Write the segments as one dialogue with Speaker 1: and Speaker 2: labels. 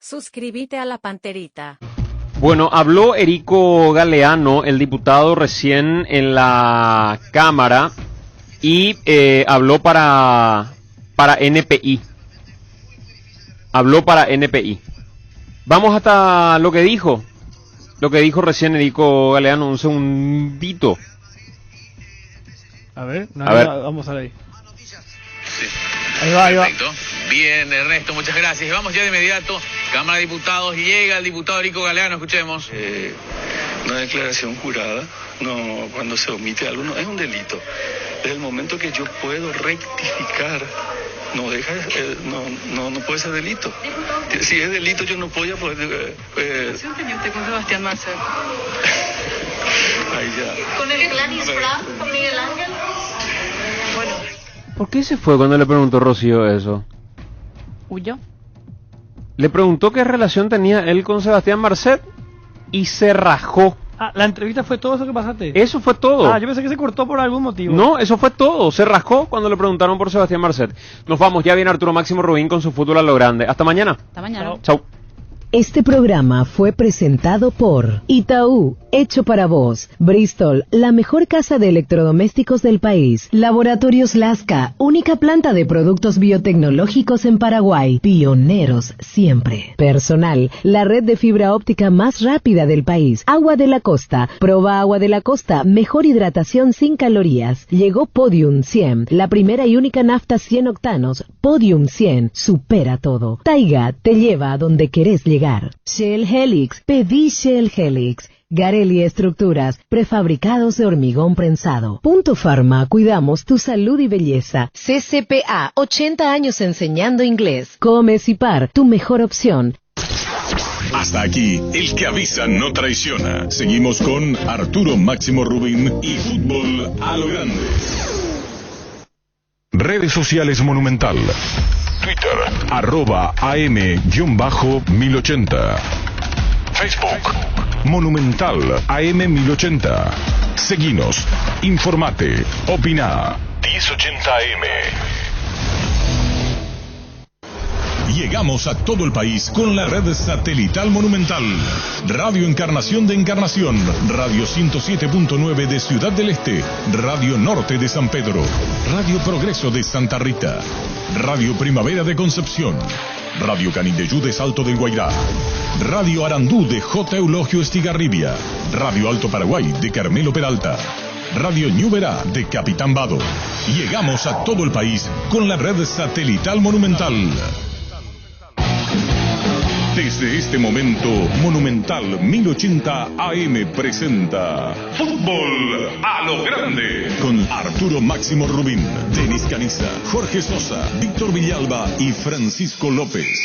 Speaker 1: Suscríbete a la Panterita.
Speaker 2: Bueno, habló Erico Galeano, el diputado, recién en la Cámara y habló para NPI. Habló para NPI. Vamos hasta lo que dijo recién Erico Galeano, un segundito.
Speaker 3: A ver, vamos a ver ahí.
Speaker 4: Sí.
Speaker 3: Ahí va.
Speaker 4: Perfecto. Bien, Ernesto, muchas gracias. Vamos ya de inmediato, Cámara de Diputados, y llega el diputado Erico Galeano, escuchemos.
Speaker 5: Una declaración jurada, no, cuando se omite algo, no es un delito. Desde el momento que yo puedo rectificar, no puede ser delito. Si es delito, yo no podía poder...
Speaker 6: ¿Qué tenía usted con Sebastián Marcet?
Speaker 5: Ahí ya.
Speaker 6: ¿Con el Glanis Bra? ¿Con Miguel Ángel? Bueno.
Speaker 2: ¿Por qué se fue cuando le preguntó Rocío eso?
Speaker 6: ¿Huyó?
Speaker 2: Le preguntó qué relación tenía él con Sebastián Marcet y se rajó.
Speaker 3: Ah, la entrevista fue todo eso que pasaste.
Speaker 2: Eso fue todo.
Speaker 3: Ah, yo pensé que se cortó por algún motivo.
Speaker 2: No, eso fue todo. Se rajó cuando le preguntaron por Sebastián Marcet. Nos vamos, ya viene Arturo Máximo Rubín con su fútbol a lo grande. Hasta mañana.
Speaker 6: Hasta mañana.
Speaker 2: Chau.
Speaker 7: Este programa fue presentado por Itaú, hecho para vos. Bristol, la mejor casa de electrodomésticos del país. Laboratorios Lasca, única planta de productos biotecnológicos en Paraguay. Pioneros siempre. Personal, la red de fibra óptica más rápida del país. Agua de la Costa. Proba Agua de la Costa, mejor hidratación sin calorías. Llegó Podium 100, la primera y única nafta 100 octanos. Podium 100, supera todo. Taiga te lleva a donde querés llegar. Shell Helix, pedí Shell Helix. Garelli Estructuras, prefabricados de hormigón prensado. Punto Pharma, cuidamos tu salud y belleza. CCPA, 80 años enseñando inglés. Comes y Par, tu mejor opción.
Speaker 8: Hasta aquí, el que avisa no traiciona. Seguimos con Arturo Máximo Rubín y Fútbol a lo Grande. Redes sociales Monumental. Twitter, @AM_1080. Facebook, Monumental AM1080. Seguinos, informate, opina. 1080 AM. Llegamos a todo el país con la red satelital Monumental. Radio Encarnación de Encarnación, Radio 107.9 de Ciudad del Este, Radio Norte de San Pedro, Radio Progreso de Santa Rita, Radio Primavera de Concepción, Radio Canindeyú de Salto del Guairá, Radio Arandú de J. Eulogio Estigarribia, Radio Alto Paraguay de Carmelo Peralta, Radio Ñuberá de Capitán Vado. Llegamos a todo el país con la red satelital Monumental. Desde este momento, Monumental 1080 AM presenta Fútbol a lo Grande con Arturo Máximo Rubín, Denis Caniza, Jorge Sosa, Víctor Villalba y Francisco López.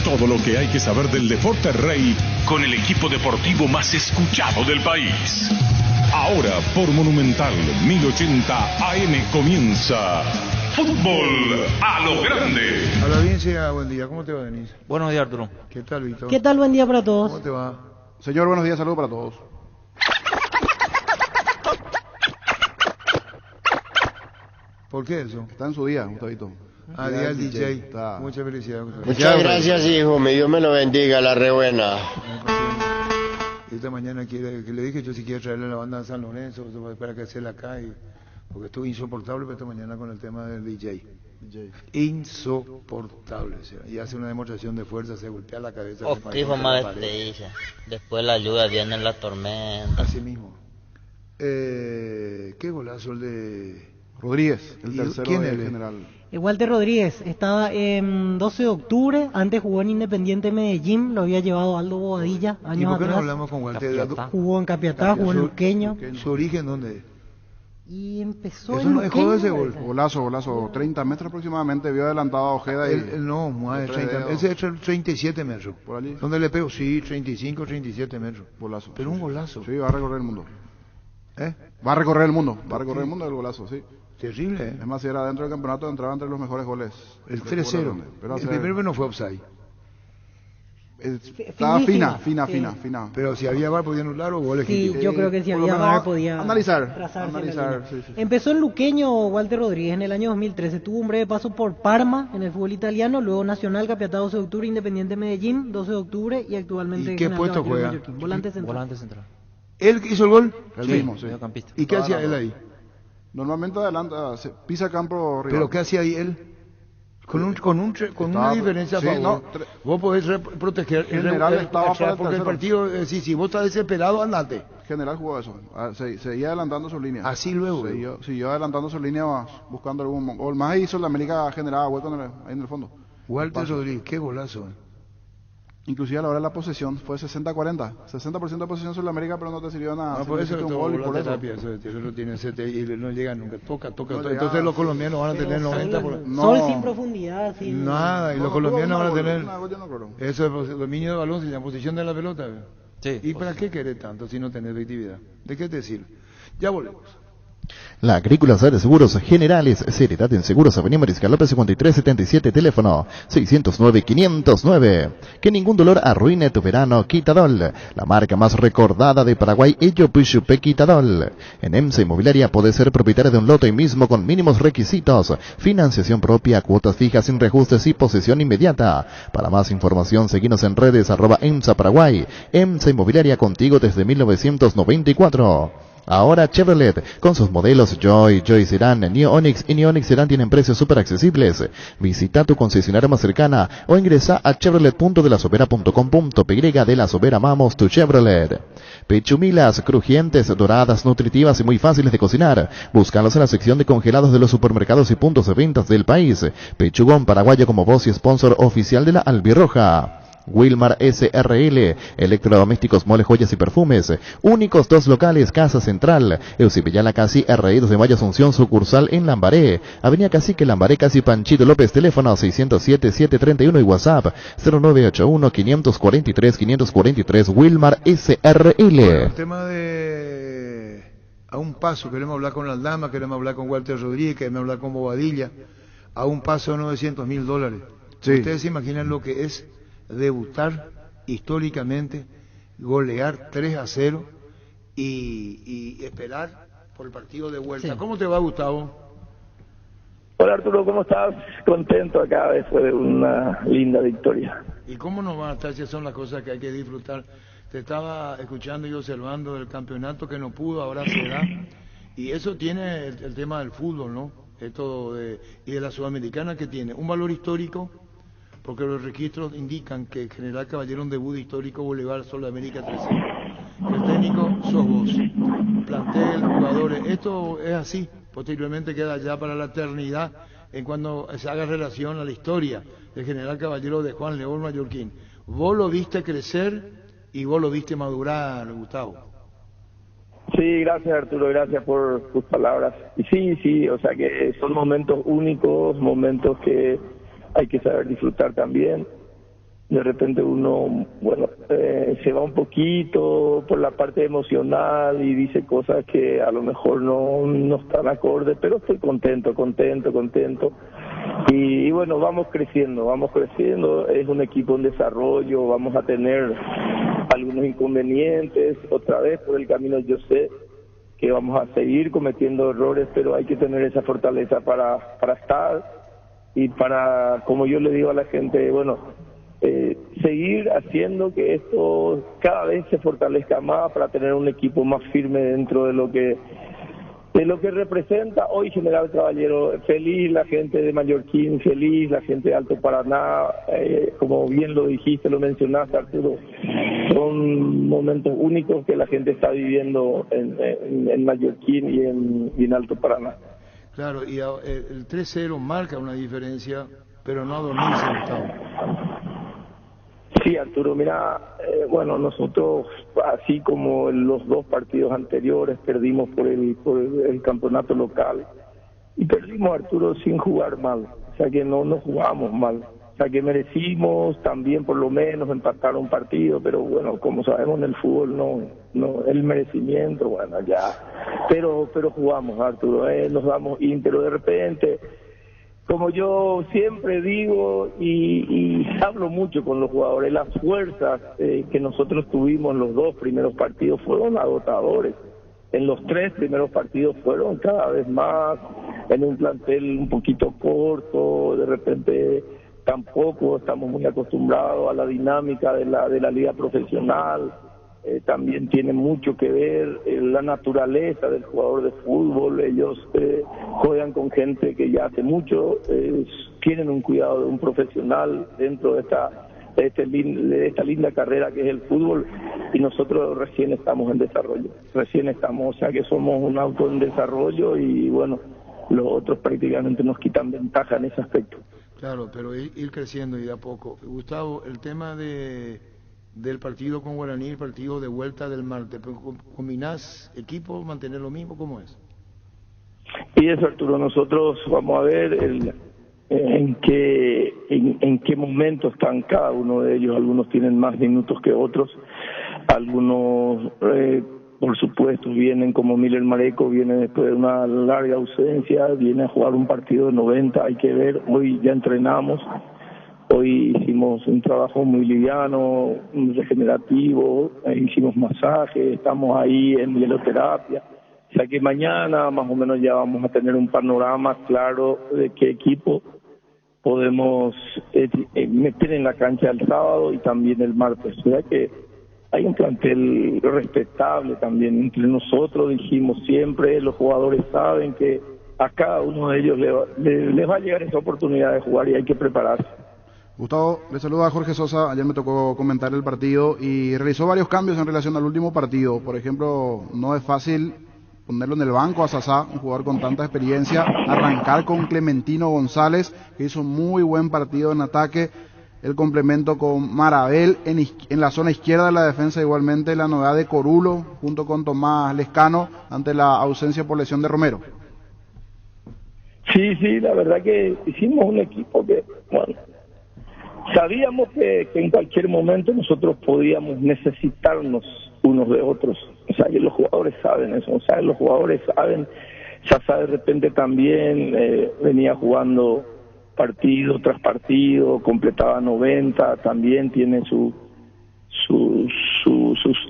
Speaker 8: Todo lo que hay que saber del deporte rey con el equipo deportivo más escuchado del país. Ahora por Monumental 1080 AM comienza Fútbol a lo Grande.
Speaker 9: A la audiencia, buen día. ¿Cómo te va, Denis?
Speaker 10: Buenos días, Arturo.
Speaker 9: ¿Qué tal, Víctor?
Speaker 11: ¿Qué tal? Buen día para todos.
Speaker 9: ¿Cómo te va? Señor, buenos días, saludos para todos. ¿Por qué eso?
Speaker 12: Está en su día, Gustavito.
Speaker 9: Ah, día del DJ. Está. Muchas felicidades.
Speaker 13: Muchas gracias, hijo. Mi Dios me lo bendiga, la re buena.
Speaker 9: Esta mañana que le dije yo si quiero traerle la banda de San Lorenzo para que hacerla acá, porque estuvo insoportable esta mañana con el tema del DJ. Insoportable, o sea, y hace una demostración de fuerza, se golpea la cabeza.
Speaker 10: Después la lluvia viene en la tormenta.
Speaker 9: Así mismo. Qué golazo el de
Speaker 12: Rodríguez, el tercero.
Speaker 9: ¿Quién es
Speaker 12: el general?
Speaker 11: Walter Rodríguez estaba en 12 de octubre, antes jugó en Independiente Medellín, lo había llevado Aldo Bobadilla años
Speaker 9: atrás. ¿Y por qué
Speaker 11: atrás.
Speaker 9: no hablamos con Walter?
Speaker 11: Jugó en Capiatá, jugó en Luqueño.
Speaker 9: ¿Su origen dónde es?
Speaker 11: Y empezó
Speaker 9: eso
Speaker 11: en
Speaker 9: no dejó de ese gol.
Speaker 12: Golazo, 30 metros aproximadamente, vio adelantado a Ojeda y...
Speaker 9: no, más de 30, ese es 37 metros. ¿Por allí? ¿Dónde le pego? Sí, 35, 37 metros.
Speaker 12: Golazo.
Speaker 9: Pero un golazo.
Speaker 12: Sí, va a recorrer el mundo. Va a recorrer el mundo, el golazo, sí.
Speaker 9: Terrible,
Speaker 12: Es más, si era dentro del campeonato, entraba entre los mejores goles.
Speaker 9: El 3-0. El primero no fue offside.
Speaker 12: Estaba fina.
Speaker 11: Sí.
Speaker 9: Pero si había VAR podía anular o gol
Speaker 11: Sí,
Speaker 9: legítimo.
Speaker 11: yo creo que si
Speaker 12: por lo
Speaker 11: había
Speaker 12: menos
Speaker 11: VAR podía
Speaker 12: analizar,
Speaker 11: trazarse la línea.
Speaker 12: sí.
Speaker 11: Empezó en Luqueño Walter Rodríguez en el año 2013. Tuvo un breve paso por Parma en el fútbol italiano, luego Nacional, Capiatá 12 de octubre, Independiente Medellín 12 de octubre y actualmente
Speaker 9: ¿Y qué
Speaker 11: General
Speaker 9: puesto
Speaker 11: Caballero
Speaker 9: juega?
Speaker 11: Mallorquín. Volante central.
Speaker 10: Volante central.
Speaker 9: ¿Él hizo el gol?
Speaker 12: El mismo, sí.
Speaker 10: Mediocampista.
Speaker 9: ¿Y qué hacía él ahí?
Speaker 12: Normalmente adelanta, pisa campo rival.
Speaker 9: ¿Pero qué hacía ahí él? Con una
Speaker 12: Estaba-
Speaker 9: diferencia a
Speaker 12: sí,
Speaker 9: favor.
Speaker 12: no,
Speaker 9: Vos podés proteger
Speaker 12: General estaba para el
Speaker 9: porque el
Speaker 12: tercero.
Speaker 9: partido, si vos estás desesperado, andate.
Speaker 12: General jugó eso. Seguía adelantando su línea.
Speaker 9: Así luego.
Speaker 12: Siguió adelantando su línea buscando algún gol. Más hizo la América generaba hueco ahí en el fondo.
Speaker 9: Walter
Speaker 12: Paso.
Speaker 9: Rodríguez, qué golazo.
Speaker 12: Inclusive a la hora de la posesión fue 60-40. 60% de posesión sobre la América, pero no te sirvió nada.
Speaker 9: No, por eso
Speaker 12: hiciste un
Speaker 9: todo
Speaker 12: gol y
Speaker 9: la
Speaker 12: por eso.
Speaker 9: terapia, eso no tiene CT y no llega nunca. Toca.
Speaker 12: No
Speaker 9: Entonces
Speaker 12: llega.
Speaker 9: los colombianos van a
Speaker 11: Pero
Speaker 9: tener
Speaker 11: sol-
Speaker 9: 90
Speaker 11: Sol sin profundidad, sin...
Speaker 9: Nada, y
Speaker 12: No,
Speaker 9: los
Speaker 12: no,
Speaker 9: colombianos van a
Speaker 12: no,
Speaker 9: tener...
Speaker 12: no, yo no creo.
Speaker 9: Eso es dominio de balón, se llama posición de la pelota.
Speaker 10: Sí.
Speaker 9: ¿Y para qué querés tanto si no tenés efectividad? ¿De qué te sirve? Ya volvemos.
Speaker 14: La Agrícola de Seguros Generales, Seriedad en Seguros, Avenida Mariscal López 5377, teléfono 609-509. Que ningún dolor arruine tu verano, Quitadol, la marca más recordada de Paraguay, Ello Puchupe Quitadol. En EMSA Inmobiliaria podés ser propietario de un lote mismo con mínimos requisitos, financiación propia, cuotas fijas sin reajustes y posesión inmediata. Para más información, seguinos en redes @EMSA Paraguay. EMSA Inmobiliaria, contigo desde 1994. Ahora Chevrolet, con sus modelos Joy Sedan, Neo Onix y Neo Onix Sedan tienen precios súper accesibles. Visita tu concesionaria más cercana o ingresa a chevrolet.delasobera.com.py. De La Sobera amamos tu Chevrolet. Pechumilas, crujientes, doradas, nutritivas y muy fáciles de cocinar. Búscalos en la sección de congelados de los supermercados y puntos de ventas del país. Pechugón paraguayo como voz y sponsor oficial de la Albirroja. Wilmar SRL, electrodomésticos, moles, joyas y perfumes. Únicos 2 locales, Casa Central, Eusebillala Casi, RI 2 de Mayo Asunción, sucursal en Lambaré. Avenida Cacique, Lambaré, Casi Panchito López, teléfono 607-731 y WhatsApp 0981-543-543, Wilmar SRL.
Speaker 9: Bueno, el tema de... A un paso, queremos hablar con Aldama, queremos hablar con Walter Rodríguez, queremos hablar con Bobadilla. A un paso de $900,000.
Speaker 12: Sí.
Speaker 9: Ustedes se imaginan lo que es debutar históricamente, golear 3-0 y esperar por el partido de vuelta.
Speaker 11: Sí.
Speaker 9: ¿Cómo te va, Gustavo?
Speaker 15: Hola Arturo, ¿cómo estás? Contento acá, después de una linda victoria.
Speaker 9: ¿Y cómo nos van a estar si son las cosas que hay que disfrutar? Te estaba escuchando y observando el campeonato que no pudo, ahora se da. Y eso tiene el tema del fútbol, ¿no? Y de la Sudamericana, que tiene un valor histórico, porque los registros indican que General Caballero un debut histórico, Bolívar Sudamérica 3-0. El técnico sos vos, plantel, jugadores, esto es así, posteriormente queda ya para la eternidad en cuando se haga relación a la historia del General Caballero de Juan León Mallorquín. Vos lo viste crecer y vos lo viste madurar, Gustavo.
Speaker 15: Sí, gracias Arturo, gracias por tus palabras. Y sí, o sea que son momentos únicos, momentos que hay que saber disfrutar también. De repente uno, se va un poquito por la parte emocional y dice cosas que a lo mejor no están acordes, pero estoy contento. Y bueno, vamos creciendo, es un equipo en desarrollo, vamos a tener algunos inconvenientes, otra vez por el camino yo sé que vamos a seguir cometiendo errores, pero hay que tener esa fortaleza para estar y para, como yo le digo a la gente, seguir haciendo que esto cada vez se fortalezca más para tener un equipo más firme dentro de lo que representa hoy General Caballero. Feliz la gente de Mallorquín, feliz la gente de Alto Paraná, como bien lo dijiste, lo mencionaste Arturo, son momentos únicos que la gente está viviendo en Mallorquín y en Alto Paraná.
Speaker 9: Claro, y el 3-0 marca una diferencia, pero no a dormirse, Gustavo.
Speaker 15: Sí, Arturo, mira, nosotros, así como en los 2 partidos anteriores, perdimos por el campeonato local. Y perdimos, Arturo, sin jugar mal. O sea que no jugamos mal. O sea que merecimos también por lo menos empatar un partido, pero como sabemos en el fútbol no el merecimiento, ya. Pero jugamos, Arturo, nos damos íntero de repente. como yo siempre digo y hablo mucho con los jugadores, las fuerzas que nosotros tuvimos en los 2 primeros partidos fueron agotadores. En los 3 primeros partidos fueron cada vez más, en un plantel un poquito corto, de repente tampoco estamos muy acostumbrados a la dinámica de la liga profesional. También tiene mucho que ver la naturaleza del jugador de fútbol. Ellos juegan con gente que ya hace mucho, tienen un cuidado de un profesional dentro de esta linda carrera que es el fútbol, y nosotros recién estamos en desarrollo, o sea que somos un auto en desarrollo y bueno, los otros prácticamente nos quitan ventaja en ese aspecto.
Speaker 9: Claro, pero ir creciendo y de a poco. Gustavo, el tema del partido con Guaraní, el partido de vuelta del martes, ¿combinás equipos, mantener lo mismo? ¿Cómo es?
Speaker 15: Y eso, Arturo, nosotros vamos a ver en qué momento están cada uno de ellos. Algunos tienen más minutos que otros, algunos por supuesto vienen como Miller Mareco, viene después de una larga ausencia, viene a jugar un partido de 90, hay que ver. Hoy ya entrenamos, hoy hicimos un trabajo muy liviano, regenerativo, hicimos masaje, estamos ahí en hieloterapia. O sea que mañana más o menos ya vamos a tener un panorama claro de qué equipo podemos meter en la cancha el sábado y también el martes. O sea que hay un plantel respetable también entre nosotros, dijimos siempre, los jugadores saben que a cada uno de ellos les va a llegar esa oportunidad de jugar y hay que prepararse.
Speaker 12: Gustavo, le saluda a Jorge Sosa. Ayer me tocó comentar el partido y realizó varios cambios en relación al último partido. Por ejemplo, no es fácil ponerlo en el banco a Sasá, un jugador con tanta experiencia, arrancar con Clementino González, que hizo muy buen partido en ataque, el complemento con Marabel en la zona izquierda de la defensa, igualmente la novedad de Corulo junto con Tomás Lescano ante la ausencia por lesión de Romero.
Speaker 15: Sí, la verdad que hicimos un equipo que, bueno, sabíamos que en cualquier momento nosotros podíamos necesitarnos unos de otros, o sea, que los jugadores saben eso, o sea, los jugadores saben. Sasá de repente también venía jugando partido tras partido, completaba 90, también tiene sus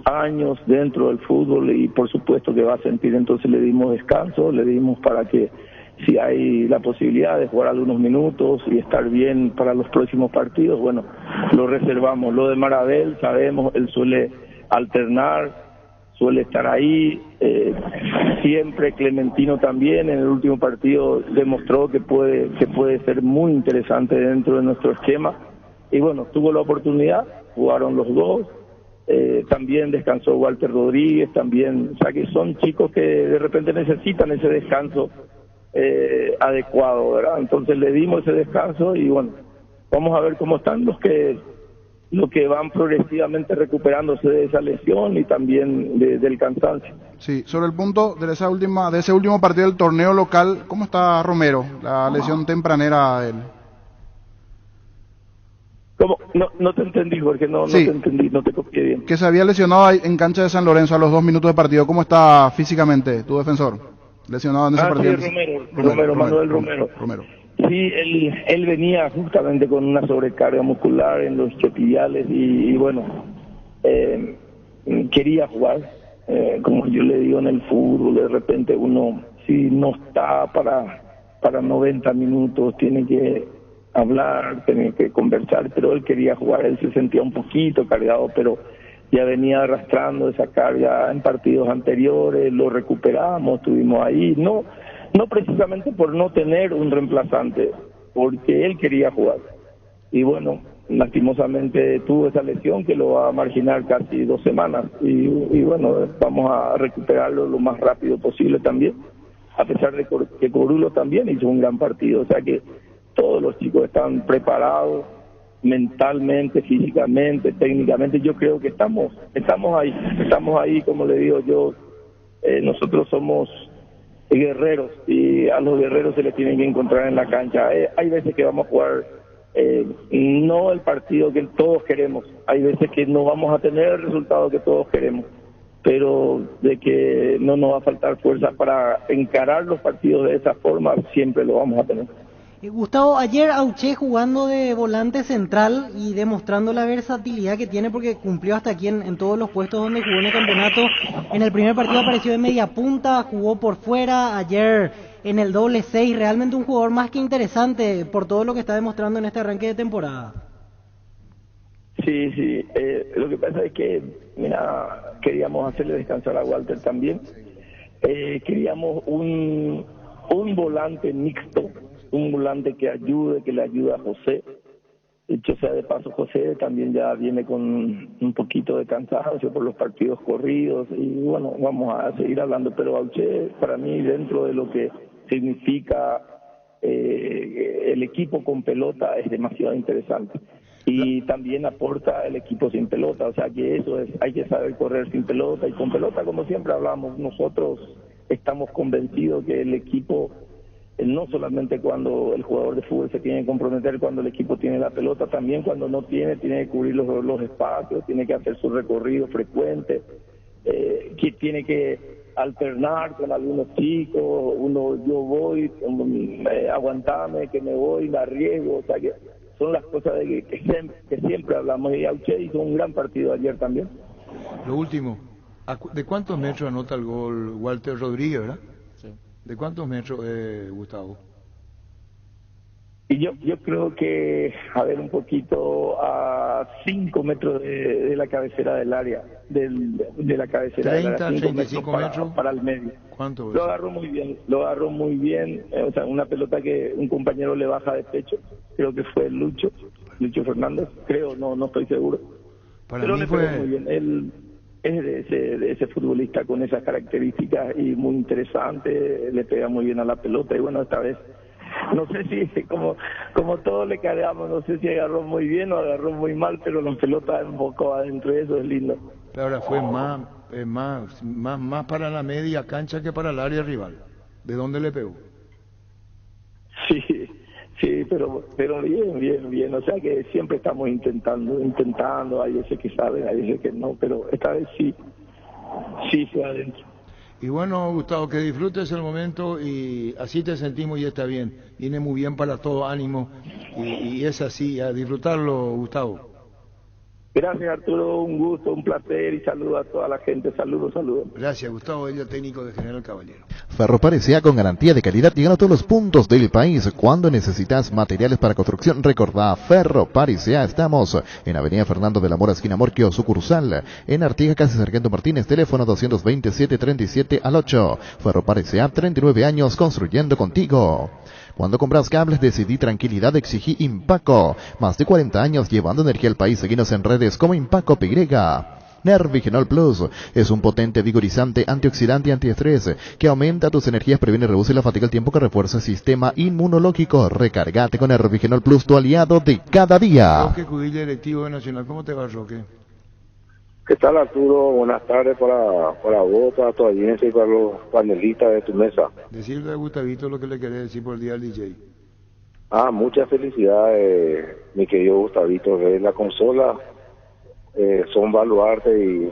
Speaker 15: años dentro del fútbol y por supuesto que va a sentir. Entonces le dimos descanso, le dimos para que si hay la posibilidad de jugar algunos minutos y estar bien para los próximos partidos, bueno, lo reservamos. Lo de Marabel, sabemos, él suele alternar, suele estar ahí, siempre. Clementino también en el último partido demostró que puede ser muy interesante dentro de nuestro esquema y bueno, tuvo la oportunidad, jugaron los dos, también descansó Walter Rodríguez, también, o sea que son chicos que de repente necesitan ese descanso adecuado, ¿verdad? Entonces le dimos ese descanso y bueno, vamos a ver cómo están los que van progresivamente recuperándose de esa lesión y también del cansancio.
Speaker 12: Sí, sobre el punto de ese último partido del torneo local, ¿cómo está Romero? La lesión tempranera de él.
Speaker 15: ¿Cómo? No te entendí, Jorge, no te entendí, no te copié bien.
Speaker 12: Que se había lesionado ahí en cancha de San Lorenzo a los 2 minutos de partido. ¿Cómo está físicamente tu defensor? Lesionado en ese partido.
Speaker 15: Sí, Romero, Manuel Romero. Sí, él venía justamente con una sobrecarga muscular en los isquiotibiales y bueno, quería jugar. Como yo le digo en el fútbol, de repente uno, si no está para 90 minutos, tiene que hablar, tiene que conversar, pero él quería jugar. Él se sentía un poquito cargado, pero ya venía arrastrando esa carga en partidos anteriores, lo recuperamos, estuvimos ahí, no precisamente por no tener un reemplazante, porque él quería jugar. Y bueno, lastimosamente tuvo esa lesión que lo va a marginar casi 2 semanas. Y bueno, vamos a recuperarlo lo más rápido posible también, a pesar de que Corulo también hizo un gran partido. O sea que todos los chicos están preparados mentalmente, físicamente, técnicamente. Yo creo que estamos ahí, como le digo yo, nosotros somos guerreros y a los guerreros se les tienen que encontrar en la cancha. Hay veces que vamos a jugar no el partido que todos queremos, hay veces que no vamos a tener el resultado que todos queremos, pero de que no nos va a faltar fuerza para encarar los partidos de esa forma, siempre lo vamos a tener.
Speaker 11: Gustavo, ayer Auché jugando de volante central y demostrando la versatilidad que tiene porque cumplió hasta aquí en todos los puestos donde jugó en el campeonato. En el primer partido apareció de media punta, jugó por fuera, ayer en el doble 6, realmente un jugador más que interesante por todo lo que está demostrando en este arranque de temporada.
Speaker 15: Sí, sí, lo que pasa es que, mira, queríamos hacerle descansar a Walter también. Queríamos un volante mixto, un volante que le ayude a José. Dicho sea de paso, José también ya viene con un poquito de cansancio por los partidos corridos y bueno, vamos a seguir hablando, pero Auché para mí dentro de lo que significa el equipo con pelota es demasiado interesante y también aporta el equipo sin pelota, o sea que eso es, hay que saber correr sin pelota y con pelota, como siempre hablamos, nosotros estamos convencidos que el equipo, no solamente cuando el jugador de fútbol se tiene que comprometer cuando el equipo tiene la pelota, también cuando no tiene que cubrir los espacios, tiene que hacer su recorrido frecuente, que tiene que alternar con algunos chicos, yo voy, aguantame, que me voy, me arriesgo, o sea que son las cosas que siempre hablamos, y Auché hizo un gran partido ayer también.
Speaker 9: Lo último, ¿de cuántos metros anota el gol Walter Rodríguez, verdad? Sí. ¿De cuántos metros, Gustavo?
Speaker 15: Y yo creo que, a ver, un poquito a 5 metros de la cabecera del área, de la cabecera
Speaker 9: 30,
Speaker 15: del área,
Speaker 9: 35 metros
Speaker 15: para el medio.
Speaker 9: ¿Cuánto?
Speaker 15: Lo agarró muy bien, o sea, una pelota que un compañero le baja de pecho, creo que fue Lucho Fernández, creo, no estoy seguro. Pero le pegó muy bien, él es de ese futbolista con esas características y muy interesante, le pega muy bien a la pelota y bueno, esta vez no sé si como todos le cargamos, no sé si agarró muy bien o agarró muy mal, pero la pelota enfocó adentro y eso es lindo.
Speaker 9: Pero ahora fue más para la media cancha que para el área rival. ¿De dónde le pegó?
Speaker 15: Sí, pero bien, o sea que siempre estamos intentando, hay veces que saben, hay veces que no, pero esta vez sí fue adentro.
Speaker 9: Y bueno, Gustavo, que disfrutes el momento y así te sentimos y está bien. Viene muy bien para todo ánimo y es así, a disfrutarlo, Gustavo.
Speaker 15: Gracias, Arturo, un gusto, un placer y saludos a toda la gente, saludos.
Speaker 9: Gracias, Gustavo, el técnico de General Caballero.
Speaker 14: Ferropar S.A. con garantía de calidad llegando a todos los puntos del país. Cuando necesitas materiales para construcción, recordá Ferropar S.A. Estamos en Avenida Fernando de la Mora, esquina Morquio, sucursal. En Artigas, casi Sargento Martínez, teléfono 227-37-8. Ferropar S.A. 39 años construyendo contigo. Cuando compras cables, decidí tranquilidad, exigí Impaco. Más de 40 años llevando energía al país. Seguinos en redes como Impaco PY. Nervigenol Plus es un potente vigorizante, antioxidante y antiestrés que aumenta tus energías, previene y reduce la fatiga al tiempo que refuerza el sistema inmunológico. Recargate con Nervigenol Plus, tu aliado de cada día.
Speaker 9: Roque Cudilla, directivo de Nacional. ¿Cómo te va, Roque?
Speaker 16: ¿Qué tal, Arturo? Buenas tardes para vos, para tu audiencia y para los panelistas de tu mesa.
Speaker 9: Decirle a Gustavito lo que le querés decir por el día del DJ.
Speaker 16: Muchas felicidades, mi querido Gustavito. La consola son baluarte y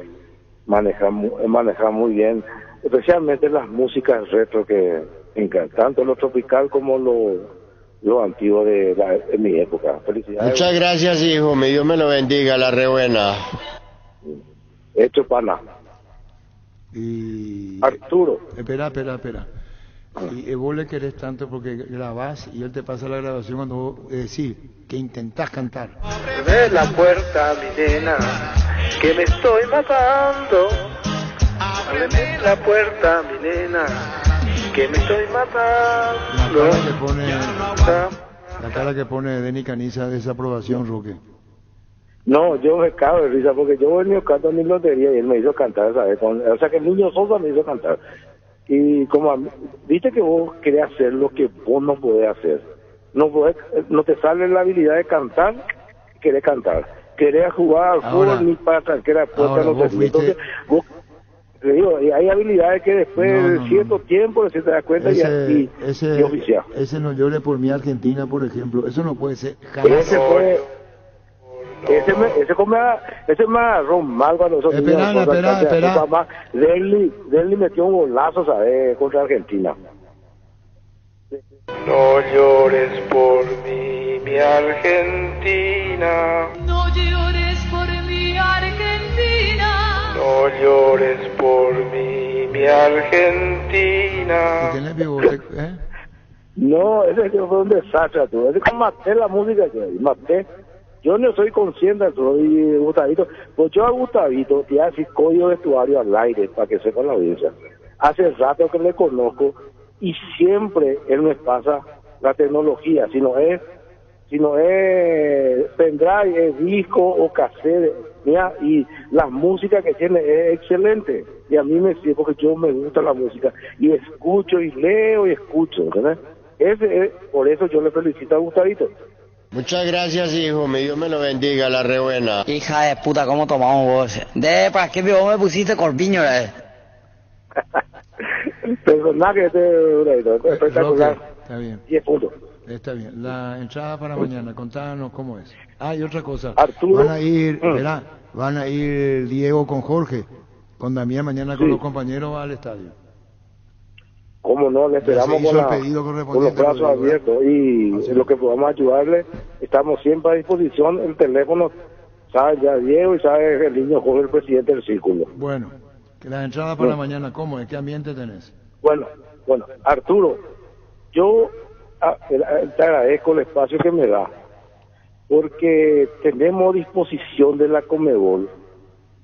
Speaker 16: manejar muy bien, especialmente las músicas retro que tanto lo tropical como lo antiguo de mi época. Felicidades.
Speaker 13: Muchas gracias, hijo. Dios me lo bendiga, la re buena.
Speaker 16: Hecho pana.
Speaker 9: Y
Speaker 16: Arturo.
Speaker 9: Espera. Y vos le querés tanto porque grabás y él te pasa la grabación cuando vos decís que intentás cantar.
Speaker 17: Abre la puerta, mi nena, que me estoy matando. Ábreme la puerta, mi nena, que me estoy matando.
Speaker 9: La cara que pone Denny Caniza de desaprobación, Roque.
Speaker 16: No, yo me cago de risa porque yo venía canto en mi lotería y él me hizo cantar, ¿sabes? O sea que el niño Sosa me hizo cantar. Y como viste que vos querés hacer lo que vos no podés hacer. No te sale la habilidad de cantar, querés cantar. Querés jugar al fútbol ni para tranquera puerta no te. Entonces, vos, te digo, hay habilidades que después de cierto tiempo se te das cuenta y oficial.
Speaker 9: Ese no llore por mi Argentina, por ejemplo. Eso no puede ser.
Speaker 16: Ese me agarró mal cuando nosotros
Speaker 9: espera.
Speaker 16: Denly metió un golazo, ¿sabes? Contra Argentina.
Speaker 17: No llores por mí, mi Argentina.
Speaker 6: No llores por mi Argentina.
Speaker 17: No llores por mí, mi Argentina.
Speaker 9: ¿Tenés bigote?
Speaker 16: No, ese fue un desastre, tú. Es que maté la música, maté. Yo no soy consciente, soy Gustavito. Pues yo a Gustavito, te voy a decir código de vestuario al aire, para que sepa la audiencia. Hace rato que le conozco y siempre él me pasa la tecnología, si no es pendrive, es disco o cassette, mira, y la música que tiene es excelente. Y a mí me sirve porque yo me gusta la música y escucho y leo y escucho, ¿verdad? Por eso yo le felicito a Gustavito.
Speaker 13: Muchas gracias, hijo. Mi Dios me lo bendiga, la re buena.
Speaker 18: Hija de puta, ¿cómo tomamos vos? ¿Para qué vos me pusiste corpiño,
Speaker 16: El personaje espectacular.
Speaker 9: Está bien.
Speaker 16: 10 puntos.
Speaker 9: Está bien. La entrada para mañana, contanos cómo es. Y otra cosa.
Speaker 16: Arturo.
Speaker 9: Van a ir Diego con Jorge, con Damián mañana con los compañeros al estadio.
Speaker 16: Cómo no, le esperamos con los brazos abiertos y lo que podamos ayudarle, estamos siempre a disposición. El teléfono sabe ya Diego y sabe el niño Jorge, el presidente del círculo.
Speaker 9: Bueno, que la entrada para mañana, ¿cómo es? ¿Qué ambiente tenés?
Speaker 16: Bueno, Arturo, yo te agradezco el espacio que me da, porque tenemos disposición de la Conmebol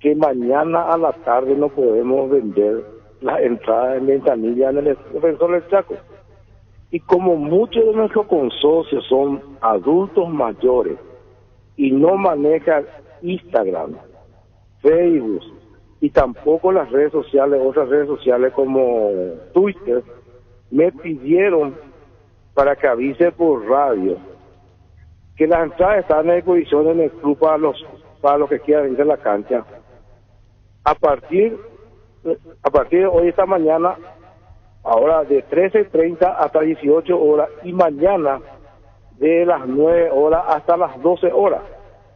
Speaker 16: que mañana a la tarde no podemos vender la entrada en ventanilla en el Defensor del Chaco. Y como muchos de nuestros consocios son adultos mayores y no manejan Instagram, Facebook y tampoco las redes sociales, otras redes sociales como Twitter, me pidieron para que avise por radio que las entradas están en exposición en el club para los que quieran ir a la cancha. A partir de hoy, esta mañana, ahora de 13:30 hasta 18 horas y mañana de las 9 horas hasta las 12 horas,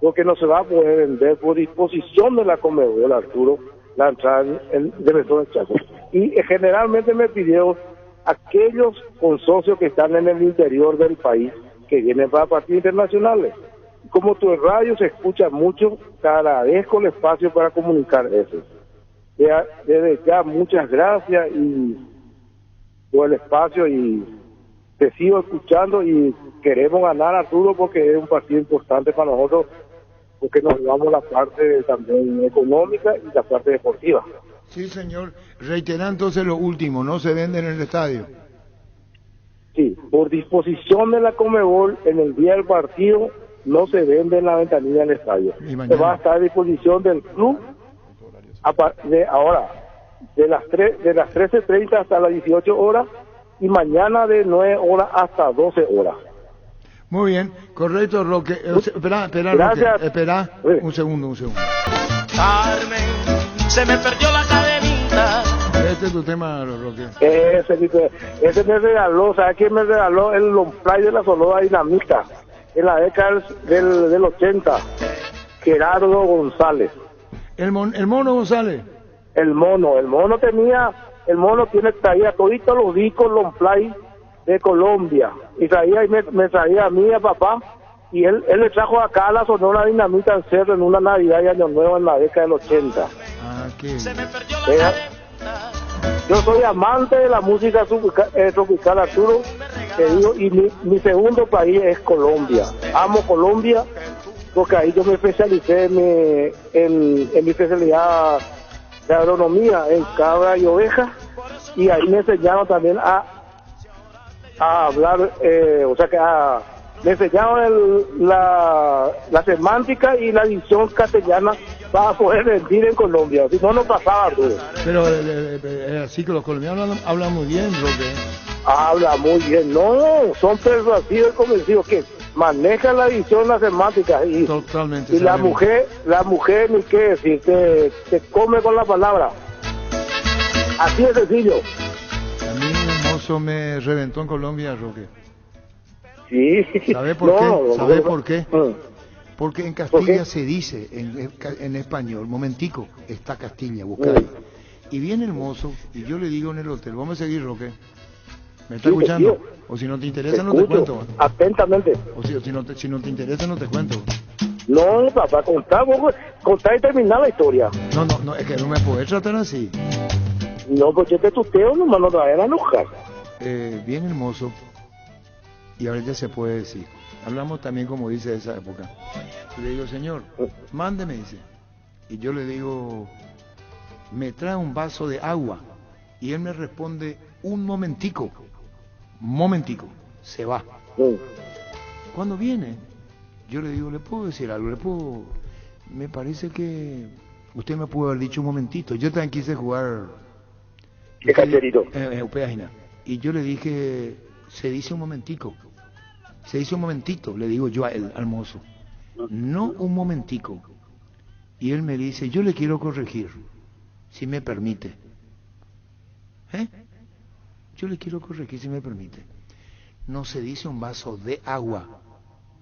Speaker 16: porque no se va a poder vender por disposición de la Conmebol, Arturo, la entrada del Defensor del Chaco. Y generalmente me pidieron aquellos consocios que están en el interior del país, que vienen para partidos internacionales. Como tu radio se escucha mucho, te agradezco el espacio para comunicar eso. Desde ya, muchas gracias y por el espacio, y te sigo escuchando y queremos ganar, Arturo, porque es un partido importante para nosotros, porque nos llevamos la parte también económica y la parte deportiva.
Speaker 9: Sí, señor. Reitera entonces lo último, no se vende en el estadio.
Speaker 16: Sí, por disposición de la Conmebol, en el día del partido no se vende en la ventanilla del estadio. Se va a estar a disposición del club de las 13:30 hasta las 18 horas y mañana de 9 horas hasta 12 horas.
Speaker 9: Muy bien, correcto, Roque. Espera,
Speaker 16: Gracias.
Speaker 9: Roque, espera un segundo.
Speaker 17: Carmen, se me perdió la cadenita.
Speaker 9: Este es tu tema, Roque.
Speaker 16: Ese me regaló, ¿sabes quién me regaló? El long play de la Sonora Dinamita en la década del 80, Gerardo González.
Speaker 9: ¿El Mono González?
Speaker 16: El mono traía toditos los discos long play de Colombia, y me traía a mí y a papá, y él le trajo acá a la Sonora Dinamita en Cerro en una Navidad y Año Nuevo en la década del 80. Yo soy amante de la música tropical, Arturo, te digo, y mi segundo país es Colombia. Amo Colombia, porque ahí yo me especialicé en mi especialidad de agronomía en cabra y oveja, y ahí me enseñaron también a hablar, me enseñaron la semántica y la dicción castellana para poder rendir en Colombia, si no pasaba, Arturo.
Speaker 9: Pero así que los colombianos hablan muy bien, Roque.
Speaker 16: Habla muy bien, no, son persuasivos y convencidos que manejan la dicción, la semántica, y
Speaker 9: totalmente.
Speaker 16: Y la mujer, ni qué decir, te come con la palabra. Así de sencillo.
Speaker 9: A mí un mozo me reventó en Colombia, Roque.
Speaker 16: Sí.
Speaker 9: ¿Sabe por qué? ¿Sabe por qué? Porque en Castilla se dice, en español, momentico, está Castilla, busca ahí. Y viene el mozo, y yo le digo en el hotel, vamos a seguir, Roque. ¿Me está escuchando? O si no te interesa, no
Speaker 16: Escucho,
Speaker 9: te cuento.
Speaker 16: atentamente.
Speaker 9: O si no te interesa, no te cuento.
Speaker 16: No, papá, contá y terminar la historia.
Speaker 9: No, es que no me puedes tratar así.
Speaker 16: No, pues yo te tuteo, nomás no te vayan a enojar.
Speaker 9: Bien hermoso. Y ahora ya se puede decir. Hablamos también como dice de esa época. Y le digo, señor, mándeme, dice. Y yo le digo, me trae un vaso de agua. Y él me responde, un momentico, se va. Cuando viene, yo le digo, ¿le puedo decir algo? Me parece que usted me pudo haber dicho un momentito. Yo también quise jugar...
Speaker 16: ¿Qué cacherito?
Speaker 9: Y yo le dije, se dice un momentico. Se dice un momentito, le digo yo al mozo. No un momentico. Y él me dice, yo le quiero corregir, si me permite. Yo le quiero corregir, si me permite. No se dice un vaso de agua,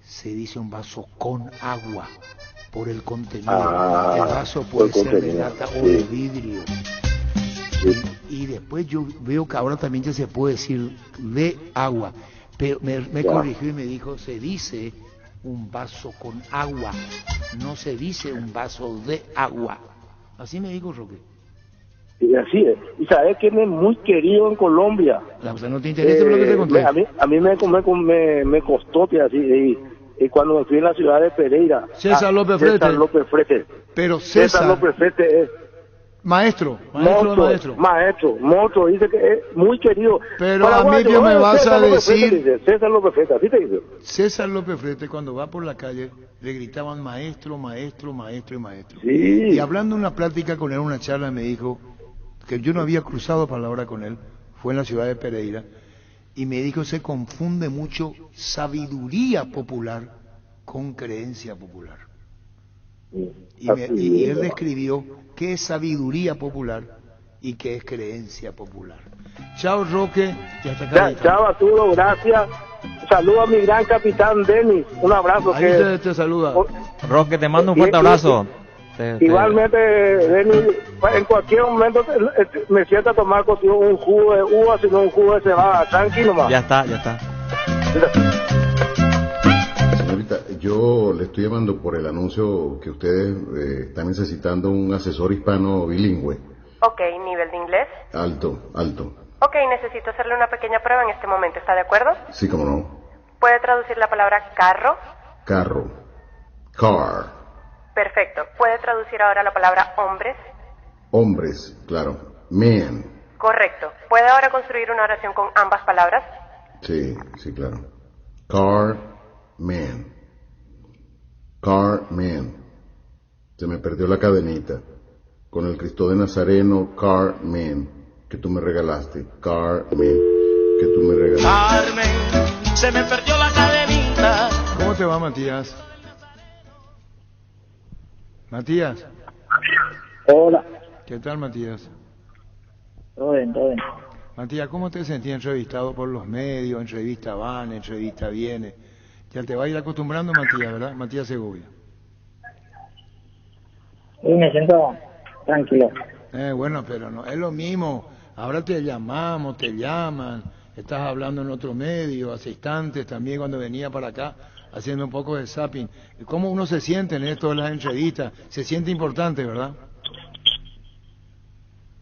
Speaker 9: se dice un vaso con agua, por el contenido. El vaso puede ser de lata o de vidrio. Y después yo veo que ahora también ya se puede decir de agua. Pero me corrigió y me dijo, se dice un vaso con agua, no se dice un vaso de agua. Así me dijo Roque.
Speaker 16: Y así es. Y sabes que es muy querido en Colombia.
Speaker 9: O sea, no te interesa lo que te conté.
Speaker 16: A mí me costó que así. Y cuando me fui en la ciudad de Pereira.
Speaker 9: César López Frete. Pero César
Speaker 16: López Frete es
Speaker 9: maestro,
Speaker 16: dice que es muy querido.
Speaker 9: Pero a mí que me vas a decir...
Speaker 16: César López Frete, así te dice.
Speaker 9: César López Frete, cuando va por la calle, le gritaban maestro.
Speaker 16: Sí.
Speaker 9: Y hablando en una plática con él, una charla, me dijo que yo no había cruzado palabra con él, fue en la ciudad de Pereira, y me dijo, se confunde mucho sabiduría popular con creencia popular. Y él describió qué es sabiduría popular y qué es creencia popular. Chao, Roque. Y hasta acá.
Speaker 16: Chao, Arturo, gracias. Saludo a mi gran capitán Denis. Un abrazo.
Speaker 9: Ahí te saluda.
Speaker 10: Roque, te mando un fuerte abrazo.
Speaker 16: Igualmente, Denis, en cualquier momento me siento a tomar contigo un jugo de uva, sino un jugo de cebada. Tranquilo, más.
Speaker 10: Ya está.
Speaker 19: Señorita, yo le estoy llamando por el anuncio que ustedes están necesitando un asesor hispano bilingüe.
Speaker 20: Ok, ¿nivel de inglés?
Speaker 19: Alto.
Speaker 20: Ok, necesito hacerle una pequeña prueba en este momento, ¿está de acuerdo?
Speaker 19: Sí, cómo no.
Speaker 20: ¿Puede traducir la palabra carro?
Speaker 19: Carro. Car.
Speaker 20: Perfecto. ¿Puede traducir ahora la palabra hombres?
Speaker 19: Hombres, claro. Men.
Speaker 20: Correcto. ¿Puede ahora construir una oración con ambas palabras?
Speaker 19: Sí, claro. Car, man. Car, man. Se me perdió la cadenita. Con el Cristo de Nazareno, car, man. Que tú me regalaste. Car, man. Que tú me regalaste.
Speaker 17: Carmen, se me perdió la cadenita.
Speaker 9: ¿Cómo te va, Matías? Matías.
Speaker 15: Hola.
Speaker 9: ¿Qué tal, Matías?
Speaker 15: Todo bien.
Speaker 9: Matías, ¿cómo te sentí entrevistado por los medios? Entrevista van, entrevista viene. Ya te va a ir acostumbrando, Matías, ¿verdad? Matías Segovia.
Speaker 15: Sí, me siento tranquilo.
Speaker 9: Bueno, pero no es lo mismo. Ahora te llamamos, te llaman. Estás hablando en otro medio, hace instantes también cuando venía para acá, haciendo un poco de zapping. ¿Cómo uno se siente en esto de las entrevistas? Se siente importante, ¿verdad?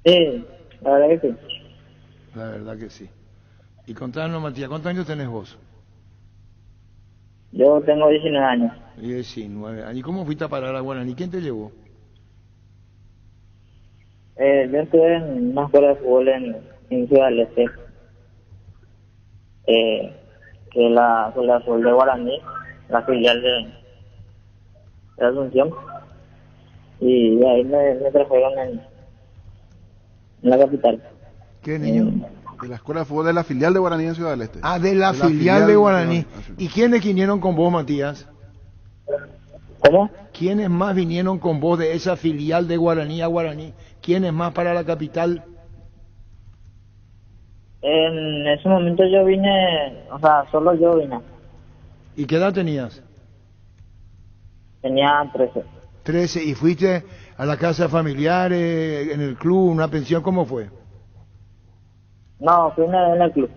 Speaker 15: Sí, la verdad que sí.
Speaker 9: La verdad que sí. Y contanos, Matías, ¿cuántos años tenés vos?
Speaker 15: Yo tengo 19 años.
Speaker 9: 19 años. ¿Y cómo fuiste a parar a Guaraní? ¿Quién te llevó?
Speaker 15: Yo estuve en una escuela de fútbol en Ciudad del Este, que es la escuela de fútbol de Guaraní, la filial de Asunción, y de ahí me trajeron en la capital.
Speaker 9: ¿Qué niño?
Speaker 12: De la escuela de fútbol de la filial de Guaraní en Ciudad del Este.
Speaker 9: Ah, de la filial de Guaraní. ¿Y quiénes vinieron con vos, Matías?
Speaker 15: ¿Cómo?
Speaker 9: ¿Quiénes más vinieron con vos de esa filial de Guaraní a Guaraní? ¿Quiénes más para la capital?
Speaker 15: En ese momento yo vine, o sea, solo yo vine.
Speaker 9: ¿Y qué edad tenías?
Speaker 15: Tenía 13.
Speaker 9: 13. ¿Y fuiste a la casa familiar, en el club, una pensión? ¿Cómo fue?
Speaker 15: No, fui en el club.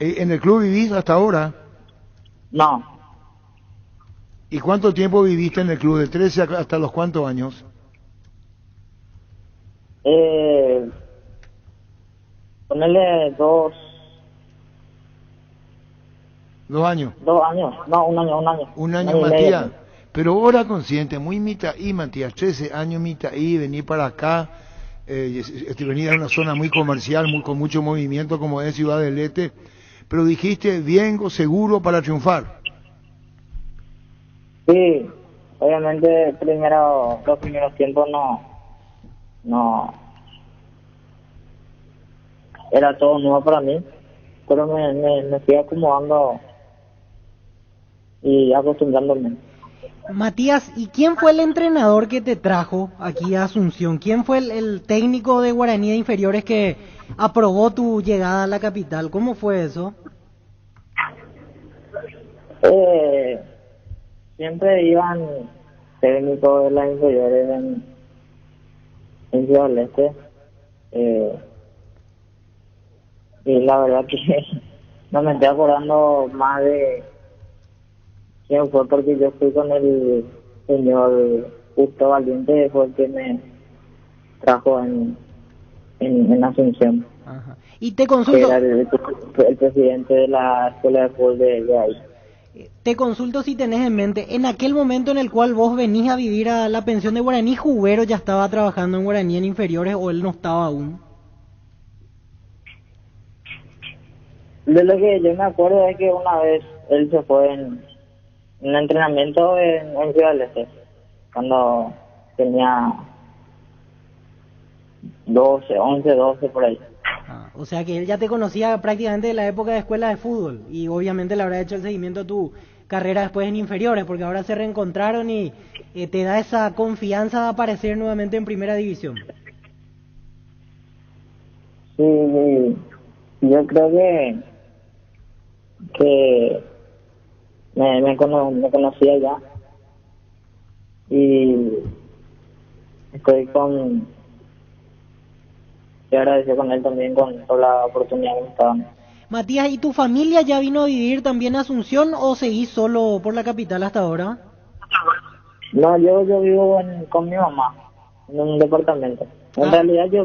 Speaker 9: ¿En el club vivís hasta ahora?
Speaker 21: No.
Speaker 9: ¿Y cuánto tiempo viviste en el club? ¿De 13 hasta los cuántos años?
Speaker 21: Ponerle 2
Speaker 9: años.
Speaker 21: 2 años, no, un año.
Speaker 9: Un año,
Speaker 21: y
Speaker 9: Matías.
Speaker 21: medio.
Speaker 9: Pero hora consciente, muy mitaí, Matías, 13 años mitaí, venir para acá, venir a una zona muy comercial, con mucho movimiento como es Ciudad del Este, pero dijiste, vengo seguro para triunfar.
Speaker 21: Sí, obviamente los primeros tiempos no era todo nuevo para mí, pero me fui acomodando y acostumbrándome.
Speaker 11: Matías, ¿y quién fue el entrenador que te trajo aquí a Asunción? ¿Quién fue el técnico de Guaraní de inferiores que aprobó tu llegada a la capital? ¿Cómo fue eso?
Speaker 21: Siempre iban técnicos de las inferiores en Ciudad del Este. Y la verdad que no me estoy acordando más de quién fue, porque yo fui con el señor Justo Valiente, fue el que me trajo en Asunción.
Speaker 11: Ajá. Y te consulto...
Speaker 21: Era el presidente de la escuela de fútbol de ahí.
Speaker 11: Te consulto si tenés en mente, en aquel momento en el cual vos venís a vivir a la pensión de Guaraní, ¿Jubero ya estaba trabajando en Guaraní en inferiores o él no estaba aún?
Speaker 21: De lo que yo me acuerdo es que una vez él se fue en un entrenamiento en Ciudad del Este, cuando tenía 11, 12 por ahí.
Speaker 11: O sea que él ya te conocía prácticamente de la época de escuela de fútbol y obviamente le habrá hecho el seguimiento a tu carrera después en inferiores, porque ahora se reencontraron y te da esa confianza de aparecer nuevamente en primera división.
Speaker 21: Sí, yo creo que me conocía ya y estoy agradecido con él también por la oportunidad que me está dando.
Speaker 11: Matías, ¿y tu familia ya vino a vivir también a Asunción o seguís solo por la capital hasta ahora?
Speaker 21: No, yo vivo con mi mamá en un departamento. En realidad yo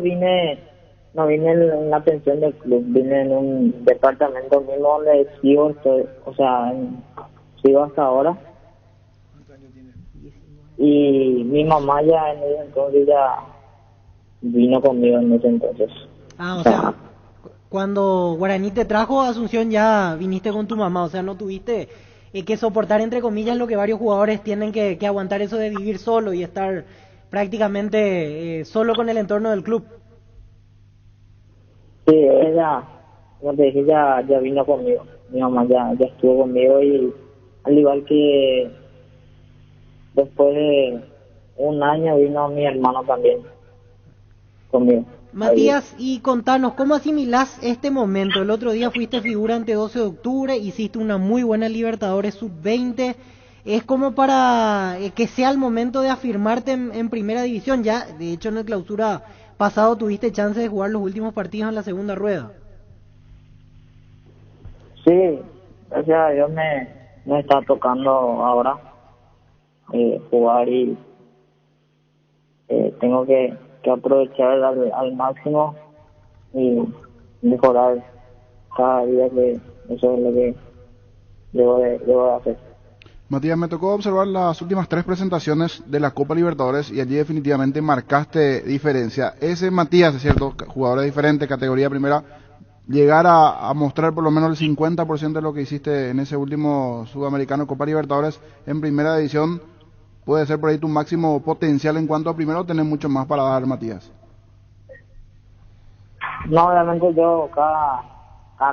Speaker 21: no vine en la pensión del club, vine en un departamento mismo donde sigo hasta ahora. Y mi mamá ya en ese entonces ya vino conmigo en ese entonces.
Speaker 11: O sea, cuando Guaraní te trajo a Asunción ya viniste con tu mamá, o sea, no tuviste que soportar, entre comillas, lo que varios jugadores tienen que aguantar, eso de vivir solo y estar prácticamente solo con el entorno del club.
Speaker 21: Sí, ella, como te dije, ya vino conmigo. Mi mamá ya estuvo conmigo y al igual que después de un año vino mi hermano también conmigo.
Speaker 11: Matías, y contanos, ¿cómo asimilás este momento? El otro día fuiste figura ante 12 de octubre, hiciste una muy buena Libertadores Sub-20. Es como para que sea el momento de afirmarte en primera división. Ya, de hecho, en el clausura pasado tuviste chance de jugar los últimos partidos en la segunda rueda.
Speaker 21: Sí, gracias a Dios me está tocando ahora jugar y tengo que aprovechar al máximo y mejorar cada día, que eso es lo que debo de hacer.
Speaker 12: Matías, me tocó observar las últimas 3 presentaciones de la Copa Libertadores y allí definitivamente marcaste diferencia. Ese Matías, es cierto, jugador diferente, categoría primera, llegar a mostrar por lo menos el 50% de lo que hiciste en ese último Sudamericano Copa Libertadores en primera división, puede ser por ahí tu máximo potencial en cuanto a primero tener mucho más para dar, Matías.
Speaker 21: No, obviamente yo cada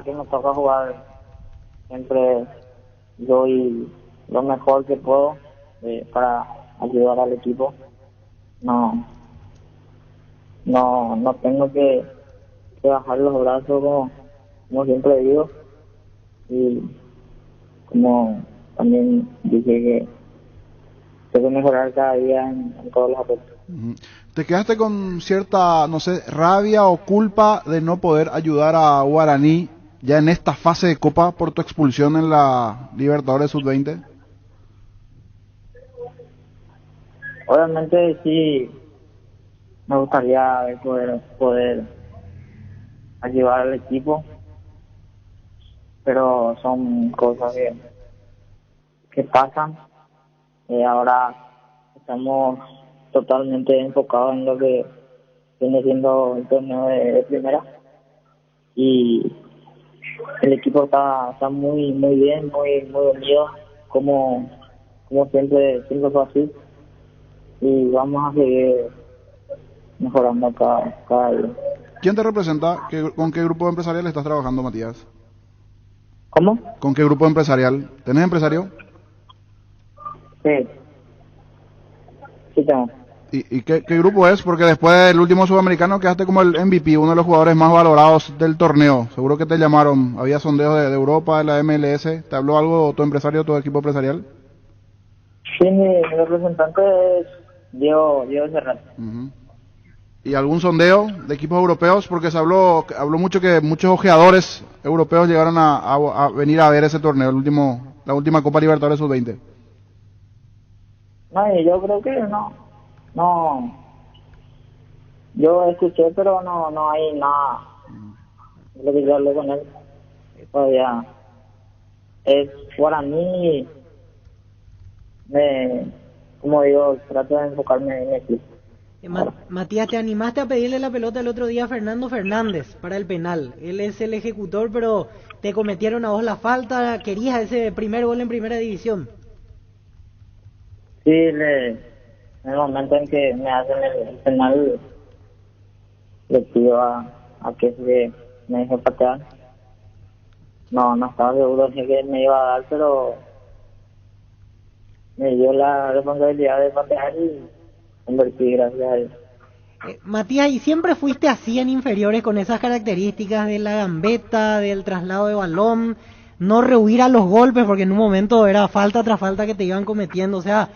Speaker 21: que me toca jugar siempre doy lo mejor que puedo para ayudar al equipo. No tengo que bajar los brazos como siempre digo, y como también dije que tengo que mejorar cada día en todos los aspectos.
Speaker 12: ¿Te quedaste con cierta, no sé, rabia o culpa de no poder ayudar a Guaraní ya en esta fase de Copa por tu expulsión en la Libertadores Sub-20?
Speaker 21: Obviamente sí, me gustaría poder ayudar al equipo, pero son cosas que pasan. Ahora estamos totalmente enfocados en lo que viene siendo el torneo de primera, y el equipo está muy bien, muy unido, como siempre fue así, y vamos a seguir mejorando cada día.
Speaker 12: ¿Quién te representa? ¿Con qué grupo empresarial estás trabajando, Matías?
Speaker 21: ¿Cómo?
Speaker 12: ¿Con qué grupo empresarial? ¿Tenés empresario?
Speaker 21: Sí tengo.
Speaker 12: ¿Y qué grupo es? Porque después del último sudamericano quedaste como el MVP, uno de los jugadores más valorados del torneo. Seguro que te llamaron, había sondeos de Europa, de la MLS. ¿Te habló algo tu empresario, tu equipo empresarial?
Speaker 21: Sí, mi representante es Diego Serrat.
Speaker 12: ¿Y algún sondeo de equipos europeos? Porque se habló mucho que muchos ojeadores europeos llegaron a venir a ver ese torneo, la última Copa Libertadores Sub-20.
Speaker 21: No, yo creo que no. Yo escuché, pero no hay nada. Lo que yo hablé con él todavía es guaraní. Como digo, trato de enfocarme en equipo.
Speaker 11: Matías, ¿te animaste a pedirle la pelota el otro día a Fernando Fernández para el penal? Él es el ejecutor, pero te cometieron a vos la falta. ¿Querías ese primer gol en primera división?
Speaker 21: Sí, en el momento en que me hacen el penal, le pido a que me deje patear. No estaba seguro de que me iba a dar, pero me dio la responsabilidad de patear y convertí, gracias a Dios.
Speaker 11: Matías, ¿y siempre fuiste así en inferiores con esas características de la gambeta, del traslado de balón, no rehuir a los golpes, porque en un momento era falta tras falta que te iban cometiendo? O sea,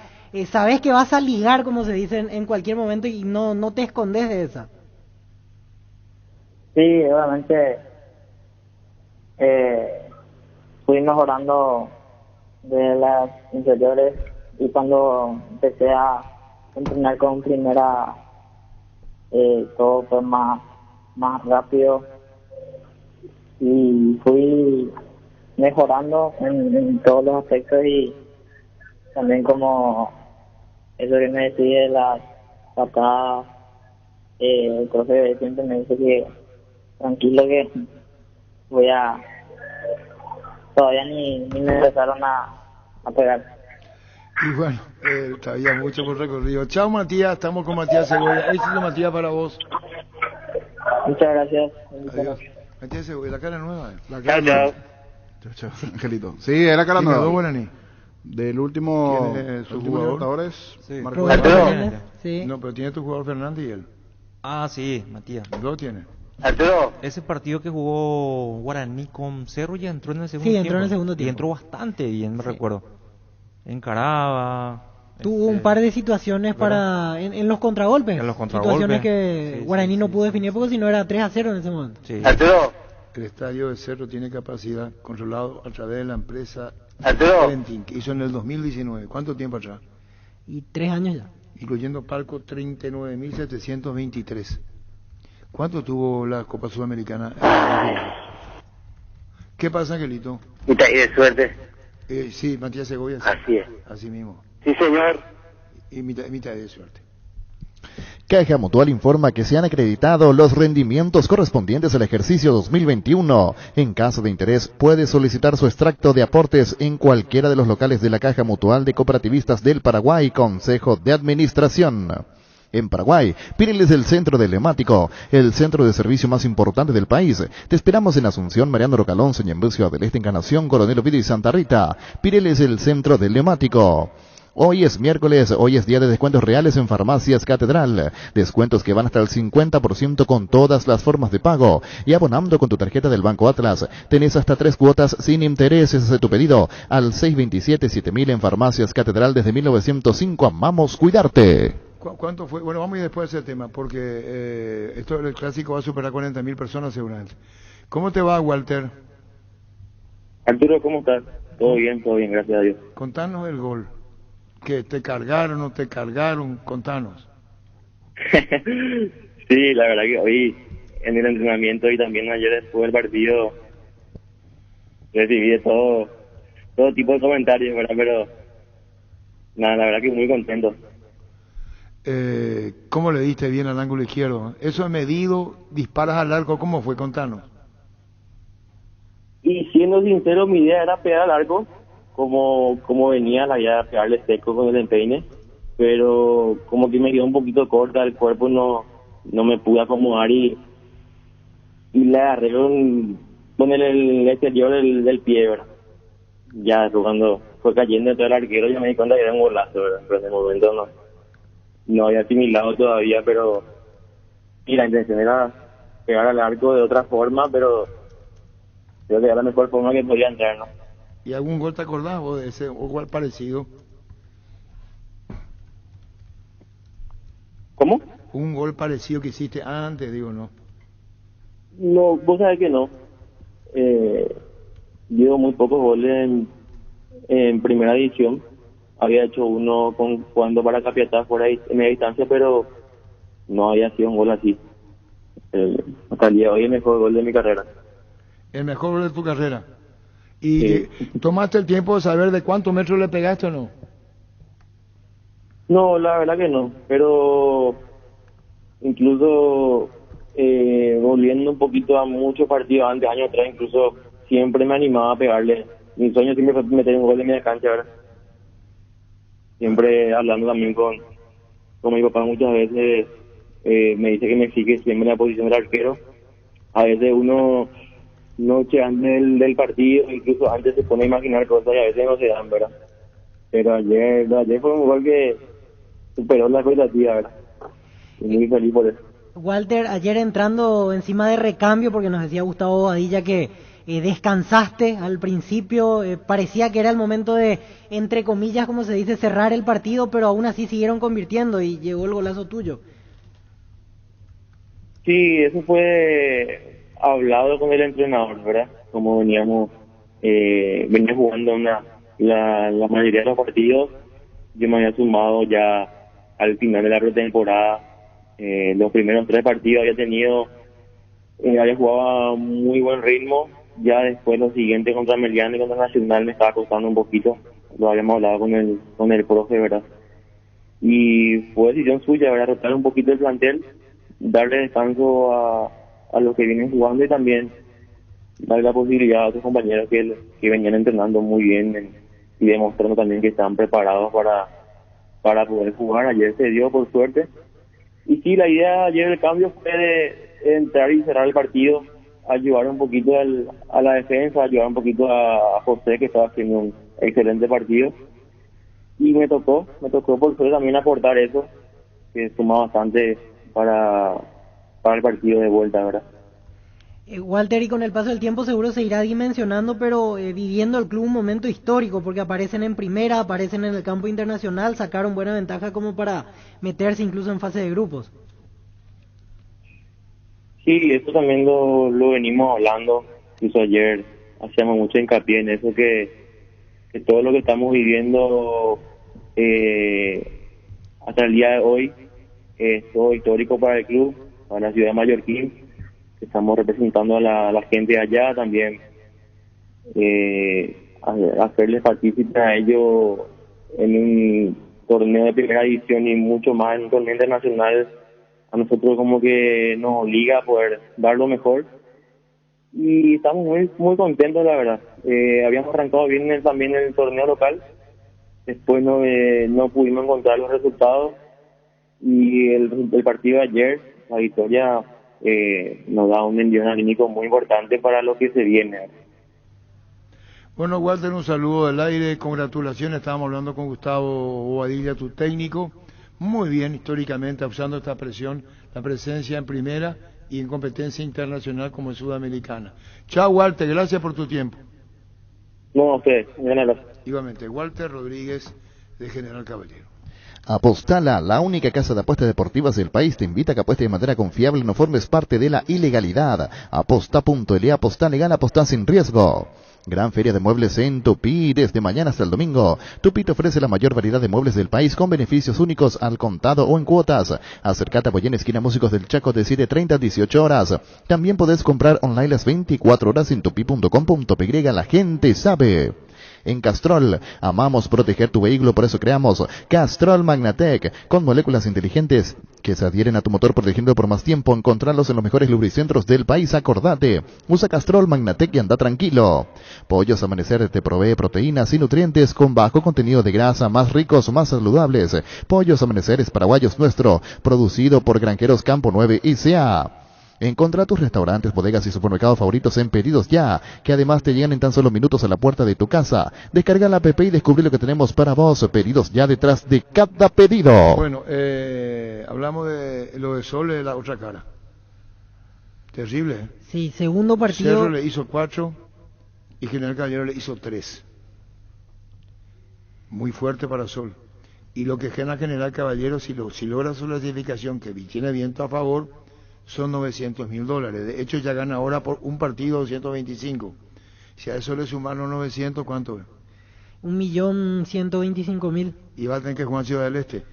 Speaker 11: sabes que vas a ligar, como se dice, en cualquier momento, y no te escondes de esa.
Speaker 21: Sí, obviamente fui mejorando de las inferiores, y cuando empecé a entrenar con primera, todo fue más rápido, y fui mejorando en todos los aspectos, y también como eso que me decía de las patadas, el profe siempre me dice que tranquilo, que todavía ni me empezaron a pegar.
Speaker 9: Y bueno, todavía mucho por recorrido. Chao, Matías, estamos con Matías Segovia. Éxito, Matías, para vos.
Speaker 21: Muchas gracias.
Speaker 9: Adiós. Matías Segovia, la cara nueva.
Speaker 12: La cara nueva. Chao, Angelito. Sí, era cara nueva.
Speaker 9: ¿Quedó Guaraní?
Speaker 12: Del último
Speaker 9: Libertadores.
Speaker 10: Sí.
Speaker 9: Marcó
Speaker 11: Sí.
Speaker 9: No, pero tiene tu jugador Fernández y él.
Speaker 10: Ah, sí, Matías.
Speaker 9: ¿Lo tiene?
Speaker 10: Ese partido que jugó Guaraní con Cerro ya entró en el segundo tiempo.
Speaker 11: Sí, entró en el segundo tiempo.
Speaker 10: Y entró bastante bien, me recuerdo. Encaraba.
Speaker 11: Tuvo un par de situaciones en los contragolpes.
Speaker 10: En los contragolpes.
Speaker 11: Situaciones que Guaraní no pudo definir, porque si no era 3-0 en ese momento.
Speaker 10: Sí.
Speaker 9: El estadio de Cerro tiene capacidad, controlado a través de la empresa Parenting, que hizo en el 2019. ¿Cuánto tiempo atrás?
Speaker 11: Y 3 años ya.
Speaker 9: Incluyendo palco 39.723. ¿Cuánto tuvo la Copa Sudamericana? ¿Qué pasa, Angelito?
Speaker 16: Mitad de suerte.
Speaker 9: Sí, Matías Segovia. Sí.
Speaker 16: Así es.
Speaker 9: Así mismo.
Speaker 16: Sí, señor.
Speaker 9: Y mitad de suerte.
Speaker 14: Caja Mutual informa que se han acreditado los rendimientos correspondientes al ejercicio 2021. En caso de interés, puede solicitar su extracto de aportes en cualquiera de los locales de la Caja Mutual de Cooperativistas del Paraguay, Consejo de Administración. En Paraguay, Pirelli es el centro del neumático, el centro de servicio más importante del país. Te esperamos en Asunción, Mariano Rocalón, Ñembucio del Este, Encarnación, Coronel Ovidio y Santa Rita. Pirelli es el centro del neumático. Hoy es miércoles, hoy es día de descuentos reales en Farmacias Catedral. Descuentos que van hasta el 50% con todas las formas de pago. Y abonando con tu tarjeta del Banco Atlas, tenés hasta 3 cuotas sin intereses. Hace tu pedido al 627-7000 en Farmacias Catedral desde 1905. Amamos cuidarte.
Speaker 9: ¿Cuánto fue? Bueno, vamos a ir después de ese tema, porque esto el clásico va a superar 40.000 personas seguramente. ¿Cómo te va, Walter?
Speaker 1: Arturo, ¿cómo estás? Todo bien, gracias a Dios.
Speaker 9: Contanos el gol. ¿Que te cargaron o te cargaron? Contanos.
Speaker 1: Sí, la verdad que hoy en el entrenamiento y también ayer después del partido recibí de todo tipo de comentarios, ¿verdad? Pero nada, la verdad que muy contento.
Speaker 9: ¿Cómo le diste bien al ángulo izquierdo? ¿Eso es medido? ¿Disparas al arco? ¿Cómo fue? Contanos.
Speaker 1: Y siendo sincero, mi idea era pegar al arco, como venía la idea de pegarle seco con el empeine, pero como que me quedó un poquito corta el cuerpo, no me pude acomodar y le agarré con el exterior del pie, ¿verdad? Ya cuando fue cayendo todo el arquero yo me di cuenta que era un golazo, ¿verdad? Pero en el momento no había asimilado todavía, pero y la intención era pegar al arco de otra forma, pero creo que era la mejor forma que podía entrar, ¿no?
Speaker 9: ¿Y algún gol te acordás vos de ese o gol parecido?
Speaker 1: ¿Cómo?
Speaker 9: Un gol parecido que hiciste antes, digo, ¿no?
Speaker 1: No, vos sabés que no. Llevo muy pocos goles en primera división. Había hecho uno jugando para Capiatá fuera de media distancia, pero no había sido un gol así. Hasta el día de hoy el mejor gol de mi carrera.
Speaker 9: El mejor gol de tu carrera. ¿Y tomaste el tiempo de saber de cuántos metros le pegaste o no?
Speaker 1: No, la verdad que no, pero incluso volviendo un poquito a muchos partidos antes, años atrás, incluso siempre me animaba a pegarle. Mi sueño siempre fue meter un gol de media cancha, ¿verdad? Siempre hablando también con mi papá muchas veces, me dice que me fije siempre en la posición del arquero. A veces uno noche antes del partido, incluso antes se pone a imaginar cosas y a veces no se dan, ¿verdad? Pero ayer fue un gol que superó la expectativa, ¿verdad? Y muy feliz por eso.
Speaker 11: Walter, ayer entrando encima de recambio, porque nos decía Gustavo Badilla que descansaste al principio, parecía que era el momento de, entre comillas, como se dice, cerrar el partido, pero aún así siguieron convirtiendo y llegó el golazo tuyo.
Speaker 1: Sí, eso fue hablado con el entrenador, ¿verdad? Como venía jugando la mayoría de los partidos, yo me había sumado ya al final de la pretemporada. Los primeros 3 partidos había jugado a muy buen ritmo. Ya después los siguientes contra Meliana y contra Nacional me estaba costando un poquito. Lo habíamos hablado con el profe, ¿verdad? Y fue decisión suya, ¿verdad? Rotar un poquito el plantel, darle descanso a los que vienen jugando y también darle la posibilidad a otros compañeros que venían entrenando muy bien y demostrando también que están preparados para poder jugar. Ayer se dio por suerte. Y sí, la idea ayer del cambio fue de entrar y cerrar el partido, ayudar un poquito a la defensa, ayudar un poquito a José, que estaba haciendo un excelente partido. Y me tocó por suerte también aportar eso, que suma bastante para el partido de vuelta, ¿verdad?
Speaker 11: Walter, y con el paso del tiempo seguro se irá dimensionando, pero viviendo el club un momento histórico, porque aparecen en primera, aparecen en el campo internacional, sacaron buena ventaja como para meterse incluso en fase de grupos.
Speaker 1: Sí, eso también lo venimos hablando, incluso ayer hacíamos mucho hincapié en eso, que todo lo que estamos viviendo hasta el día de hoy es todo histórico para el club, para la ciudad de Mallorquín, que estamos representando a la gente allá también, hacerles partícipe a ellos en un torneo de primera división y mucho más en un torneo internacional. A nosotros como que nos obliga a poder dar lo mejor y estamos muy muy contentos, la verdad. Habíamos arrancado bien también en el torneo local, después no pudimos encontrar los resultados y el partido de ayer, la victoria, nos da un envío anímico muy importante para lo que se viene.
Speaker 9: Bueno, Walter, un saludo del aire, congratulaciones, estábamos hablando con Gustavo Bobadilla, tu técnico, muy bien históricamente, usando esta presión, la presencia en primera y en competencia internacional como en Sudamericana. Chao, Walter, gracias por tu tiempo.
Speaker 1: No, a ustedes, gracias.
Speaker 9: Igualmente, Walter Rodríguez de General Caballero.
Speaker 14: Apostala, la única casa de apuestas deportivas del país, te invita a que apuestes de manera confiable y no formes parte de la ilegalidad. Aposta.le, aposta legal, aposta sin riesgo. Gran feria de muebles en Tupí, desde mañana hasta el domingo. Tupí te ofrece la mayor variedad de muebles del país con beneficios únicos al contado o en cuotas. Acércate a Boyén, esquina Músicos del Chaco, de 7:30 a 18 horas. También podés comprar online las 24 horas en tupi.com.py. La gente sabe. En Castrol, amamos proteger tu vehículo, por eso creamos Castrol Magnatec, con moléculas inteligentes que se adhieren a tu motor protegiendo por más tiempo. Encontrarlos en los mejores lubricentros del país, acordate. Usa Castrol Magnatec y anda tranquilo. Pollos Amanecer te provee proteínas y nutrientes con bajo contenido de grasa, más ricos, más saludables. Pollos Amanecer es paraguayos nuestro, producido por Granjeros Campo 9 ICA. Encontrá tus restaurantes, bodegas y supermercados favoritos en Pedidos Ya, que además te llegan en tan solo minutos a la puerta de tu casa. Descarga la app y descubrí lo que tenemos para vos. Pedidos Ya, detrás de cada pedido.
Speaker 9: Bueno, hablamos de lo de Sol, de la otra cara. Terrible, ¿eh?
Speaker 11: Sí, segundo partido.
Speaker 9: Cerro le hizo 4 y General Caballero le hizo 3. Muy fuerte para Sol. Y lo que gana General Caballero, si logra su clasificación, que tiene viento a favor, son $900,000. De hecho, ya gana ahora por un partido 225. Si a eso le sumaron 900, ¿cuánto es?
Speaker 11: 1.125.000.
Speaker 9: Y va a tener que jugar en Ciudad del Este.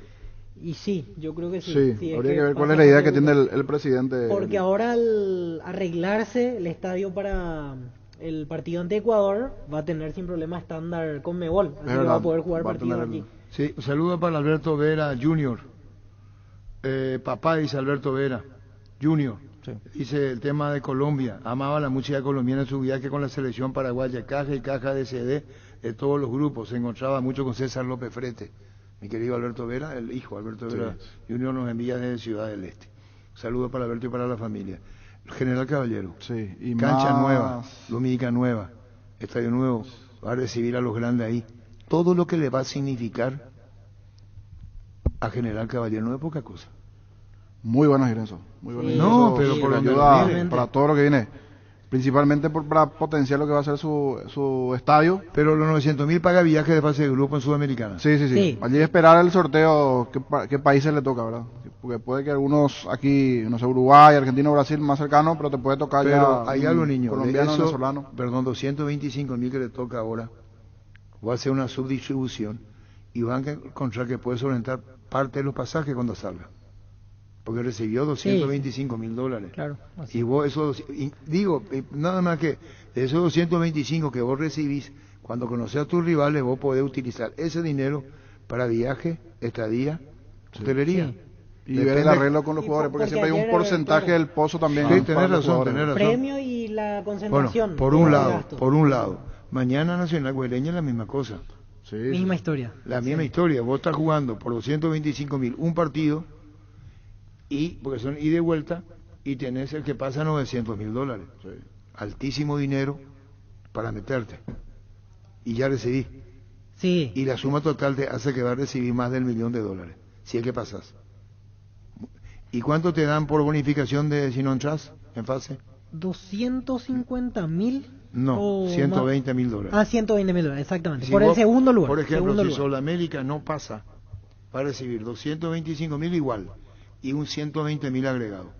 Speaker 11: Y sí, yo creo que sí.
Speaker 12: Sí, habría que ver cuál es la idea que tiene el presidente.
Speaker 11: Porque ahora al arreglarse el estadio para el partido ante Ecuador, va a tener sin problema estándar con Conmebol. Así que va a poder jugar partido aquí.
Speaker 9: Sí, un saludo para Alberto Vera Junior. Papá dice Alberto Vera Junior. Sí. Dice el tema de Colombia. Amaba la música colombiana en su viaje con la selección paraguaya. Caja y caja de CD de todos los grupos. Se encontraba mucho con César López Frete. Mi querido Alberto Vera, el hijo Alberto Vera Junior, nos envía desde Ciudad del Este. Saludos para Alberto y para la familia. General Caballero.
Speaker 12: Sí, y
Speaker 9: cancha
Speaker 12: más...
Speaker 9: nueva, Dominica nueva, estadio nuevo. Va a recibir a los grandes ahí. Todo lo que le va a significar a General Caballero no es poca cosa.
Speaker 12: Muy buenos ingresos. Muy buenos
Speaker 9: No, pero por
Speaker 12: ayuda para todo lo que viene. Principalmente para potenciar lo que va a ser su estadio.
Speaker 9: Pero los 900.000 paga viaje de fase de grupo en Sudamericana.
Speaker 12: Sí. Allí esperar el sorteo, qué países le toca, ¿verdad? Porque puede que algunos aquí, no sé, Uruguay, Argentina o Brasil más cercanos, pero te puede tocar
Speaker 9: pero
Speaker 12: ya
Speaker 9: hay algo, niño,
Speaker 12: colombiano,
Speaker 9: de eso,
Speaker 12: venezolano.
Speaker 9: Perdón, 225.000 que le toca ahora. Va a hacer una subdistribución y van a encontrar que puede solventar parte de los pasajes cuando salga. Porque recibió $225,000.
Speaker 11: Claro.
Speaker 9: Y vos eso, nada más que de esos 225 que vos recibís, cuando conocés a tus rivales, vos podés utilizar ese dinero para viaje, estadía, hotelería.
Speaker 12: Sí. Y ver el arreglo con los jugadores, porque siempre hay un porcentaje del pozo también.
Speaker 9: Sí, tenés razón.
Speaker 11: Premio y la concentración.
Speaker 9: Bueno, por un lado. Mañana Nacional Guaireña es la misma cosa.
Speaker 12: Sí,
Speaker 11: misma historia.
Speaker 9: La misma historia. Vos estás jugando por 225.000 un partido, y porque son ida y vuelta, y tenés el que pasa $900,000. Sí. Altísimo dinero para meterte. Y ya recibí.
Speaker 11: Sí.
Speaker 9: Y la suma total te hace que va a recibir más del $1.000.000, si es que pasas. ¿Y cuánto te dan por bonificación de si no entras en fase?
Speaker 11: 250.000.
Speaker 9: No, $120,000.
Speaker 11: Ah, $120,000, exactamente.
Speaker 9: Si
Speaker 11: por
Speaker 9: vos,
Speaker 11: el segundo lugar.
Speaker 9: Por ejemplo, si
Speaker 11: lugar.
Speaker 9: Solamérica no pasa, va a recibir 225.000 igual y un 120.000 agregado,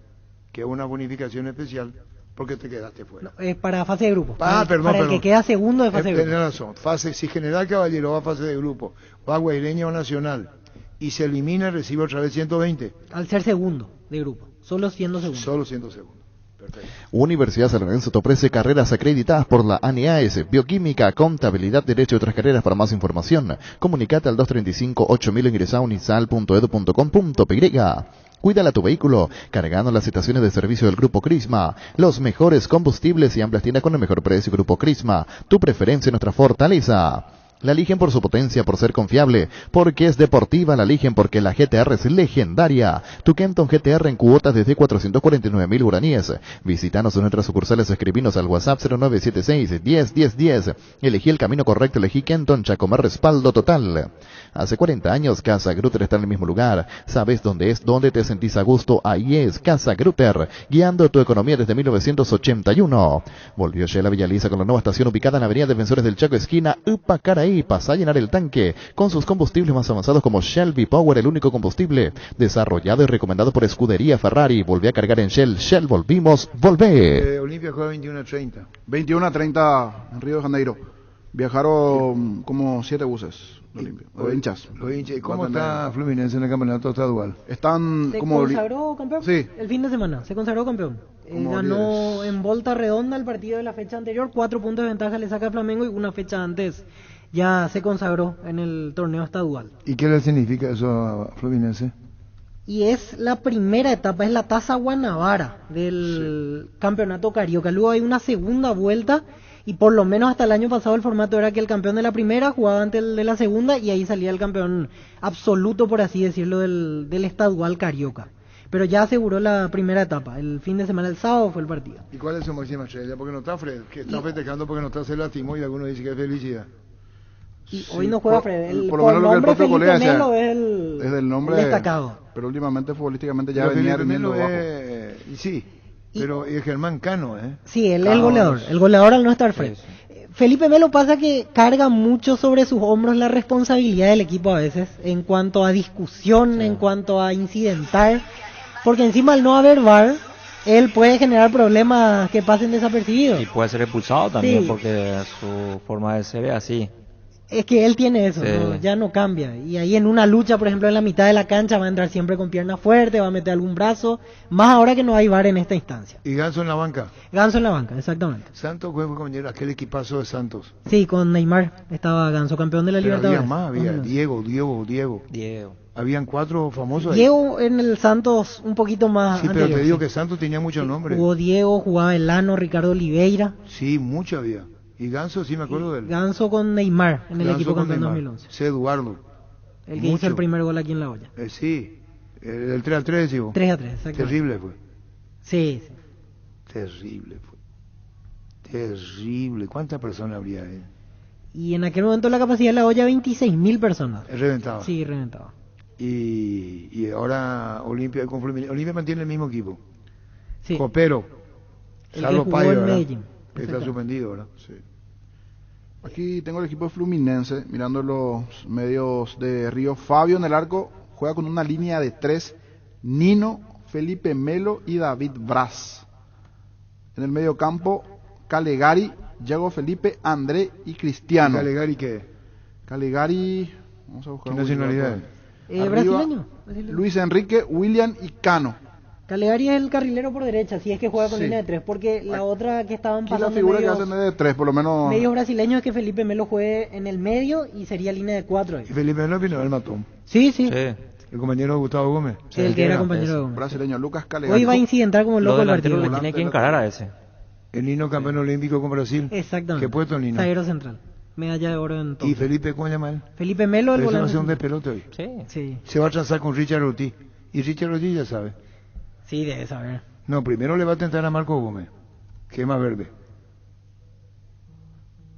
Speaker 9: que es una bonificación especial porque te quedaste fuera.
Speaker 11: No, es para fase de grupo.
Speaker 9: Perdón.
Speaker 11: El que queda segundo de fase de grupo.
Speaker 9: Tienes razón. Si General Caballero va a fase de grupo, va a Guaireña o Nacional y se elimina, recibe otra vez 120.
Speaker 11: Al ser segundo de grupo, solo siendo segundo.
Speaker 9: Solo siendo segundo. Perfecto.
Speaker 14: Universidad San Lorenzo te ofrece carreras acreditadas por la ANEAES, Bioquímica, Contabilidad, Derecho y otras carreras. Para más información, comunicate al 235-8000 o ingresa a unisal.edu.com.py. Cuídala tu vehículo, cargando las estaciones de servicio del Grupo Crisma. Los mejores combustibles y amplias tiendas con el mejor precio. Grupo Crisma, tu preferencia, nuestra fortaleza. La eligen por su potencia, por ser confiable, porque es deportiva. La eligen porque la GTR es legendaria. Tu Kenton GTR en cuotas desde 449.000 guaraníes. Visítanos en nuestras sucursales o escribinos al WhatsApp 0976-101010. Elegí el camino correcto, elegí Kenton Chacomar, respaldo total. Hace 40 años Casa Grutter está en el mismo lugar. ¿Sabes dónde es? ¿Dónde te sentís a gusto? Ahí es Casa Grutter, guiando tu economía desde 1981. Volvió Shela Villaliza con la nueva estación ubicada en la Avenida Defensores del Chaco, esquina Upacaraí. y pasa a llenar el tanque con sus combustibles más avanzados como Shell V-Power, el único combustible desarrollado y recomendado por Escudería Ferrari. Volvé a cargar en Shell. Shell, volvimos, volvé.
Speaker 9: Olimpia juega 21:30.
Speaker 12: 21:30 en Río de Janeiro. Viajaron como 7 buses de Olimpia, de hinchas.
Speaker 9: Los hinchas. ¿Y cómo está Fluminense en el campeonato estadual?
Speaker 12: Están
Speaker 11: ¿Se
Speaker 12: como...
Speaker 11: consagró campeón?
Speaker 12: Sí.
Speaker 11: El fin de semana, se consagró campeón. Ganó líderes. En volta redonda el partido de la fecha anterior, 4 puntos de ventaja le saca a Flamengo y una fecha antes ya se consagró en el torneo estadual.
Speaker 9: ¿Y qué le significa eso a Fluminense?
Speaker 11: Y es la primera etapa, es la Taza Guanabara del campeonato carioca. Luego hay una segunda vuelta y por lo menos hasta el año pasado el formato era que el campeón de la primera jugaba ante el de la segunda y ahí salía el campeón absoluto, por así decirlo, del estadual carioca. Pero ya aseguró la primera etapa. El fin de semana, el sábado, fue el partido.
Speaker 9: ¿Y cuál es su máxima estrella? Porque no está Fred, que está festejando porque no está, se lastimó y algunos dicen que es felicidad.
Speaker 11: Y sí, hoy no juega Fred.
Speaker 12: Por lo menos lo que el propio colega
Speaker 11: es
Speaker 12: el nombre
Speaker 11: destacado.
Speaker 12: Pero últimamente futbolísticamente ya
Speaker 9: pero
Speaker 12: venía
Speaker 9: Felipe
Speaker 12: rindiendo
Speaker 9: Melo
Speaker 12: bajo.
Speaker 9: Sí, pero es Germán Cano, ¿eh?
Speaker 11: Sí, él es el goleador. El goleador al no estar Fred. Sí. Felipe Melo pasa que carga mucho sobre sus hombros la responsabilidad del equipo a veces, en cuanto a discusión, en cuanto a incidentar, porque encima al no haber VAR, él puede generar problemas que pasen desapercibidos.
Speaker 10: Y puede ser expulsado también, porque su forma de ser es así.
Speaker 11: Es que él tiene eso, ¿no? Ya no cambia. Y ahí en una lucha, por ejemplo, en la mitad de la cancha va a entrar siempre con pierna fuerte, va a meter algún brazo, más ahora que no hay VAR en esta instancia.
Speaker 9: ¿Y Ganso en la banca?
Speaker 11: Ganso en la banca, exactamente.
Speaker 9: Santos fue compañero, aquel equipazo de Santos.
Speaker 11: Sí, con Neymar estaba Ganso, campeón de la Libertadores.
Speaker 9: Había más, había Diego. Habían 4 famosos
Speaker 11: Diego ahí. En el Santos un poquito más
Speaker 9: sí,
Speaker 11: anterior.
Speaker 9: Pero te digo que Santos tenía muchos nombres.
Speaker 11: Jugó Diego, jugaba Elano, Ricardo Oliveira.
Speaker 9: Sí, mucho había. Y Ganso, sí me acuerdo de él.
Speaker 11: Ganso con Neymar en el equipo campeón 2011.
Speaker 9: C. Eduardo.
Speaker 11: El que hizo el primer gol aquí en La Hoya.
Speaker 9: Sí, el 3-3, decimos.
Speaker 11: 3-3, exactamente.
Speaker 9: Terrible fue.
Speaker 11: Sí.
Speaker 9: Terrible fue. Terrible. ¿Cuántas personas habría ahí?
Speaker 11: Y en aquel momento la capacidad de La Hoya, 26.000 personas.
Speaker 9: Reventaba.
Speaker 11: Sí, reventaba.
Speaker 9: Y ahora Olimpia con Fluminense. Olimpia mantiene el mismo equipo.
Speaker 11: Sí.
Speaker 9: Copero.
Speaker 11: Salvo Payo, Medellín.
Speaker 9: Está suspendido, ¿verdad?
Speaker 12: Sí. Aquí tengo el equipo de Fluminense, mirando los medios de Río. Fabio en el arco, juega con una línea de 3, Nino, Felipe Melo y David Braz. En el medio campo, Calegari, Diego Felipe, André y Cristiano.
Speaker 9: ¿Calegari qué?
Speaker 12: Calegari, vamos a buscar.
Speaker 9: ¿Qué nacionalidad
Speaker 12: es?
Speaker 11: Brasileño.
Speaker 12: Luis Enrique, William y Cano.
Speaker 11: Calegari es el carrilero por derecha, si es que juega con línea de 3, porque la otra que estaban pasando
Speaker 12: la figura medios, que hacen de 3, por lo menos
Speaker 11: medios brasileños, es que Felipe Melo juegue en el medio y sería línea de 4 ahí.
Speaker 9: ¿Y Felipe Melo vino el matón?
Speaker 11: Sí.
Speaker 9: El compañero de Gustavo Gómez.
Speaker 11: Sí, el que era compañero de Gómez.
Speaker 12: Brasileño, Lucas Calegari.
Speaker 11: Hoy va a incidentar como loco el partido.
Speaker 10: Le tiene que encarar a ese.
Speaker 9: El Nino campeón olímpico con Brasil.
Speaker 11: Exactamente.
Speaker 9: ¿Qué puesto el Nino?
Speaker 11: Zaguero central. Medalla de oro en todo.
Speaker 9: ¿Y Felipe cómo se llama él?
Speaker 11: Felipe Melo, el volante.
Speaker 9: Va a hacer un despelote hoy.
Speaker 11: Sí.
Speaker 9: Se va a transar con Richard Ortiz. Y Richard Ortiz ya sabe.
Speaker 11: Sí, debe saber.
Speaker 9: No, primero le va a tentar a Marco Gómez, que es más verde.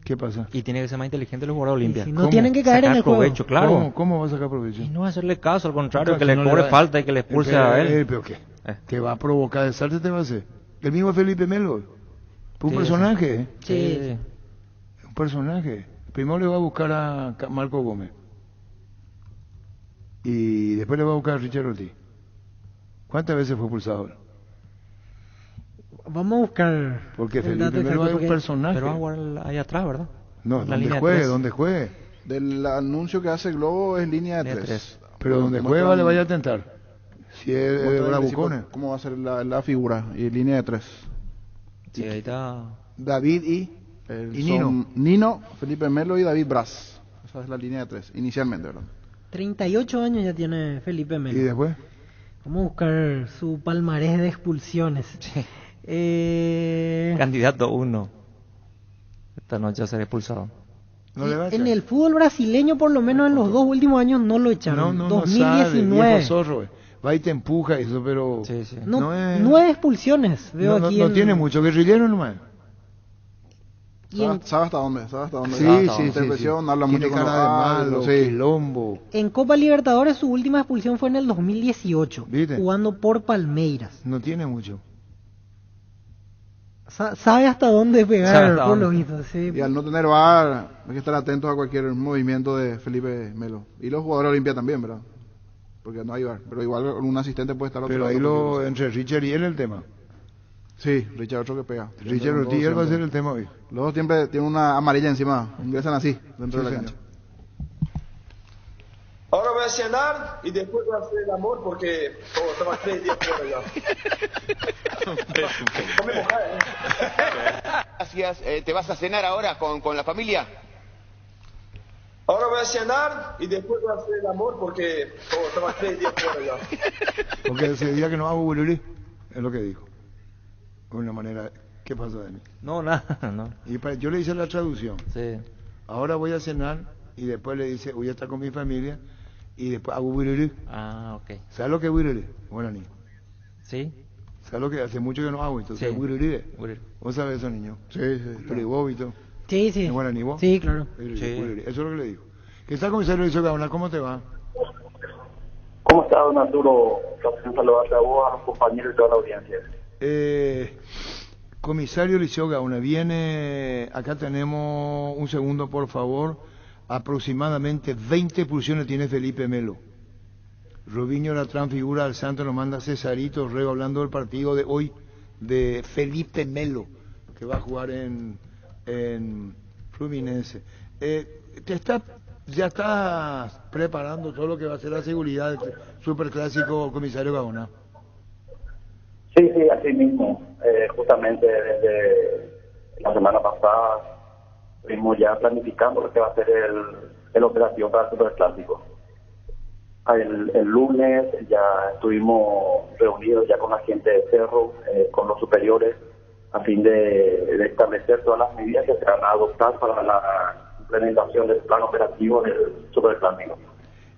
Speaker 9: ¿Qué pasa?
Speaker 10: Y tiene que ser más inteligente los jugadores de Olimpia.
Speaker 11: Si no tienen que caer en el
Speaker 10: provecho,
Speaker 11: juego.
Speaker 10: Claro.
Speaker 9: ¿Cómo va a sacar provecho?
Speaker 10: Y no hacerle caso, al contrario, que le cobre falta y que le expulse a él.
Speaker 9: ¿Pero qué? ¿Te va a provocar desastre? ¿Te va a hacer? El mismo Felipe Melo. Un personaje,
Speaker 11: Sí.
Speaker 9: Un personaje. Primero le va a buscar a Marco Gómez. Y después le va a buscar a Richard Ortiz. ¿Cuántas veces fue expulsado?
Speaker 11: Vamos a buscar.
Speaker 9: Porque Felipe Melo es un personaje.
Speaker 10: Pero va a jugar ahí atrás, ¿verdad?
Speaker 9: No, donde juegue.
Speaker 12: Del anuncio que hace Globo es línea de 3.
Speaker 9: Pero donde juega le vaya a tentar. Si es bravucones.
Speaker 12: ¿Cómo va a ser la figura? Y línea de 3.
Speaker 10: Sí, ahí está.
Speaker 9: David y Nino.
Speaker 12: Nino, Felipe Melo y David Braz. Esa es la línea de 3, inicialmente, ¿verdad?
Speaker 11: 38 años ya tiene Felipe Melo.
Speaker 9: ¿Y después?
Speaker 11: Vamos a buscar su palmarés de expulsiones.
Speaker 10: Sí. Candidato 1. Esta noche a ser expulsado.
Speaker 9: ¿No le va a
Speaker 11: en el fútbol brasileño, por lo menos en los 2 últimos años, no lo echaron.
Speaker 9: No
Speaker 11: 2019.
Speaker 9: Sabe, zorro. Va y te empuja eso, pero...
Speaker 10: Sí.
Speaker 11: No, 9 expulsiones. Veo aquí
Speaker 9: no tiene mucho guerrillero nomás.
Speaker 12: ¿Sabe hasta dónde?
Speaker 9: Sí.
Speaker 12: Habla
Speaker 9: tiene
Speaker 12: mucho
Speaker 9: cara de malo, quilombo.
Speaker 11: En Copa Libertadores su última expulsión fue en el 2018,
Speaker 9: ¿viste?
Speaker 11: jugando por Palmeiras.
Speaker 9: No tiene mucho.
Speaker 11: Sabe hasta dónde
Speaker 2: Sabe
Speaker 11: pegar,
Speaker 2: hasta
Speaker 11: por
Speaker 2: dónde.
Speaker 11: lo visto. Sí.
Speaker 12: Y al no tener VAR, hay que estar atentos a cualquier movimiento de Felipe Melo. Y los jugadores de Olimpia también, ¿verdad? Porque no hay VAR. Pero igual un asistente puede estar
Speaker 9: Pero ahí entre Richard y él el tema.
Speaker 12: Sí, Richard otro que pega.
Speaker 9: Richard Ortiz, él va a ser el tema hoy.
Speaker 12: Los dos siempre tienen una amarilla encima. Ingresan así, dentro de la cancha.
Speaker 4: Ahora voy a cenar y después voy a hacer el amor porque estamos 3 días fuera ya.
Speaker 22: Gracias. ¿Te vas a cenar ahora con la familia?
Speaker 4: Ahora voy a cenar y después voy a hacer el amor porque estamos 3 días fuera ya.
Speaker 9: Porque ese día que no hago bululí, es lo que dijo. De una manera, ¿qué pasó de mí?
Speaker 10: No, nada, no.
Speaker 9: Y yo le hice la traducción.
Speaker 10: Sí.
Speaker 9: Ahora voy a cenar y después le dice, voy a estar con mi familia y después hago bululí.
Speaker 10: Ah, ok.
Speaker 9: ¿Sabes lo que es bululí? Bueno, niño.
Speaker 10: Sí.
Speaker 9: ¿Sabes lo que hace mucho que no hago? Entonces,
Speaker 10: Sí.
Speaker 9: bululí. ¿Vos sabés eso, niño?
Speaker 12: Sí.
Speaker 9: Pero y vos, Vito.
Speaker 11: Sí, sí.
Speaker 9: ¿Es bueno, ni vos?
Speaker 11: Sí, claro.
Speaker 9: Sí. Bululí. Eso es lo que le digo. ¿Qué tal, comisario Eliseo Gaona? ¿Cómo te va?
Speaker 23: ¿Cómo está, don Arturo? Un saludo a vos, a los compañeros y toda la audiencia.
Speaker 9: Comisario Eliseo Gaona, viene, acá tenemos un segundo, por favor, aproximadamente 20 expulsiones tiene Felipe Melo. Robinho Latrán, figura al santo, nos manda Cesarito Rego hablando del partido de hoy de Felipe Melo, que va a jugar en Fluminense. ¿Ya estás preparando todo lo que va a ser la seguridad del superclásico, comisario Gaona?
Speaker 23: Sí, así mismo. Justamente desde la semana pasada estuvimos ya planificando lo que va a ser el operativo para el superclásico. El lunes ya estuvimos reunidos ya con la gente de Cerro, con los superiores, a fin de establecer todas las medidas que se van a adoptar para la implementación del plan operativo del superclásico.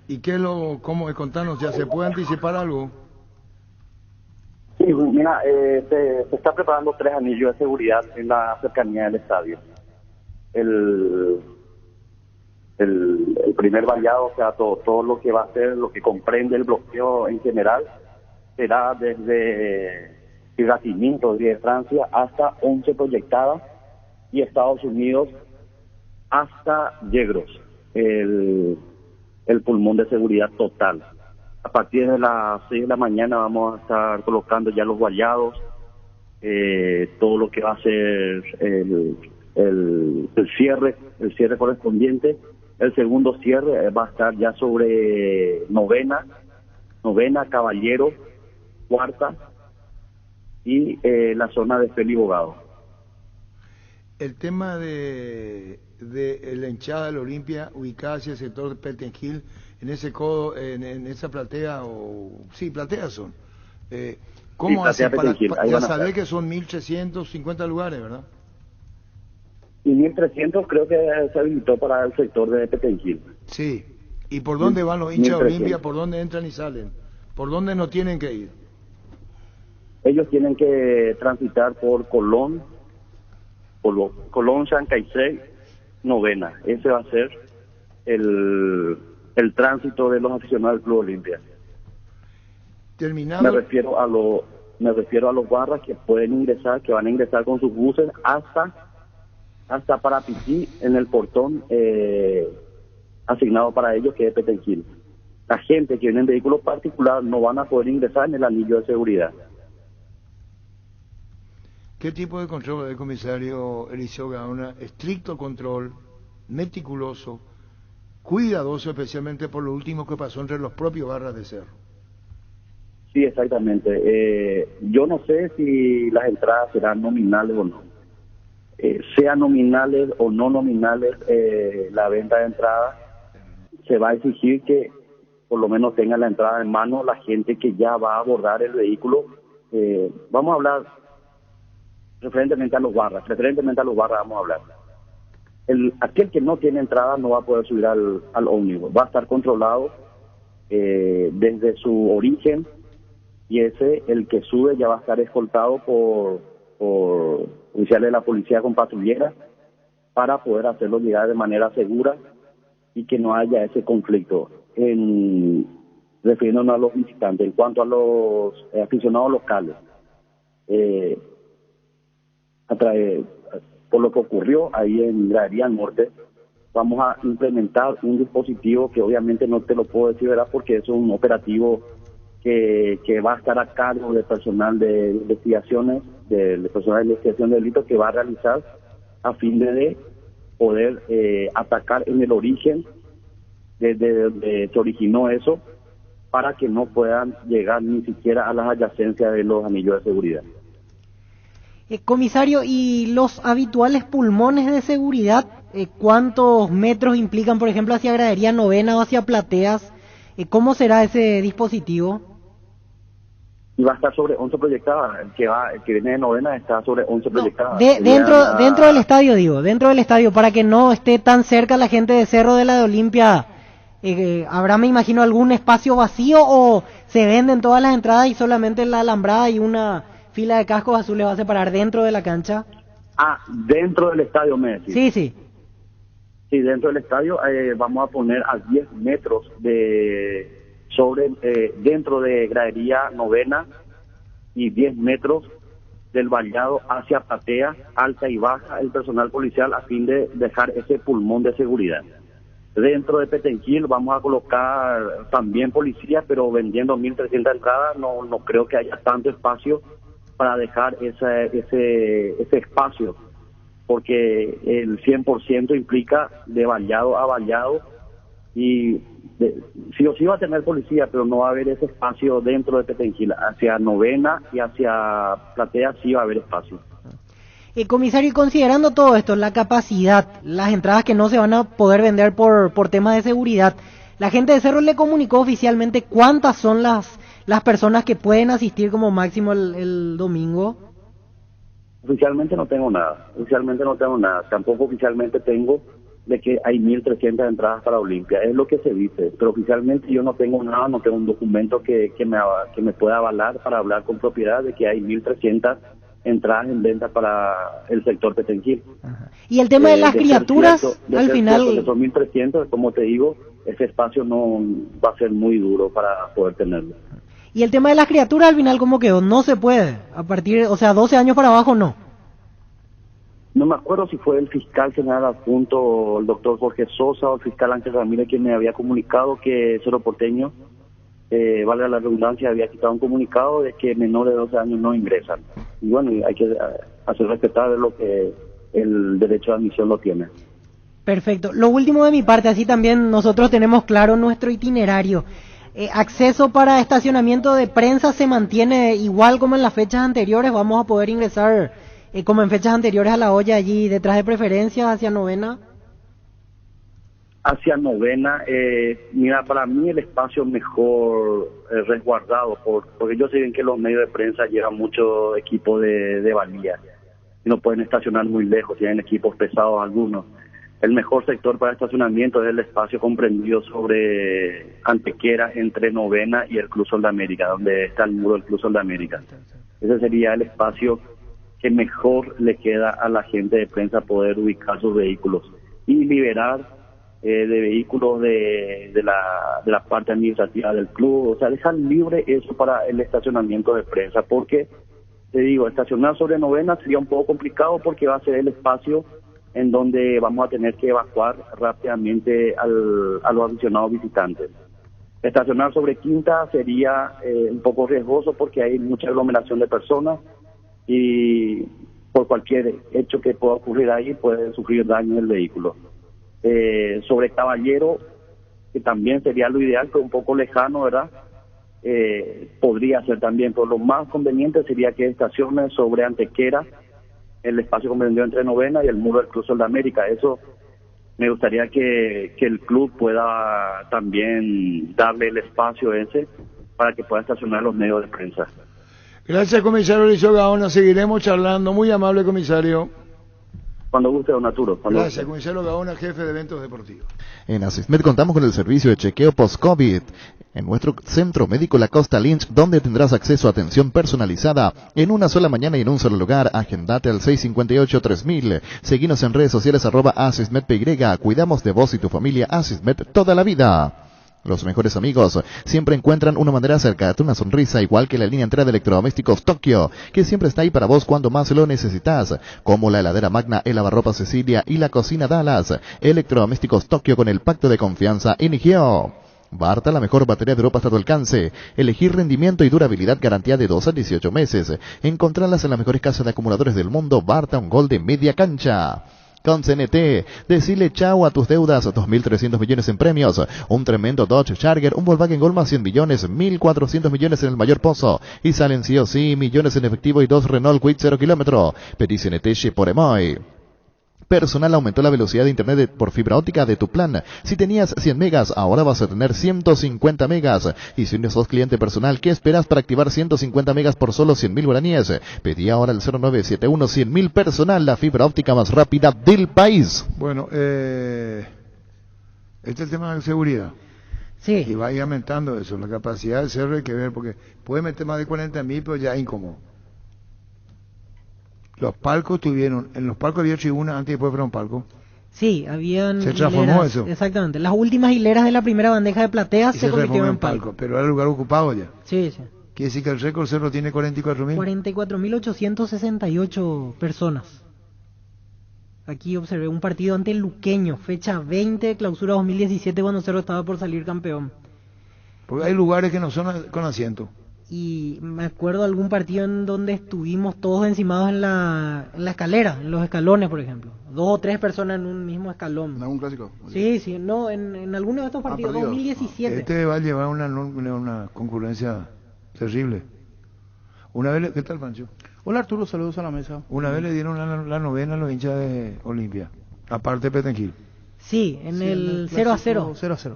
Speaker 9: ¿Y cómo contanos, ya se puede anticipar algo?
Speaker 23: Sí, mira, se está preparando 3 anillos de seguridad en la cercanía del estadio. El primer vallado, o sea, todo lo que va a ser, lo que comprende el bloqueo en general, será desde Piratimiento de Francia hasta 11 proyectadas y Estados Unidos hasta Yegros, el pulmón de seguridad total. A partir de las 6 de la mañana vamos a estar colocando ya los vallados, todo lo que va a ser el cierre correspondiente. El segundo cierre va a estar ya sobre novena, Caballero, Cuarta y la zona de Feli Bogado.
Speaker 9: El tema de la hinchada de la Olimpia ubicada hacia el sector de Pettenhill, en ese codo, en esa platea, plateas son. ¿Cómo
Speaker 23: sí,
Speaker 9: hacen para ya saber
Speaker 23: estar.
Speaker 9: que son 1.350 lugares, verdad?
Speaker 23: Y 1.300 creo que se habilitó para el sector de Pettenhill.
Speaker 9: Sí. ¿Y por dónde van los hinchas de
Speaker 23: 1.300.
Speaker 9: Olimpia? ¿Por dónde entran y salen? ¿Por dónde no tienen que ir?
Speaker 23: Ellos tienen que transitar por Colón, Chancaycé, novena. Ese va a ser el tránsito de los aficionados del Club Olimpia.
Speaker 9: Terminado.
Speaker 23: Me refiero a los barras que pueden ingresar, que van a ingresar con sus buses hasta Parapití, en el portón asignado para ellos, que es Pettenhill. La gente que viene en vehículos particulares no van a poder ingresar en el anillo de seguridad.
Speaker 9: ¿Qué tipo de control del comisario Eliseo Gaona? Estricto control, meticuloso, cuidadoso, especialmente por lo último que pasó entre los propios barras de Cerro.
Speaker 23: Sí, exactamente. Yo no sé si las entradas serán nominales o no. Sean nominales o no nominales, la venta de entradas, se va a exigir que por lo menos tenga la entrada en mano la gente que ya va a abordar el vehículo. Vamos a hablar preferentemente a los barras vamos a hablar. Aquel que no tiene entrada no va a poder subir al ómnibus, va a estar controlado desde su origen, y el que sube ya va a estar escoltado por oficiales de la policía con patrullera para poder hacerlo llegar de manera segura y que no haya ese conflicto. Refiriéndonos a los visitantes, en cuanto a los aficionados locales, por lo que ocurrió ahí en Gradería Norte. Vamos a implementar un dispositivo que obviamente no te lo puedo decir, ¿verdad? Porque es un operativo que va a estar a cargo del personal de investigaciones, del personal de investigación de delitos que va a realizar a fin de poder atacar en el origen desde donde se originó eso, para que no puedan llegar ni siquiera a las adyacencias de los anillos de seguridad.
Speaker 11: Comisario, ¿y los habituales pulmones de seguridad, cuántos metros implican, por ejemplo, hacia Gradería Novena o hacia Plateas? ¿Cómo será ese dispositivo?
Speaker 23: Y va a estar sobre 11 proyectadas. El que viene de Novena está sobre 11 proyectadas.
Speaker 11: Dentro del estadio, digo, dentro del estadio, para que no esté tan cerca la gente de Cerro de la de Olimpia. ¿Habrá, me imagino, algún espacio vacío o se venden todas las entradas y solamente la alambrada y una fila de cascos azules va a separar dentro de la cancha?
Speaker 23: Dentro del estadio, me decís.
Speaker 11: Sí.
Speaker 23: Sí, dentro del estadio vamos a poner a 10 metros dentro de Gradería Novena y 10 metros del vallado hacia Platea, alta y baja, el personal policial a fin de dejar ese pulmón de seguridad. Dentro de Petenquil vamos a colocar también policías, pero vendiendo 1.300 entradas no creo que haya tanto espacio para dejar ese espacio, porque el 100% implica de vallado a vallado y sí o sí va a tener policía, pero no va a haber ese espacio dentro de Petenquil. Hacia Novena y hacia Platea sí va a haber espacio.
Speaker 11: Comisario, y considerando todo esto, la capacidad, las entradas que no se van a poder vender por temas de seguridad, la gente de Cerro le comunicó oficialmente cuántas son las personas que pueden asistir como máximo el domingo.
Speaker 23: Oficialmente no tengo nada. Tampoco oficialmente tengo de que hay 1.300 entradas para Olimpia. Es lo que se dice, pero oficialmente yo no tengo nada, no tengo un documento que me pueda avalar para hablar con propiedad de que hay 1.300 entradas en venta para el sector Petenquil.
Speaker 11: Y el tema de las criaturas, al final...
Speaker 23: De esos 1.300, como te digo, ese espacio no va a ser muy duro para poder tenerlo.
Speaker 11: Y el tema de las criaturas, al final, ¿cómo quedó? No se puede, a partir, 12 años para abajo, no.
Speaker 23: No me acuerdo si fue el fiscal general adjunto, el doctor Jorge Sosa, o el fiscal Ángel Ramírez, quien me había comunicado que Cerro Porteño, valga la redundancia, había quitado un comunicado de que menores de 12 años no ingresan. Y bueno, hay que hacer respetar lo que el derecho de admisión lo tiene.
Speaker 11: Perfecto. Lo último de mi parte, así también nosotros tenemos claro nuestro itinerario. ¿Acceso para estacionamiento de prensa se mantiene igual como en las fechas anteriores? ¿Vamos a poder ingresar como en fechas anteriores a la olla allí detrás de preferencia hacia Novena?
Speaker 23: Hacia Novena, mira, para mí el espacio mejor resguardado, porque yo sé bien que los medios de prensa llevan mucho equipo de valía y no pueden estacionar muy lejos, tienen equipos pesados algunos. El mejor sector para estacionamiento es el espacio comprendido sobre Antequera, entre Novena y el Club Sol de América, donde está el muro del Club Sol de América. Ese sería el espacio que mejor le queda a la gente de prensa poder ubicar sus vehículos y liberar de vehículos de la parte administrativa del club, o sea, dejar libre eso para el estacionamiento de prensa, porque, te digo, estacionar sobre Novena sería un poco complicado porque va a ser el espacio en donde vamos a tener que evacuar rápidamente a los aficionados visitantes. Estacionar sobre Quinta sería un poco riesgoso porque hay mucha aglomeración de personas y por cualquier hecho que pueda ocurrir ahí puede sufrir daño el vehículo. Sobre Caballero, que también sería lo ideal, pero un poco lejano, ¿verdad? Podría ser también, pero lo más conveniente sería que estaciones sobre Antequera, el espacio comprendido entre Novena y el muro del Club Sol de América. Eso me gustaría que el club pueda también darle el espacio ese para que pueda estacionar los medios de prensa.
Speaker 9: Gracias, comisario Eliseo Gaona. Seguiremos charlando. Muy amable, comisario.
Speaker 23: Cuando guste, don Arturo.
Speaker 9: Gracias, comisario Gaona, jefe de eventos deportivos.
Speaker 14: En Asismed contamos con el servicio de chequeo post-COVID en nuestro centro médico La Costa Lynch, donde tendrás acceso a atención personalizada en una sola mañana y en un solo lugar. Agendate al 658-3000. Seguinos en redes sociales @AsismedPY. Cuidamos de vos y tu familia. Asismed toda la vida. Los mejores amigos siempre encuentran una manera de acercarte una sonrisa, igual que la línea entera de electrodomésticos Tokio, que siempre está ahí para vos cuando más lo necesitas, como la heladera Magna, el lavarropa Cecilia y la cocina Dallas. Electrodomésticos Tokio con el pacto de confianza Inigio. Barta, la mejor batería de Europa hasta tu alcance. Elegir rendimiento y durabilidad, garantía de 2 a 18 meses. Encontrarlas en las mejores casas de acumuladores del mundo. Barta, un gol de media cancha. Con CNT, decile chao a tus deudas, 2.300 millones en premios, un tremendo Dodge Charger, un Volkswagen Gol más 100 millones, 1.400 millones en el mayor pozo, y salen sí o sí millones en efectivo y 2 Renault Kwid 0 kilómetro. Pedí CNT por Emoy. Personal aumentó la velocidad de internet por fibra óptica de tu plan. Si tenías 100 megas, ahora vas a tener 150 megas. Y si no sos cliente personal, ¿qué esperas para activar 150 megas por solo 100.000 guaraníes? Pedí ahora el 0971 100.000 personal, la fibra óptica más rápida del país.
Speaker 9: Bueno, este es el tema de seguridad.
Speaker 11: Sí.
Speaker 9: Y va a ir aumentando eso, la capacidad del cerro hay que ver, porque puede meter más de 40.000, pero ya es incómodo. Los palcos en los palcos había tribuna antes y después fueron palcos.
Speaker 11: Sí, habían
Speaker 9: se transformó
Speaker 11: hileras,
Speaker 9: eso.
Speaker 11: Exactamente. Las últimas hileras de la primera bandeja de plateas se convirtieron en palco.
Speaker 9: Pero era el lugar ocupado ya.
Speaker 11: Sí, sí.
Speaker 9: Quiere decir que el récord cerro tiene 44.000.
Speaker 11: 44.868 personas. Aquí observé un partido ante el Luqueño, fecha 20, clausura 2017, cuando Cerro estaba por salir campeón.
Speaker 9: Porque hay lugares que no son con asiento.
Speaker 11: Y me acuerdo de algún partido en donde estuvimos todos encimados en la escalera, en los escalones, por ejemplo. 2 o 3 personas en un mismo escalón.
Speaker 12: ¿En algún clásico?
Speaker 11: Sí, sí, no, en alguno de estos partidos, 2017.
Speaker 9: Este va a llevar una concurrencia terrible. Una vez, ¿qué tal, Pancho?
Speaker 3: Hola, Arturo, saludos a la mesa.
Speaker 9: Una vez le dieron la novena a los hinchas de Olimpia, aparte de Petenquil.
Speaker 11: Sí, en el 0-0.
Speaker 3: 0-0.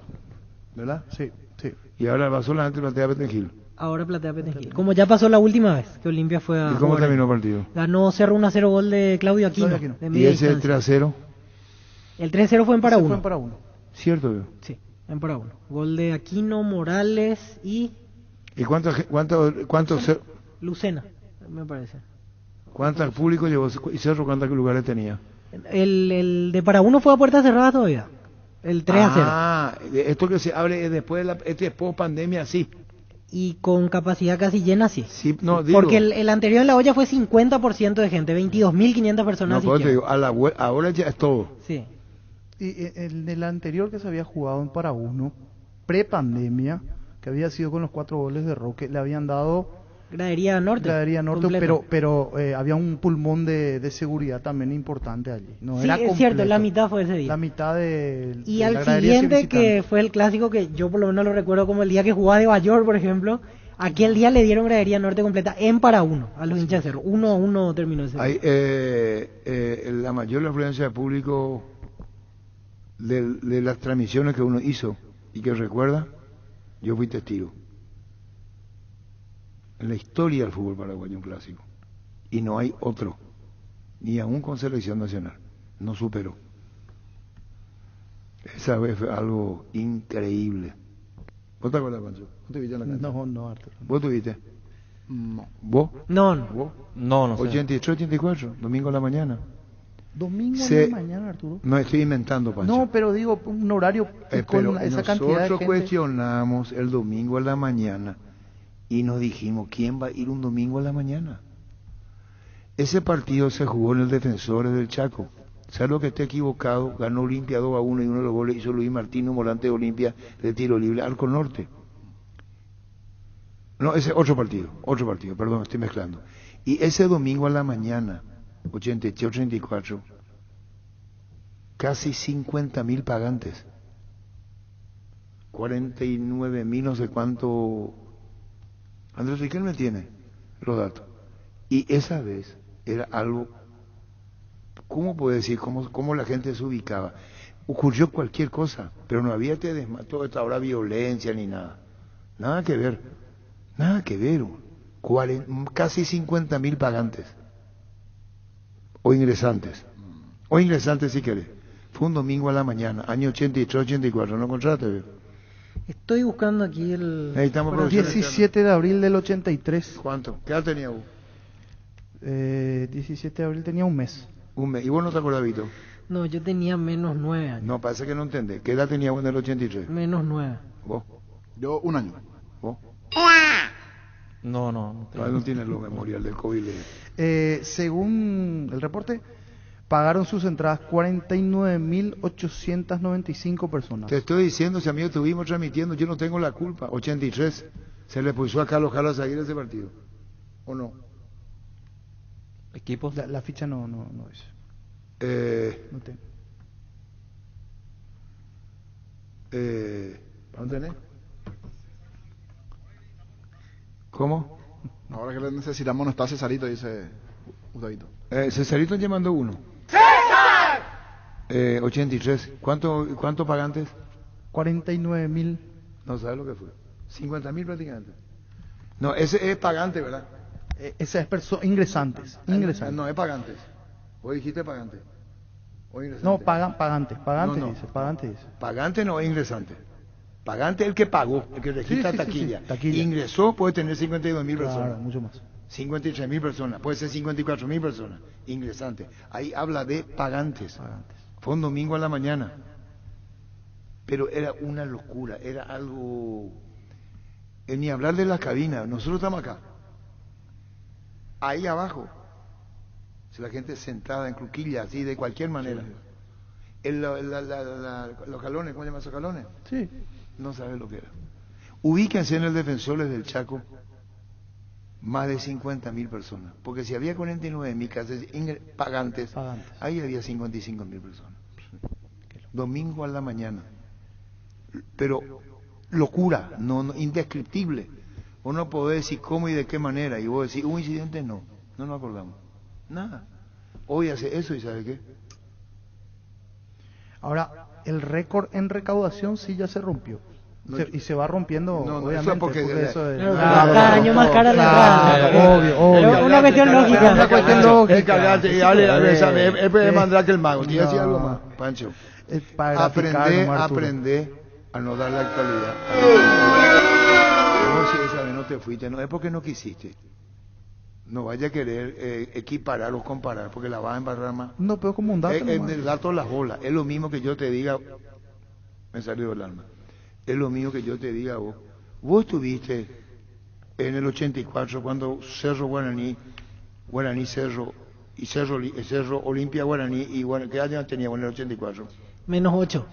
Speaker 9: ¿Verdad?
Speaker 3: Sí, sí.
Speaker 9: Y ahora va solamente platea Petenquil.
Speaker 11: Ahora platea Petenquil. Como ya pasó la última vez que Olimpia fue a...
Speaker 9: ¿Y cómo terminó el partido?
Speaker 11: Ganó Cerro 1-0, gol de Claudio Aquino. De
Speaker 9: ¿Y ese 3-0?
Speaker 11: El 3-0 fue en para 1.
Speaker 3: Fue en para 1.
Speaker 9: ¿Cierto, veo?
Speaker 11: Sí, en para 1. Gol de Aquino, Morales y...
Speaker 9: ¿Y cuántos
Speaker 11: Lucena, me parece.
Speaker 9: ¿Cuántos público llevó y Cerro cuántos lugares tenía?
Speaker 11: El de para 1 fue a puerta cerrada todavía. El 3-0.
Speaker 9: Ah, esto que se hable después de este post pandemia, sí.
Speaker 11: Y con capacidad casi llena, sí.
Speaker 9: Sí, no, digo,
Speaker 11: porque el anterior en la olla fue 50% de gente, 22.500 personas.
Speaker 9: No, pues te digo, ahora ya es todo.
Speaker 11: Sí.
Speaker 3: Y el anterior que se había jugado en para 1, pre-pandemia, que había sido con los 4 goles de Roque, le habían dado...
Speaker 11: Gradería Norte,
Speaker 3: pero había un pulmón de seguridad también importante allí. No
Speaker 11: sí,
Speaker 3: era
Speaker 11: es
Speaker 3: completo.
Speaker 11: Cierto, la mitad fue ese día.
Speaker 3: La mitad de...
Speaker 11: Y al siguiente, que fue el clásico, que yo por lo menos lo recuerdo como el día que jugaba de Bayor, por ejemplo, aquel día le dieron Gradería Norte completa en para 1 a los hinchas de Cerro. 1-1 terminó ese
Speaker 9: día. La mayor afluencia de público de las transmisiones que uno hizo y que recuerda, yo fui testigo. En la historia del fútbol paraguayo un clásico. Y no hay otro, ni aún con selección nacional. No superó. Esa vez fue algo increíble. ¿Vos te acuerdas, Pancho? ¿Vos te viste en la cancha?
Speaker 3: No, Arturo.
Speaker 9: ¿Vos tuviste?
Speaker 3: No.
Speaker 9: ¿Vos?
Speaker 11: No.
Speaker 9: ¿Vos?
Speaker 10: No sé.
Speaker 9: 83, 84, domingo a la mañana.
Speaker 3: ¿Domingo a la mañana, Arturo?
Speaker 9: No, estoy inventando, Pancho.
Speaker 3: No, pero digo, un horario con esa cantidad de gente.
Speaker 9: Nosotros cuestionamos el domingo a la mañana. Y nos dijimos, ¿quién va a ir un domingo a la mañana? Ese partido se jugó en el Defensores del Chaco. ¿Sabes lo que está equivocado? Ganó Olimpia 2-1 y uno de los goles hizo Luis Martínez, volante de Olimpia, de tiro libre, Arco Norte. No, ese otro partido, perdón, estoy mezclando. Y ese domingo a la mañana, 83-84, casi 50.000 pagantes. 49.000 no sé cuánto... Andrés Riquelme tiene los datos. Y esa vez era algo, ¿cómo puedo decir? ¿Cómo la gente se ubicaba? Ocurrió cualquier cosa, pero no había toda esta hora violencia ni nada. Nada que ver. Casi 50.000 pagantes. O ingresantes si querés. Fue un domingo a la mañana, año 83-84, ¿no encontraste, veo?
Speaker 11: Estoy buscando aquí el...
Speaker 3: 17 de abril del 83.
Speaker 9: ¿Cuánto? ¿Qué edad tenía vos?
Speaker 3: 17 de abril tenía un mes.
Speaker 9: Un mes. ¿Y vos no te acordás, Vito?
Speaker 11: No, yo tenía menos 9 años.
Speaker 9: No, parece que no entendés. ¿Qué edad tenía vos en el 83?
Speaker 11: Menos 9.
Speaker 9: ¿Vos?
Speaker 12: Yo 1 año.
Speaker 9: ¿Vos?
Speaker 10: No.
Speaker 9: Todavía no tiene lo memorial del COVID.
Speaker 3: Según el reporte, pagaron sus entradas 49.895 personas.
Speaker 9: Te estoy diciendo, si amigo estuvimos transmitiendo, yo no tengo la culpa. 83. Se le puso a Carlos Jara a seguir ese partido. ¿O no?
Speaker 10: ¿Equipos?
Speaker 3: La ficha no dice.
Speaker 9: No
Speaker 3: tengo.
Speaker 9: ¿Dónde tenés? ¿Cómo?
Speaker 12: Ahora que le necesitamos no está Cesarito, dice Gustavito.
Speaker 9: Cesarito ya mandó uno. ¡César! 83. ¿Cuánto pagantes?
Speaker 3: 49.000.
Speaker 9: No sabes lo que fue. 50.000 prácticamente. No, ese es pagante, ¿verdad?
Speaker 3: Ese es ingresantes.
Speaker 9: No, es pagantes. Vos dijiste pagante. O ingresante.
Speaker 3: No, pagante
Speaker 9: No.
Speaker 3: dice, pagante dice.
Speaker 9: Pagante no es ingresante. Pagante es el que pagó, el que registra taquilla.
Speaker 3: Sí, taquilla.
Speaker 9: Ingresó, puede tener 52.000 personas.
Speaker 3: Claro, mucho más.
Speaker 9: 53.000 personas, puede ser 54.000 personas. Ingresante. Ahí habla de pagantes. Fue un domingo a la mañana. Pero era una locura, era algo... ni hablar de la cabina, nosotros estamos acá. Ahí abajo. Si la gente sentada en cruquillas, así de cualquier manera. Los jalones, ¿cómo se llaman esos jalones?
Speaker 3: Sí.
Speaker 9: No sabes lo que era. Ubíquense en el Defensores del Chaco, más de 50.000 personas. Porque si había 49.000 casas pagantes, ahí había 55.000 personas. Domingo a la mañana. Pero locura, indescriptible. Vos no podés decir cómo y de qué manera. Y vos decís, un incidente no nos acordamos. Nada. Hoy hace eso y ¿sabe qué?
Speaker 3: Ahora, el récord en recaudación sí ya se rompió. Y se va rompiendo, obviamente.
Speaker 9: Eso porque
Speaker 3: eso es...
Speaker 11: Cada año más cara la entrada.
Speaker 3: Obvio.
Speaker 11: Una cuestión lógica.
Speaker 3: Una cuestión lógica.
Speaker 9: Es mandar que el mago. Te iba a decir algo más, Pancho. Aprende a no dar la actualidad. No, si esa vez no te fuiste, no es porque no quisiste. No vaya a querer equiparar o comparar, porque la vas a embarrar más.
Speaker 3: No, pero como un dato.
Speaker 9: Es dar todas las bolas. Es lo mismo que yo te diga, me salió del alma. Es lo mismo que yo te diga a vos. Vos estuviste en el 84 cuando Cerro Guaraní Cerro y Cerro Olimpia Guaraní y ¿qué año teníamos en el 84?
Speaker 11: -8.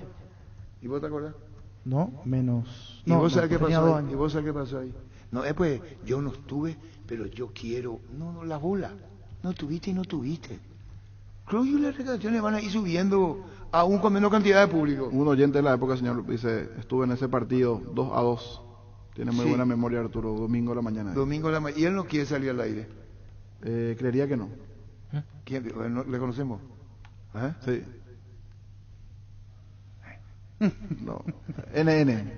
Speaker 9: ¿Y vos te acordás?
Speaker 3: No, menos.
Speaker 9: ¿Y vos sabés qué pasó ahí? ¿Y vos sabés qué pasó ahí? No, pues yo no estuve, pero yo quiero. No, la bola. No tuviste y no tuviste. Creo que las recaudaciones van a ir subiendo aún con menos cantidad de público.
Speaker 12: Un oyente de la época, señor, dice, estuve en ese partido 2-2. Tiene muy buena memoria, Arturo, domingo a la mañana.
Speaker 9: ¿Y él no quiere salir al aire?
Speaker 12: Creería que no.
Speaker 9: ¿Quién? ¿Le conocemos?
Speaker 12: Sí. No. NN.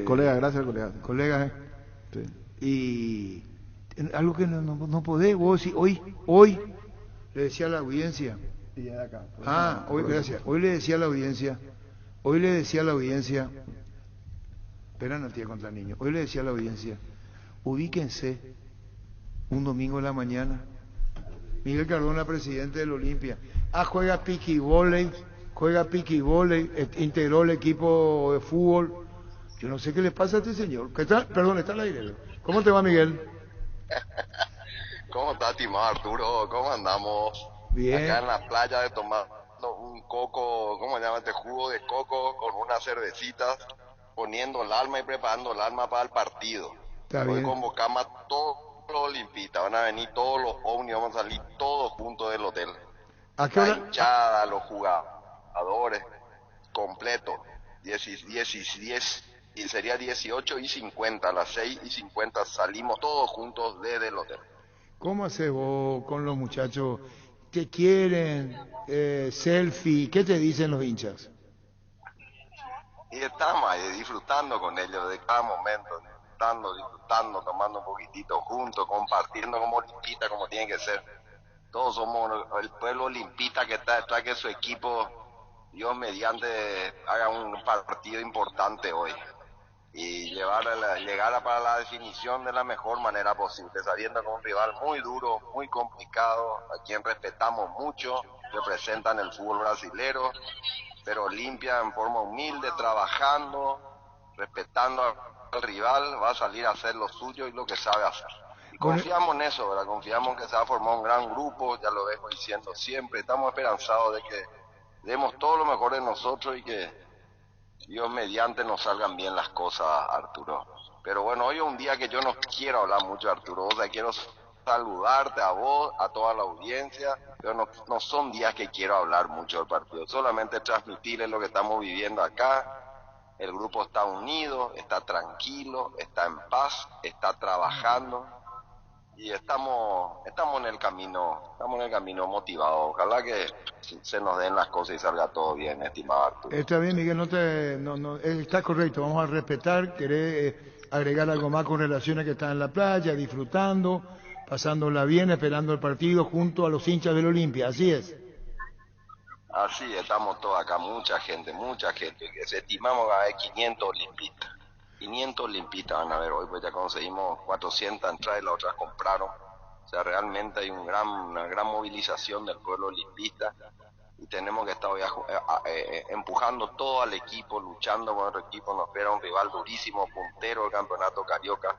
Speaker 12: Colega, gracias, colega.
Speaker 9: Colega,
Speaker 12: Sí.
Speaker 9: Y algo que no podés, vos si hoy le decía a la audiencia. Gracias. Hoy le decía a la audiencia. Espera, no tía contra niños. Hoy le decía a la audiencia, ubíquense un domingo en la mañana. Miguel Cardona, presidente del Olimpia. Juega piqui volei, integró el equipo de fútbol. Yo no sé qué le pasa a este señor. Perdón, está al aire. ¿Cómo te va, Miguel?
Speaker 5: ¿Cómo estás, estimado Arturo? ¿Cómo andamos?
Speaker 9: Bien.
Speaker 5: Acá en la playa de tomando un coco, ¿cómo se llama este jugo de coco con unas cervecitas, poniendo el alma y preparando el alma para el partido. Hoy convocamos a todos los olimpistas, van a venir todos los ovnis, vamos a salir todos juntos del hotel.
Speaker 9: ¿A qué hora?
Speaker 5: La hinchada, los jugadores, completo, 10 y sería 18:50, a las 6:50 salimos todos juntos desde el hotel.
Speaker 9: ¿Cómo haces vos con los muchachos? ¿Te quieren? ¿Selfie? ¿Qué te dicen los hinchas?
Speaker 5: Y estamos ahí disfrutando con ellos de cada momento, disfrutando, tomando un poquitito juntos, compartiendo como olimpista, como tiene que ser. Todos somos el pueblo olimpista que está detrás que su equipo, Dios mediante, haga un partido importante hoy. Y llegar para la definición de la mejor manera posible, sabiendo que es un rival muy duro, muy complicado, a quien respetamos mucho, representan el fútbol brasilero, pero Olimpia en forma humilde, trabajando, respetando al rival, va a salir a hacer lo suyo y lo que sabe hacer. Y confiamos en eso, ¿verdad? Confiamos en que se va a formar un gran grupo, ya lo vengo diciendo siempre, estamos esperanzados de que demos todo lo mejor de nosotros y que Dios mediante nos salgan bien las cosas, Arturo. Pero bueno, hoy es un día que yo no quiero hablar mucho, Arturo, o sea, quiero saludarte a vos, a toda la audiencia, pero no son días que quiero hablar mucho del partido, solamente transmitirles lo que estamos viviendo acá. El grupo está unido, está tranquilo, está en paz, está trabajando y estamos en el camino motivados. Ojalá que se nos den las cosas y salga todo bien, estimado Arturo.
Speaker 9: Está bien, Miguel, está correcto, vamos a respetar. ¿Querés agregar algo más con relación a que están en la playa, disfrutando, pasándola bien, esperando el partido junto a los hinchas del Olimpia? Así es.
Speaker 5: Así estamos todos acá, mucha gente, que estimamos que hay 500 olimpistas. 500 olimpistas van a ver hoy, pues ya conseguimos 400 entradas y las otras compraron. O sea, realmente hay una gran movilización del pueblo olimpista y tenemos que estar hoy empujando todo al equipo, luchando con otro equipo. Nos espera un rival durísimo, puntero del campeonato carioca.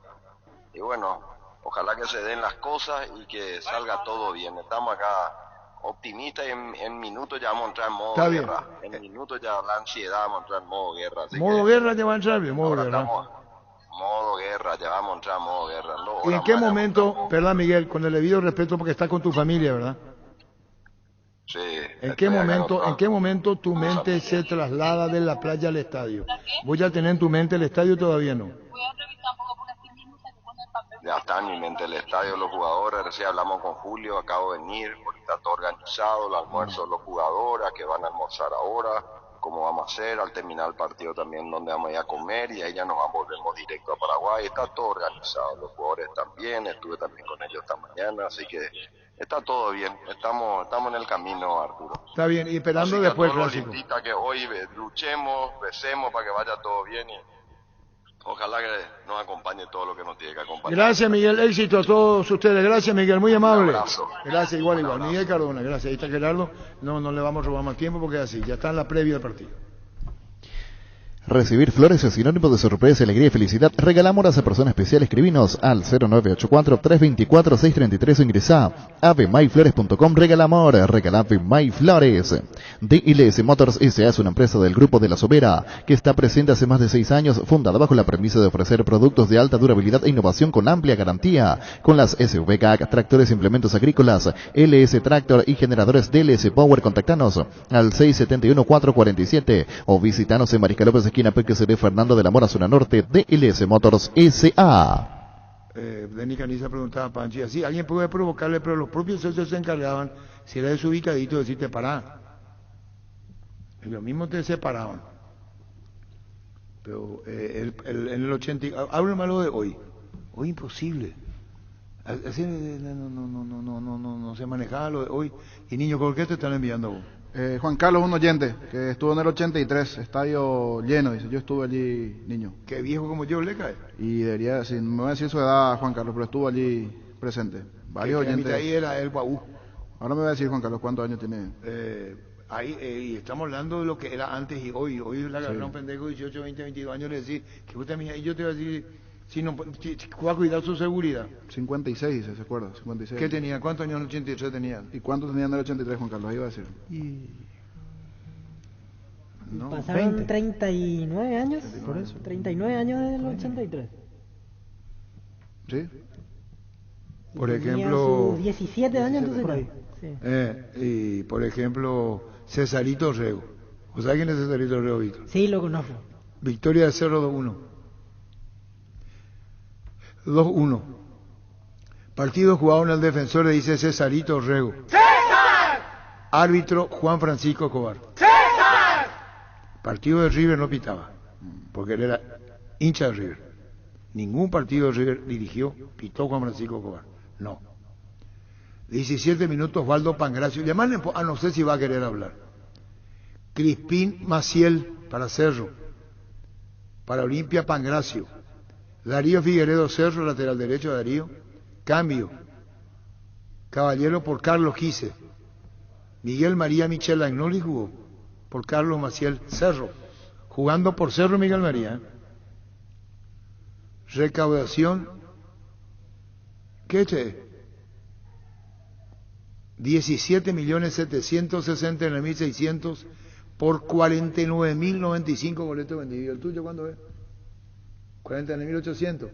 Speaker 5: Y bueno, ojalá que se den las cosas y que salga todo bien. Estamos acá optimistas y en minutos ya vamos a entrar en modo
Speaker 9: Está
Speaker 5: guerra.
Speaker 9: bien.
Speaker 5: En minutos ya la ansiedad vamos a entrar en modo guerra.
Speaker 9: Modo guerra ya va a entrar, bien, modo guerra.
Speaker 5: Modo guerra, ya vamos a entrar en modo guerra.
Speaker 9: ¿Y en qué momento, verdad, Miguel, con el debido respeto porque estás con tu familia, verdad?
Speaker 5: Sí.
Speaker 9: ¿En qué momento tu mente se traslada de la playa al estadio? ¿Voy a tener en tu mente el estadio todavía no?
Speaker 5: Ya está en mi mente el estadio, los jugadores, recién hablamos con Julio, acabo de venir, porque está todo organizado, el almuerzo de los jugadores, que van a almorzar ahora, cómo vamos a hacer, al terminar el partido también dónde vamos a ir a comer, y ahí ya nos volvemos directo a Paraguay. Está todo organizado, los jugadores también, estuve también con ellos esta mañana, así que está todo bien, estamos en el camino, Arturo.
Speaker 9: Está bien, y esperando
Speaker 5: así que
Speaker 9: después el
Speaker 5: a todos
Speaker 9: clásico.
Speaker 5: los olimpistas que hoy luchemos, recemos para que vaya todo bien y ojalá que nos acompañe todo lo que nos tiene que acompañar.
Speaker 9: Gracias, Miguel, éxito a todos ustedes. Gracias, Miguel, muy amable.
Speaker 5: Un abrazo.
Speaker 9: Gracias, igual. Miguel Cardona, gracias. Ahí está Gerardo. No le vamos a robar más tiempo porque es así, ya está en la previa del partido.
Speaker 14: Recibir flores es sinónimo de sorpresa, alegría y felicidad. Regalamos a persona especial. Escribinos al 0984-324-633 o ingresá a avemyflores.com. Regalamor, regalame MyFlores. DLS Motors S.A. es una empresa del Grupo de la Sobera que está presente hace más de 6 años, fundada bajo la premisa de ofrecer productos de alta durabilidad e innovación con amplia garantía, con las SVK, tractores e implementos agrícolas, LS Tractor y generadores DLS Power. Contactanos al 671-447 o visitanos en Mariscal López, esquina Peque Seré Fernando de la Mora, zona norte. DLS Motors S.A.
Speaker 9: Denis Caniza preguntaba a Panchi, así alguien puede provocarle, pero los propios socios se encargaban, si era desubicadito, decirte pará. Y lo mismo te separaban. Pero en el 80, háblame lo de hoy. Hoy imposible. Así no se manejaba lo de hoy. Y niño, ¿por qué te están enviando vos?
Speaker 12: Juan Carlos, un oyente que estuvo en el 83, estadio lleno, dice, yo estuve allí, niño.
Speaker 9: Qué viejo como yo le cae.
Speaker 12: Y debería, no voy a decir su edad, Juan Carlos, pero estuvo allí presente. Varios oyentes.
Speaker 9: Ahí era el Guaú.
Speaker 12: Ahora me va a decir, Juan Carlos, ¿cuántos años tiene?
Speaker 9: Y estamos hablando de lo que era antes y hoy. Hoy la agarra un pendejo de 18, 20, 22 años le decís que vos también, y yo te voy a decir, si va a cuidar su seguridad.
Speaker 12: 56, ¿se acuerda? 56.
Speaker 9: ¿Qué tenía? ¿Cuántos años en el 83 tenía?
Speaker 12: ¿Y cuántos tenían en el 83, Juan Carlos? Ahí iba a decir.
Speaker 11: No, pasaron 20. 39 años. Por eso. 39 años desde el 83.
Speaker 12: ¿Sí?
Speaker 9: Por ejemplo,
Speaker 11: 17 años entonces.
Speaker 9: Sí. Y por ejemplo, Cesarito Rego. ¿O sabes quién es Cesarito Rego, Víctor?
Speaker 11: Sí, lo conozco.
Speaker 9: Victoria de Cerro 2-1. 2-1. Partido jugado en el defensor, le dice Cesarito Rego. ¡César! Árbitro Juan Francisco Escobar. ¡César! Partido de River no pitaba, porque él era hincha de River. Ningún partido de River dirigió, pitó Juan Francisco Escobar. No. 17 minutos, Osvaldo Pangracio. Llamarle a no sé si va a querer hablar. Crispín Maciel para Cerro. Para Olimpia Pangracio. Darío Figueredo Cerro, lateral derecho de Darío. Cambio. Caballero por Carlos Quise. Miguel María Michel Agnoli jugó por Carlos Maciel Cerro, jugando por Cerro Miguel María. Recaudación, ¿qué es? 17.769.600 por 49.095 boletos vendidos. ¿El tuyo cuándo es? 49.800.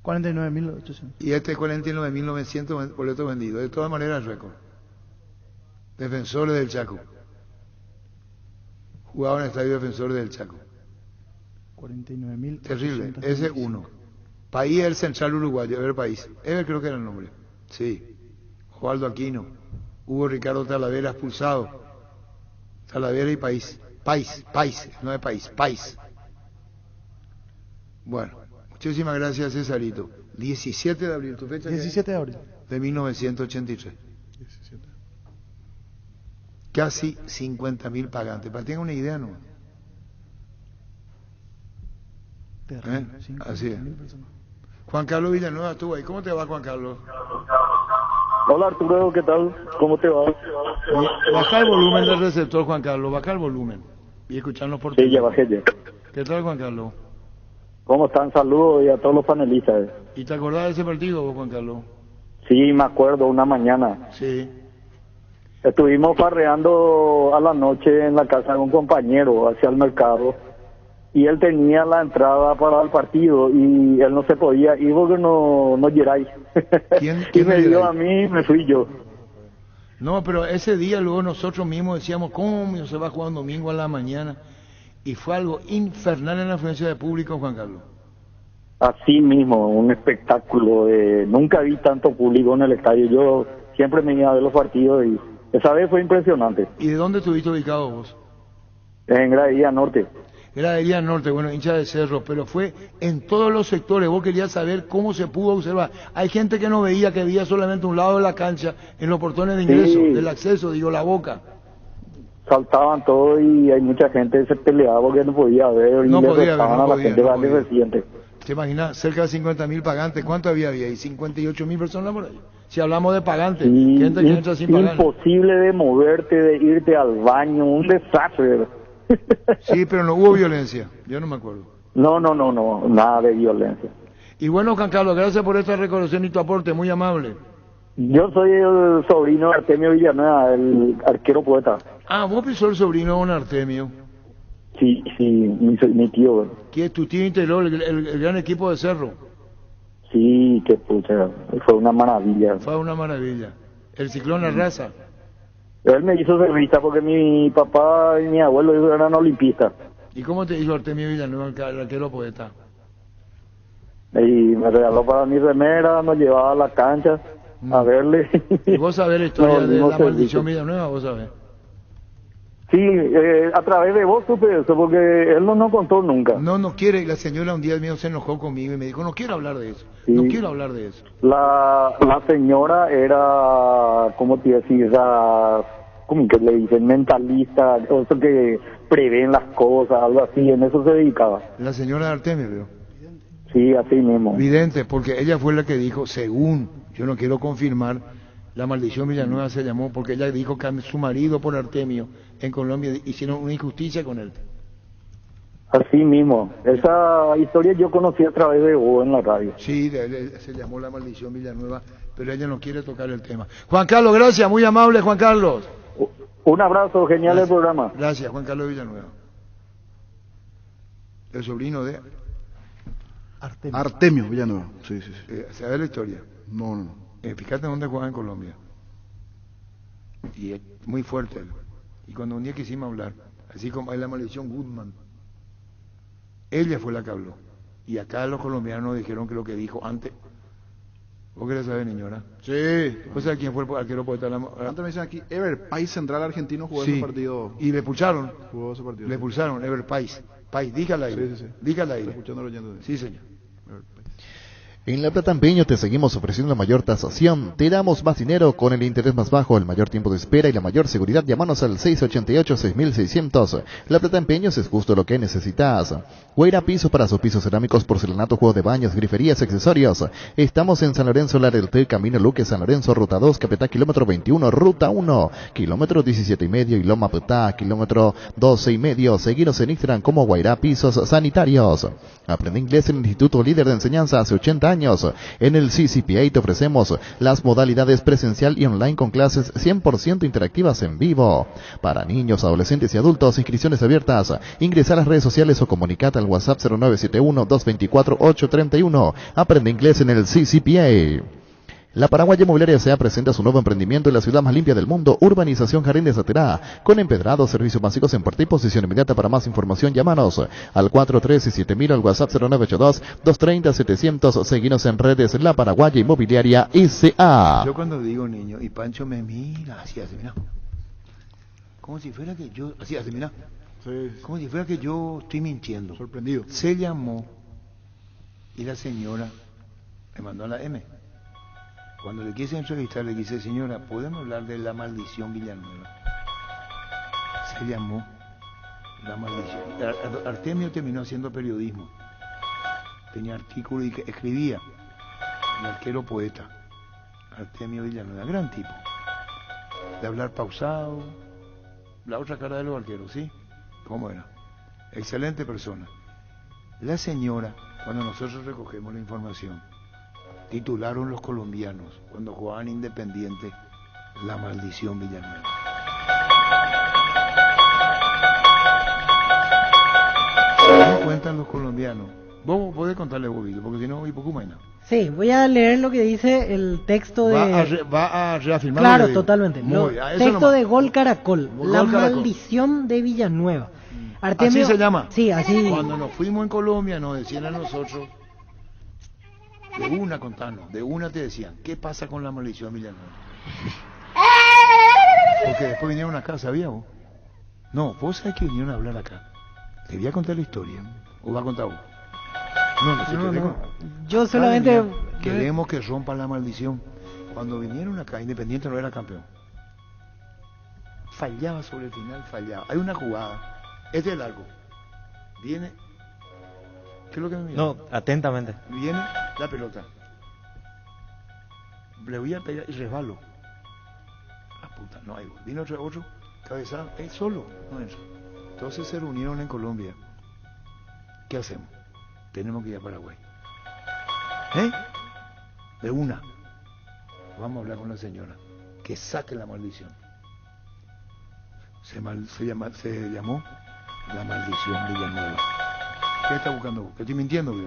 Speaker 3: 49.800.
Speaker 9: Y este 49.900 boletos vendidos. De todas maneras, récord. Defensores del Chaco. Jugaba en el estadio Defensores del Chaco.
Speaker 3: 49.000.
Speaker 9: Terrible. Ese uno. País el Central Uruguayo. Ever País. Ever creo que era el nombre. Sí. Osvaldo Aquino. Hugo Ricardo Talavera expulsado. Talavera y País. País. No es País. País. Bueno. Muchísimas gracias, Cesarito. 17 de abril. ¿Tu fecha?
Speaker 3: 17 de abril.
Speaker 9: De 1983.
Speaker 12: 17.
Speaker 9: Casi 50.000 pagantes. Para que tengan una idea, ¿no?
Speaker 3: Terrible.
Speaker 9: Así es. Juan Carlos Villanueva estuvo ahí. ¿Cómo te va, Juan Carlos?
Speaker 16: Hola Arturo, ¿qué tal? ¿Cómo te va?
Speaker 9: Baja el volumen del receptor, Juan Carlos. Baja el volumen. Y escucharnos por
Speaker 16: Sí, ya bajé ya.
Speaker 9: ¿Qué tal, Juan Carlos?
Speaker 16: ¿Cómo están? Saludos y a todos los panelistas.
Speaker 9: ¿Y te acordás de ese partido, vos, Juan Carlos?
Speaker 16: Sí, me acuerdo, una mañana.
Speaker 9: Sí.
Speaker 16: Estuvimos farreando a la noche en la casa de un compañero hacia el mercado y él tenía la entrada para el partido y él no se podía ir porque no llegáis.
Speaker 9: ¿Quién
Speaker 16: y me dio
Speaker 9: llegáis?
Speaker 16: a mí, me fui yo.
Speaker 9: No, pero ese día luego nosotros mismos decíamos, ¿cómo se va a jugar un domingo a la mañana? Y fue algo infernal en la afluencia de público, Juan Carlos.
Speaker 16: Así mismo, un espectáculo. Nunca vi tanto público en el estadio. Yo siempre me iba a ver los partidos y esa vez fue impresionante.
Speaker 9: ¿Y de dónde estuviste ubicado vos?
Speaker 16: En Gradería Norte.
Speaker 9: Gradería Norte, bueno, hincha de Cerro, pero fue en todos los sectores. Vos querías saber cómo se pudo observar. Hay gente que no veía, que veía solamente un lado de la cancha, en los portones de ingreso,
Speaker 16: Sí.
Speaker 9: del acceso, digo, la boca.
Speaker 16: Saltaban todo y hay mucha gente que se peleaba porque no podía ver y
Speaker 9: No
Speaker 16: le
Speaker 9: podía ver,
Speaker 16: retaban
Speaker 9: no
Speaker 16: a la
Speaker 9: podía,
Speaker 16: gente
Speaker 9: no
Speaker 16: darle
Speaker 9: podía.
Speaker 16: reciente.
Speaker 9: ¿Te imaginas? Cerca de 50.000 pagantes. ¿Cuánto había ahí? 58.000 personas por ahí. Si hablamos de pagantes,
Speaker 16: Y
Speaker 9: gente que entra sin pagar.
Speaker 16: imposible de moverte, de irte al baño, un desastre.
Speaker 9: Sí, pero no hubo violencia. Yo no me acuerdo.
Speaker 16: No, nada de violencia.
Speaker 9: Y bueno, Juan Carlos, gracias por esta recolección y tu aporte, muy amable.
Speaker 16: Yo soy el sobrino de Artemio Villanueva, el arquero poeta.
Speaker 9: Ah, vos sos el sobrino de don Artemio.
Speaker 16: Sí, mi tío.
Speaker 9: Que es tu tío integró el gran equipo de Cerro.
Speaker 16: Sí, que pucha, fue una maravilla.
Speaker 9: Fue una maravilla. El ciclón La Raza.
Speaker 16: Él me hizo cervista porque mi papá y mi abuelo eran olimpistas.
Speaker 9: ¿Y cómo te hizo Artemio Villanueva, el arquero poeta?
Speaker 16: Y me regaló para mi remera, nos llevaba a la cancha a verle.
Speaker 9: ¿Y vos sabés la historia
Speaker 16: Nos
Speaker 9: de
Speaker 16: dimos
Speaker 9: la
Speaker 16: servicio.
Speaker 9: maldición Villanueva? ¿Vos sabés?
Speaker 16: Sí, a través de vos supe eso, porque él no nos contó nunca.
Speaker 9: No quiere. La señora un día mío se enojó conmigo y me dijo, no quiero hablar de eso.
Speaker 16: Sí.
Speaker 9: No quiero hablar de eso.
Speaker 16: La señora era, ¿cómo te decís? ¿Cómo que le dicen? Mentalista, o sea, que prevén las cosas, algo así, en eso se dedicaba.
Speaker 9: La señora de Artemio, veo.
Speaker 16: Sí, así mismo.
Speaker 9: Vidente, porque ella fue la que dijo, según, yo no quiero confirmar, la maldición Villanueva se llamó porque ella dijo que a su marido por Artemio en Colombia hicieron una injusticia con él.
Speaker 16: Así mismo. Esa historia yo conocí a través de vos en la radio.
Speaker 9: Sí, se llamó la maldición Villanueva, pero ella no quiere tocar el tema. Juan Carlos, gracias, muy amable Juan Carlos.
Speaker 16: Un abrazo, genial el programa.
Speaker 9: Gracias, Juan Carlos Villanueva. El sobrino de
Speaker 12: Artemio Villanueva. Sí.
Speaker 9: ¿Sabe la historia?
Speaker 12: No.
Speaker 9: Fíjate dónde juega en Colombia. Y es muy fuerte él. Y cuando un día quisimos hablar, así como hay la maldición Goodman, ella fue la que habló. Y acá los colombianos dijeron que lo que dijo antes. ¿Vos querés saber, señora? Sí. ¿Vos sabés quién fue el arquero poeta?
Speaker 12: Antes me dicen aquí, Ever País Central Argentino jugó
Speaker 9: Sí.
Speaker 12: ese partido.
Speaker 9: Y le pulsaron.
Speaker 12: Jugó ese partido.
Speaker 9: Le pulsaron, Ever Pais. País, dígale al aire.
Speaker 12: Sí.
Speaker 9: Dígale al aire.
Speaker 12: Está escuchando el oyente.
Speaker 9: Sí, señor.
Speaker 14: En La Plata Empeños te seguimos ofreciendo la mayor tasación. Te damos más dinero con el interés más bajo, el mayor tiempo de espera y la mayor seguridad. Llámanos al 688-6600. La Plata Empeños es justo lo que necesitas. Guaira Pisos para sus pisos cerámicos, porcelanato, juegos de baños, griferías, accesorios. Estamos en San Lorenzo, Lareltel, Camino Luque, San Lorenzo, Ruta 2, Capetá, kilómetro 21, Ruta 1, kilómetro 17,5 y Loma Petá, kilómetro 12,5. Seguinos en Instagram como Guaira Pisos Sanitarios. Aprende inglés en el Instituto Líder de Enseñanza hace 80 años. En el CCPA te ofrecemos las modalidades presencial y online con clases 100% interactivas en vivo. Para niños, adolescentes y adultos, inscripciones abiertas. Ingresa a las redes sociales o comunicate al WhatsApp 0971-224-831. Aprende inglés en el CCPA. La Paraguaya Inmobiliaria S.A. presenta su nuevo emprendimiento en la ciudad más limpia del mundo, Urbanización Jardín de Saterá, con empedrados, servicios básicos en puerta y posición inmediata. Para más información, llámanos al 437.000 al WhatsApp 0982-230-700. Seguinos en redes La Paraguaya Inmobiliaria S.A.
Speaker 9: Yo cuando digo niño, y Pancho me mira, así hace, mira. Como si fuera que yo, así hace, mira. Sí. Como si fuera que yo estoy mintiendo.
Speaker 12: Sorprendido.
Speaker 9: Se llamó y la señora me mandó a la M. Cuando le quise entrevistar, le quise, señora, ¿podemos hablar de la maldición Villanueva? Se llamó La Maldición. Artemio terminó haciendo periodismo. Tenía artículos y escribía. El arquero poeta. Artemio Villanueva, gran tipo. De hablar pausado. La otra cara de los arqueros, ¿sí? ¿Cómo era? Excelente persona. La señora, cuando nosotros recogemos la información, titularon los colombianos, cuando jugaban Independiente, La Maldición Villanueva. ¿Cómo cuentan los colombianos? Vos podés contarle, Bobito, porque si no, ¿y poco menos?
Speaker 11: Sí, voy a leer lo que dice el texto de...
Speaker 9: Va a reafirmar.
Speaker 11: Claro, totalmente. Texto de Gol Caracol, La
Speaker 9: Caracol.
Speaker 11: Maldición de Villanueva. Artemio,
Speaker 9: así se llama.
Speaker 11: Sí, así.
Speaker 9: Cuando nos fuimos en Colombia nos decían a nosotros, de una contanos, de una te decían, ¿qué pasa con la maldición Villanueva? Porque después vinieron acá, ¿sabías vos? No, vos sabés que vinieron a hablar acá. Te voy a contar la historia. ¿O va a contar vos? No.
Speaker 11: Yo solamente...
Speaker 9: Queremos que rompan la maldición. Cuando vinieron acá, Independiente no era campeón. Fallaba sobre el final, fallaba. Hay una jugada. Este es largo. Viene... ¿Qué es lo que me mira?
Speaker 10: No, atentamente.
Speaker 9: Viene la pelota. Le voy a pegar y resbalo. La puta, no hay gol. Vino otro cabezado. Solo. No entra. Entonces se reunieron en Colombia. ¿Qué hacemos? Tenemos que ir a Paraguay. De una. Vamos a hablar con la señora. Que saque la maldición. Se llamó La Maldición Villanueva. ¿Qué está buscando vos? ¿Que estoy mintiendo, güey?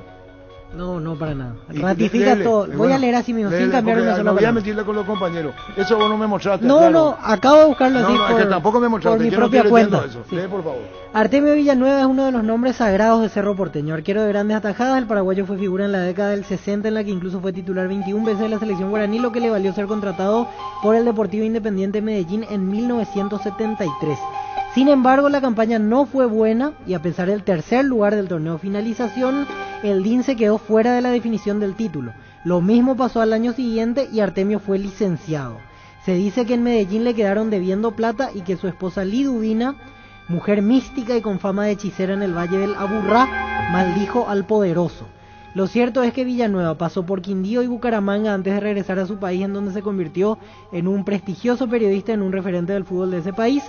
Speaker 11: No, para nada. Ratifica todo. Voy a leer así mismo, sin cambiar una sola
Speaker 9: palabra. Voy a mentirle con los compañeros. Eso vos no me mostraste.
Speaker 11: No, acabo de buscarlo así
Speaker 9: es que tampoco me mostraste.
Speaker 11: por mi propia cuenta.
Speaker 9: Eso. Sí. Lee, por favor.
Speaker 11: Artemio Villanueva es uno de los nombres sagrados de Cerro Porteño. Arquero de grandes atajadas, el paraguayo fue figura en la década del 60, en la que incluso fue titular 21 veces de la selección guaraní, lo que le valió ser contratado por el Deportivo Independiente Medellín en 1973. Sin embargo, la campaña no fue buena y a pesar del tercer lugar del torneo finalización, el DIN se quedó fuera de la definición del título. Lo mismo pasó al año siguiente y Artemio fue licenciado. Se dice que en Medellín le quedaron debiendo plata y que su esposa Liduvina, mujer mística y con fama de hechicera en el Valle del Aburrá, maldijo al poderoso. Lo cierto es que Villanueva pasó por Quindío y Bucaramanga antes de regresar a su país, en donde se convirtió en un prestigioso periodista, en un referente del fútbol de ese país,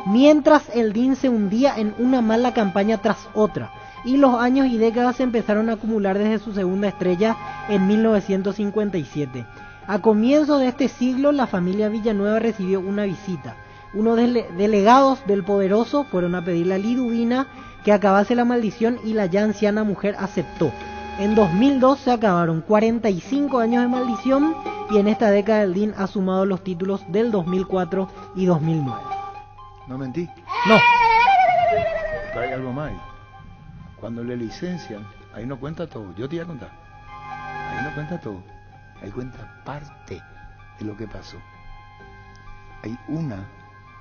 Speaker 11: mientras el DIN se hundía en una mala campaña tras otra, y los años y décadas se empezaron a acumular desde su segunda estrella en 1957. A comienzos de este siglo, la familia Villanueva recibió una visita. Unos delegados del poderoso fueron a pedirle a Liduvina que acabase la maldición y la ya anciana mujer aceptó. En 2002 se acabaron 45 años de maldición y en esta década el DIN ha sumado los títulos del 2004 y 2009.
Speaker 9: ¿No mentí?
Speaker 11: No.
Speaker 9: Pero hay algo más. Cuando le licencian, ahí no cuenta todo. Yo te voy a contar. Ahí no cuenta todo. Ahí cuenta parte de lo que pasó. Hay una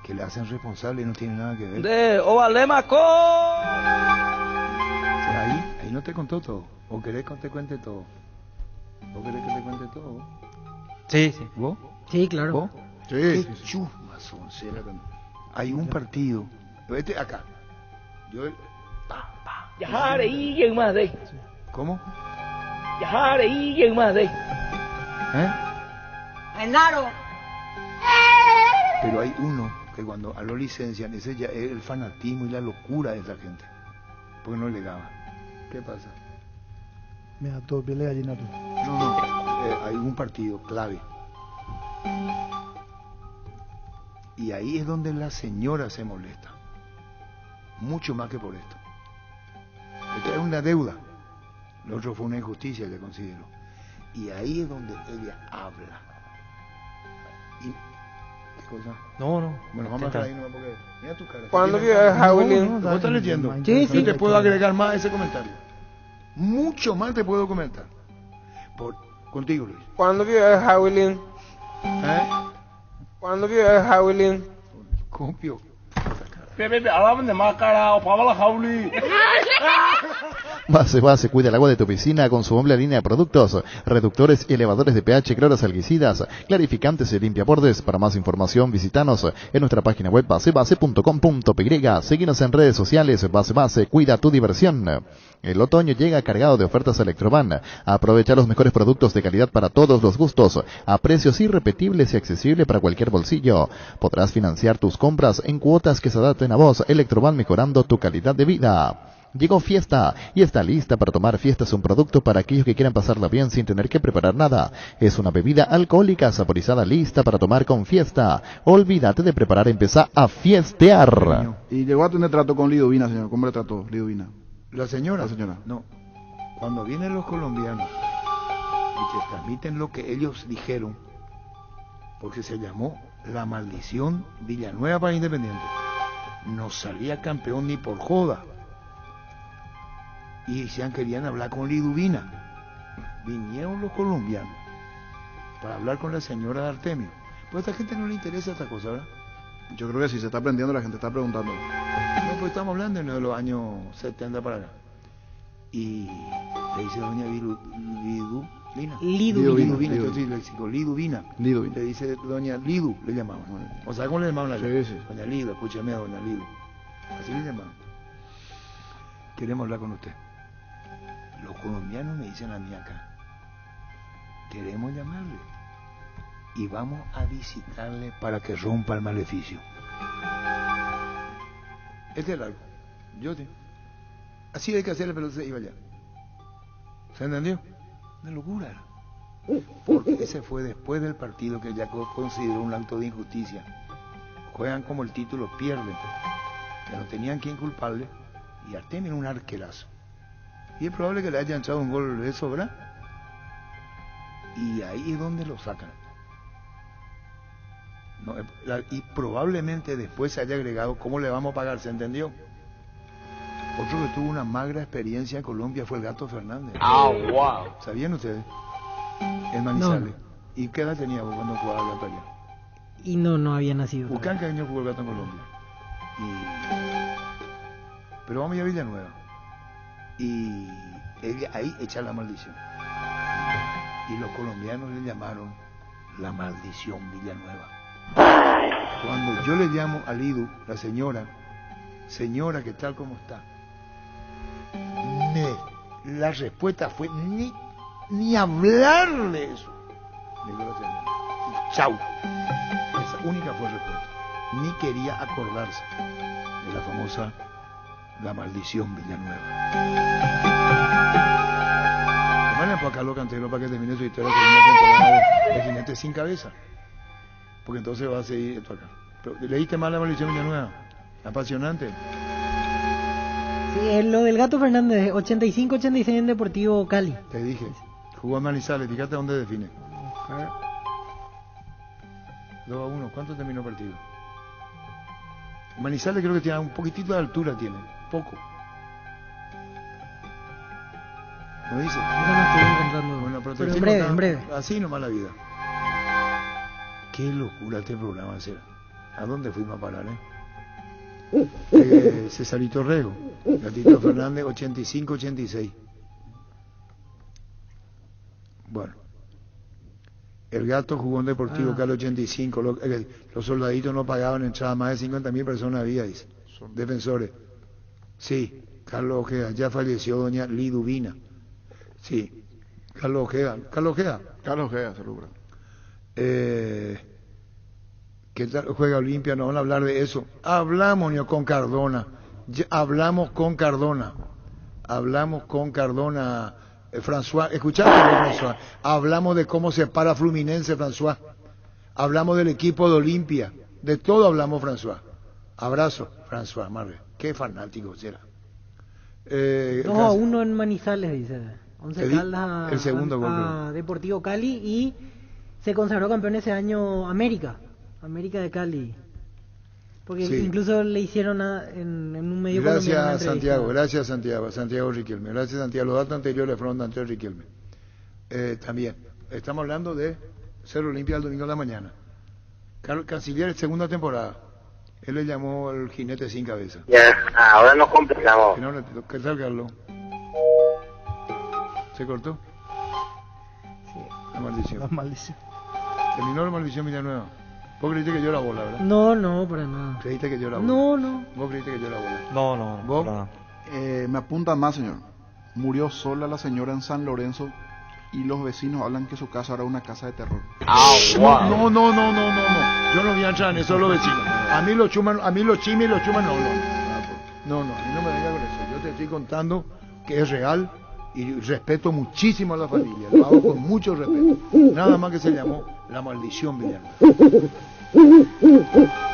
Speaker 9: que le hacen responsable y no tiene nada que ver.
Speaker 18: De Ovalemaco.
Speaker 9: Ahí no te contó todo. ¿O querés que te cuente todo? ¿Vos querés que te cuente todo? ¿Vos?
Speaker 10: Sí, sí.
Speaker 9: ¿Vos?
Speaker 11: Sí, claro.
Speaker 9: ¿Vos?
Speaker 12: Sí,
Speaker 9: Qué
Speaker 12: sí, sí.
Speaker 9: chusma son, será con- Hay un partido. Vete acá. Yo.
Speaker 6: Dạ đi dừng mà đi.
Speaker 9: ¿Cómo?
Speaker 6: Dạ đi dừng mà đi.
Speaker 9: ¿Eh? Pero hay uno que cuando a lo licencian, ese ya es el fanatismo y la locura de esa gente. Porque no le daba. ¿Qué pasa?
Speaker 3: Me da todo piel de gallina tú.
Speaker 9: No, hay un partido clave. Y ahí es donde la señora se molesta. Mucho más que por esto. Esto es una deuda. Lo otro fue una injusticia, le considero. Y ahí es donde ella habla. Y, ¿qué cosa?
Speaker 10: No.
Speaker 9: Bueno, vamos a dejar ahí nomás porque... Mira tu cara.
Speaker 6: Cuando
Speaker 9: Tiene-
Speaker 6: vio a Javelin-
Speaker 9: No, ¿vos estás leyendo?
Speaker 11: Sí, sí.
Speaker 9: Yo te puedo agregar más a ese comentario. Mucho más te puedo comentar. Contigo, Luis.
Speaker 6: Cuando vio a Javelin.
Speaker 9: ¿Eh?
Speaker 6: Cuando vio a Javelin.
Speaker 9: Copio.
Speaker 6: Hablaban de más cara o para la Jauli.
Speaker 14: Base, cuida el agua de tu piscina con su amplia línea de productos, reductores y elevadores de pH, cloros algicidas, clarificantes y limpiabordes. Para más información, visítanos en nuestra página web basebase.com.py. Síguenos en redes sociales. Base, cuida tu diversión. El otoño llega cargado de ofertas Electroban. Aprovecha los mejores productos de calidad para todos los gustos, a precios irrepetibles y accesibles para cualquier bolsillo. Podrás financiar tus compras en cuotas que se adapten a vos. Electroban, mejorando tu calidad de vida. Llegó Fiesta y está lista para tomar. Fiesta es un producto para aquellos que quieran pasarla bien sin tener que preparar nada. Es una bebida alcohólica saborizada lista para tomar con Fiesta. Olvídate de preparar, empezá a fiestear.
Speaker 12: Y llegó a tener trato con Liduvina, señor. ¿Cómo le trató Liduvina?
Speaker 9: ¿La señora?
Speaker 12: La señora.
Speaker 9: No. Cuando vienen los colombianos y te transmiten lo que ellos dijeron, porque se llamó La Maldición Villanueva para Independiente, no salía campeón ni por joda. Y decían que querían hablar con Liduvina. Vinieron los colombianos para hablar con la señora de Artemio. Pues a esta gente no le interesa esta cosa, ¿verdad?
Speaker 12: Yo creo que si se está aprendiendo, la gente está preguntando.
Speaker 9: No, pues estamos hablando de los años 70 para acá. Y le dice doña Liduvina.
Speaker 11: Liduvina.
Speaker 9: Entonces le digo, Liduvina. Le dice doña Lidu, le llamaban. O sea, ¿cómo le llamaban allá?
Speaker 12: Sí, sí.
Speaker 9: Doña Lidu, escúcheme a doña Lidu. Así le llamaban. Queremos hablar con usted. Los colombianos me dicen a mí acá, queremos llamarle y vamos a visitarle para que rompa el maleficio. Este es largo. Yo te... Así hay que hacerle, pero se iba allá. ¿Se entendió? Una locura era. Porque ese fue después del partido que ya consideró un acto de injusticia. Juegan como el título, pierden. Que no tenían quien culparle y Artemio era un arquerazo. Y es probable que le haya echado un gol de eso, ¿verdad? Y ahí es donde lo sacan. No, y probablemente después se haya agregado cómo le vamos a pagar, ¿se entendió? Otro que tuvo una magra experiencia en Colombia fue el Gato Fernández.
Speaker 6: Wow.
Speaker 9: ¿Sabían ustedes? En Manizales.
Speaker 11: No.
Speaker 9: ¿Y qué edad tenía vos cuando jugaba el Gato allá?
Speaker 11: Y no había nacido.
Speaker 9: ¿Qué año jugó el Gato en Colombia? Pero vamos a Villanueva. Y ella ahí echa la maldición. Y los colombianos le llamaron La Maldición Villanueva. Cuando yo le llamo a Lidu, la señora, ¿qué tal como está? La respuesta fue ni hablarle eso. Le digo a la señora, chau. Esa única fue la respuesta. Ni quería acordarse de la famosa La Maldición Villanueva. Bueno, pues acá lo canté para que termine su historia con una temporada de Jinete sin cabeza. Porque entonces va a seguir esto acá. Pero, ¿leíste mal La Maldición Villanueva? Apasionante.
Speaker 11: Sí, lo del Gato Fernández, 85-86 en Deportivo Cali.
Speaker 9: Te dije, jugó a Manizales, fíjate dónde define. 2-1, ¿cuánto terminó el partido? Manizales creo que tiene un poquitito de altura, tiene, poco. ¿No dice? Bueno, pero
Speaker 11: en breve.
Speaker 9: Así nomás la vida. Qué locura este programa será. ¿A dónde fuimos a parar, Cesarito Rego, Gatito Fernández, 85-86. Bueno, El Gato jugó en Deportivo Cali 85. Los soldaditos no pagaban entrada, más de 50.000 personas había, dice. Defensores. Sí, Carlos Ojeda. Ya falleció doña Liduvina. Sí, Carlos Ojeda. Carlos Ojeda,
Speaker 12: salud.
Speaker 9: ¿Qué tal juega Olimpia? No van a hablar de eso. Hablamos con Cardona. Hablamos con Cardona. François, escuchaste, François. Hablamos de cómo se para Fluminense, François. Hablamos del equipo de Olimpia. De todo hablamos, François. Abrazo, François Marre. Qué fanático será.
Speaker 11: 2-1 en Manizales, dice. 11 Caldas
Speaker 9: el segundo gol
Speaker 11: a Deportivo Cali, y se consagró campeón ese año América de Cali. Porque
Speaker 9: sí,
Speaker 11: incluso le hicieron en un medio
Speaker 9: colombiano.
Speaker 11: Gracias,
Speaker 9: Santiago. Gracias, Santiago Riquelme. Gracias, Santiago. Los datos anteriores fueron de Andrés Riquelme. También. Estamos hablando de Cerro Olimpia el domingo de la mañana. Canciller, segunda temporada. Él le llamó el jinete sin cabeza.
Speaker 18: Ya, ahora nos complicamos.
Speaker 9: ¿Qué tal, Carlos? ¿Se cortó?
Speaker 11: Sí.
Speaker 9: La maldición.
Speaker 3: La maldición.
Speaker 9: Terminó la maldición Villanueva. Vos creíste que yo la bola, ¿verdad?
Speaker 11: No, para nada.
Speaker 9: ¿Creíste que yo la bola?
Speaker 11: No.
Speaker 9: ¿Vos creíste que yo la bola?
Speaker 10: No.
Speaker 9: ¿Vos?
Speaker 12: Me apuntan más, señor. Murió sola la señora en San Lorenzo y los vecinos hablan que su casa era una casa de terror.
Speaker 9: No. Yo no voy a entrar en eso, los vecinos. A mí los chimes y los chuman, no. No, a mí no me venga con eso. Yo te estoy contando que es real y respeto muchísimo a la familia. Lo hago con mucho respeto. Nada más que se llamó la maldición Villanueva.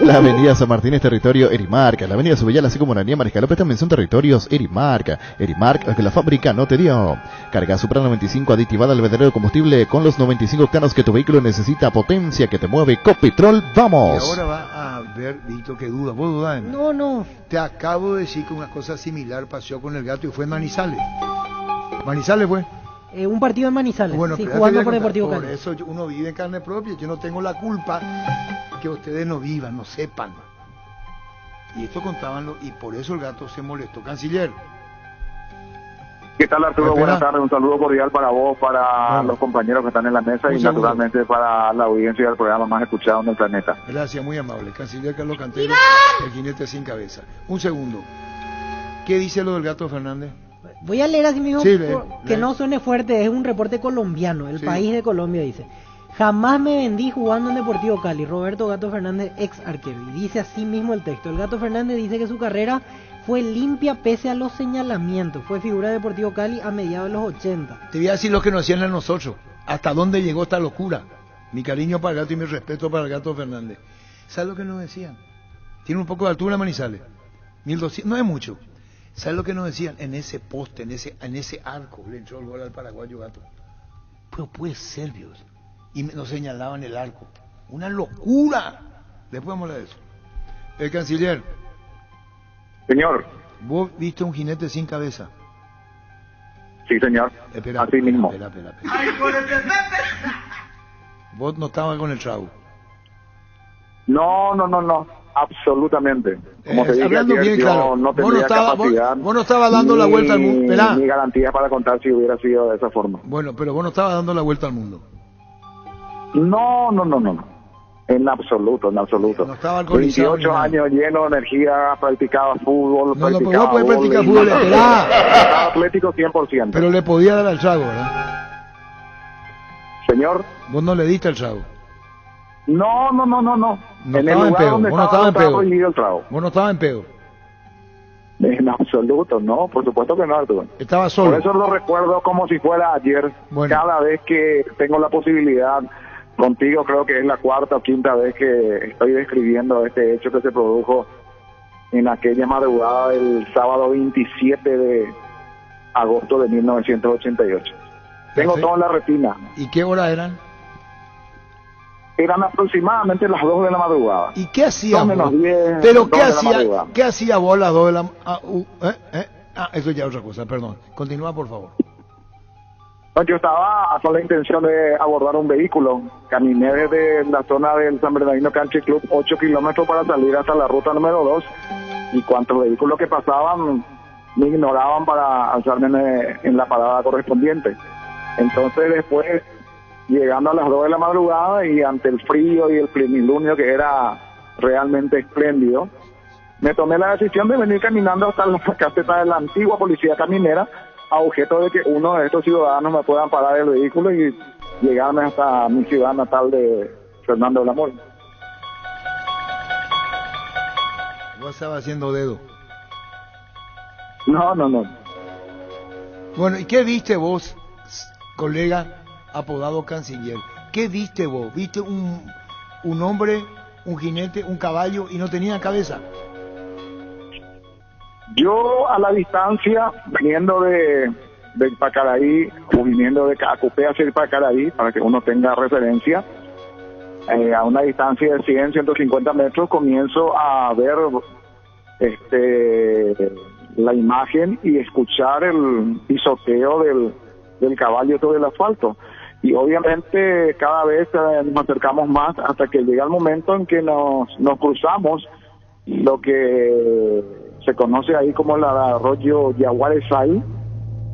Speaker 14: La avenida San Martín es territorio Erimarca. La avenida Subillal, así como la avenida Mariscal López, también son territorios Erimarca. Erimarca, que la fábrica no te dio. Carga Supra 95 aditivada al verdadero combustible con los 95 octanos que tu vehículo necesita. Potencia que te mueve. Copetrol, vamos.
Speaker 9: Y ahora va a ver, Víctor, que duda. ¿Vos dudás de mí?
Speaker 11: No.
Speaker 9: Te acabo de decir que una cosa similar pasó con el Gato y fue en Manizales. ¿Manizales fue?
Speaker 11: Un partido en Manizales,
Speaker 9: bueno,
Speaker 11: sí, jugando por Deportivo Cali.
Speaker 9: Por eso uno vive en carne propia. Yo no tengo la culpa que ustedes no vivan, no sepan. Y esto contaban, y por eso el Gato se molestó. Canciller.
Speaker 7: ¿Qué tal, Arturo? Buenas tardes. Un saludo cordial para vos, para los compañeros que están en la mesa y naturalmente para la audiencia del programa más escuchado en el planeta.
Speaker 9: Gracias, muy amable. Canciller Carlos Cantero, el jinete sin cabeza. Un segundo. ¿Qué dice lo del Gato Fernández?
Speaker 11: Voy a leer así mismo,
Speaker 9: sí,
Speaker 11: que no suene fuerte, es un reporte colombiano, el país de Colombia dice: jamás me vendí jugando en Deportivo Cali, Roberto Gato Fernández, ex arquero. Y dice así mismo el texto: el Gato Fernández dice que su carrera fue limpia pese a los señalamientos, fue figura de Deportivo Cali a mediados de los 80.
Speaker 9: Te voy a decir lo que nos hacían a nosotros, hasta dónde llegó esta locura. Mi cariño para el Gato y mi respeto para el Gato Fernández. ¿Sabes lo que nos decían? Tiene un poco de altura Manizales, 1200, no es mucho. ¿Sabes lo que nos decían? En ese poste, en ese arco, le entró el gol al paraguayo Gato. Pero puede ser, Dios. Y nos señalaban el arco. ¡Una locura! Después vamos a hablar de eso. El canciller.
Speaker 7: Señor.
Speaker 9: ¿Vos viste un jinete sin cabeza?
Speaker 7: Sí, señor.
Speaker 9: Espera,
Speaker 7: así mismo.
Speaker 9: Espera. ¿Vos no estabas con el trago?
Speaker 7: No. Absolutamente. Como te dije
Speaker 9: hablando
Speaker 7: ayer,
Speaker 9: bien
Speaker 7: yo
Speaker 9: claro,
Speaker 7: no tendría capacidad
Speaker 9: vos no estabas dando la vuelta al mundo,
Speaker 7: ni garantías para contar si hubiera sido de esa forma.
Speaker 9: Bueno, pero vos no estabas dando la vuelta al mundo.
Speaker 7: No. En absoluto.
Speaker 9: No estaba alcoholizado.
Speaker 7: 28 años lleno de energía, practicaba fútbol,
Speaker 9: pero vos podés practicar fútbol.
Speaker 7: Estaba atlético 100%.
Speaker 9: Pero le podía dar al trago, ¿verdad?
Speaker 7: Señor.
Speaker 9: Vos no le diste el trago.
Speaker 7: No.
Speaker 9: No
Speaker 7: en el
Speaker 9: estaba en
Speaker 7: lugar
Speaker 9: pedo.
Speaker 7: donde
Speaker 9: Vos no
Speaker 7: estaba
Speaker 9: prohibido
Speaker 7: el trago.
Speaker 9: Vos no estabas en pedo.
Speaker 7: En absoluto, no, por supuesto que no, Arturo.
Speaker 9: Estaba solo.
Speaker 7: Por eso lo recuerdo como si fuera ayer.
Speaker 9: Bueno.
Speaker 7: Cada vez que tengo la posibilidad, contigo creo que es la cuarta o quinta vez que estoy describiendo este hecho que se produjo en aquella madrugada del sábado 27 de agosto de 1988. Tengo todo en la retina.
Speaker 9: ¿Y qué hora eran?
Speaker 7: Eran aproximadamente las 2 de la madrugada.
Speaker 9: ¿Y qué hacía vos?
Speaker 7: 10,
Speaker 9: ¿Pero qué hacía vos a las 2 de la madrugada? Eso ya es otra cosa, perdón. Continúa, por favor.
Speaker 7: No, yo estaba con la intención de abordar un vehículo. Caminé desde la zona del San Bernardino Country Club 8 kilómetros para salir hasta la ruta número 2. Y cuantos vehículos que pasaban me ignoraban para alzarme en la parada correspondiente. Entonces después llegando a las 2 de la madrugada y ante el frío y el plenilunio que era realmente espléndido, me tomé la decisión de venir caminando hasta la caseta de la antigua policía caminera, a objeto de que uno de estos ciudadanos me puedan parar el vehículo y llegarme hasta mi ciudad natal de Fernando del Amor.
Speaker 9: Vos estabas haciendo dedo.
Speaker 7: No.
Speaker 9: Bueno, ¿y qué viste vos, colega apodado Canciller? ¿Qué viste vos? ¿Viste un hombre, un jinete, un caballo y no tenía cabeza?
Speaker 7: Yo a la distancia, viniendo de Pacaraí, o viniendo de Cacupé hacia el Pacaraí, para que uno tenga referencia, a una distancia de 100, 150 metros, comienzo a ver la imagen y escuchar el pisoteo del caballo sobre el asfalto. Y obviamente cada vez nos acercamos más hasta que llega el momento en que nos cruzamos lo que se conoce ahí como el arroyo Yaguaresay.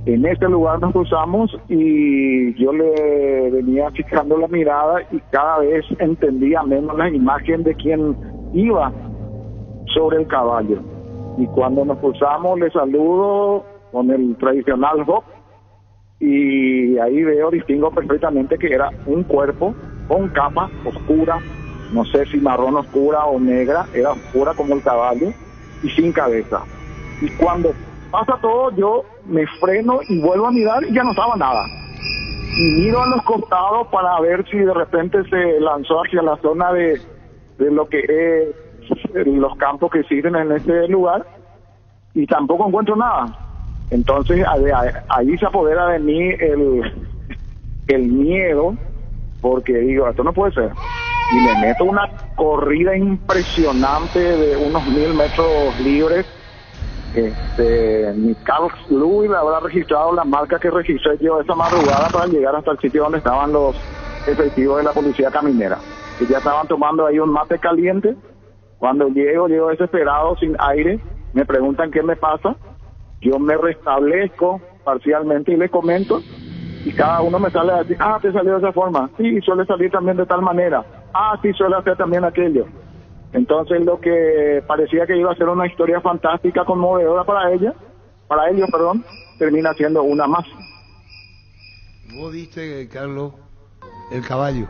Speaker 7: En este lugar nos cruzamos y yo le venía fijando la mirada y cada vez entendía menos la imagen de quien iba sobre el caballo. Y cuando nos cruzamos le saludo con el tradicional hop y ahí distingo perfectamente que era un cuerpo con capa oscura, no sé si marrón oscura o negra, era oscura como el caballo y sin cabeza. Y cuando pasa todo, yo me freno y vuelvo a mirar y ya no estaba nada. Y miro a los costados para ver si de repente se lanzó hacia la zona de lo que es los campos que existen en este lugar y tampoco encuentro nada. Entonces ahí se apodera de mí el miedo, porque digo, esto no puede ser. Y le meto una corrida impresionante de unos 1000 metros libres. Mi Carl Louis habrá registrado la marca que registré yo esa madrugada para llegar hasta el sitio donde estaban los efectivos de la policía caminera, que ya estaban tomando ahí un mate caliente. Cuando llego desesperado, sin aire, me preguntan qué me pasa, yo me restablezco parcialmente y les comento, y cada uno me sale a decir, te salió de esa forma, sí, suele salir también de tal manera, sí, suele hacer también aquello. Entonces lo que parecía que iba a ser una historia fantástica, conmovedora para ellos, termina siendo una más.
Speaker 9: Vos viste, Carlos, el caballo.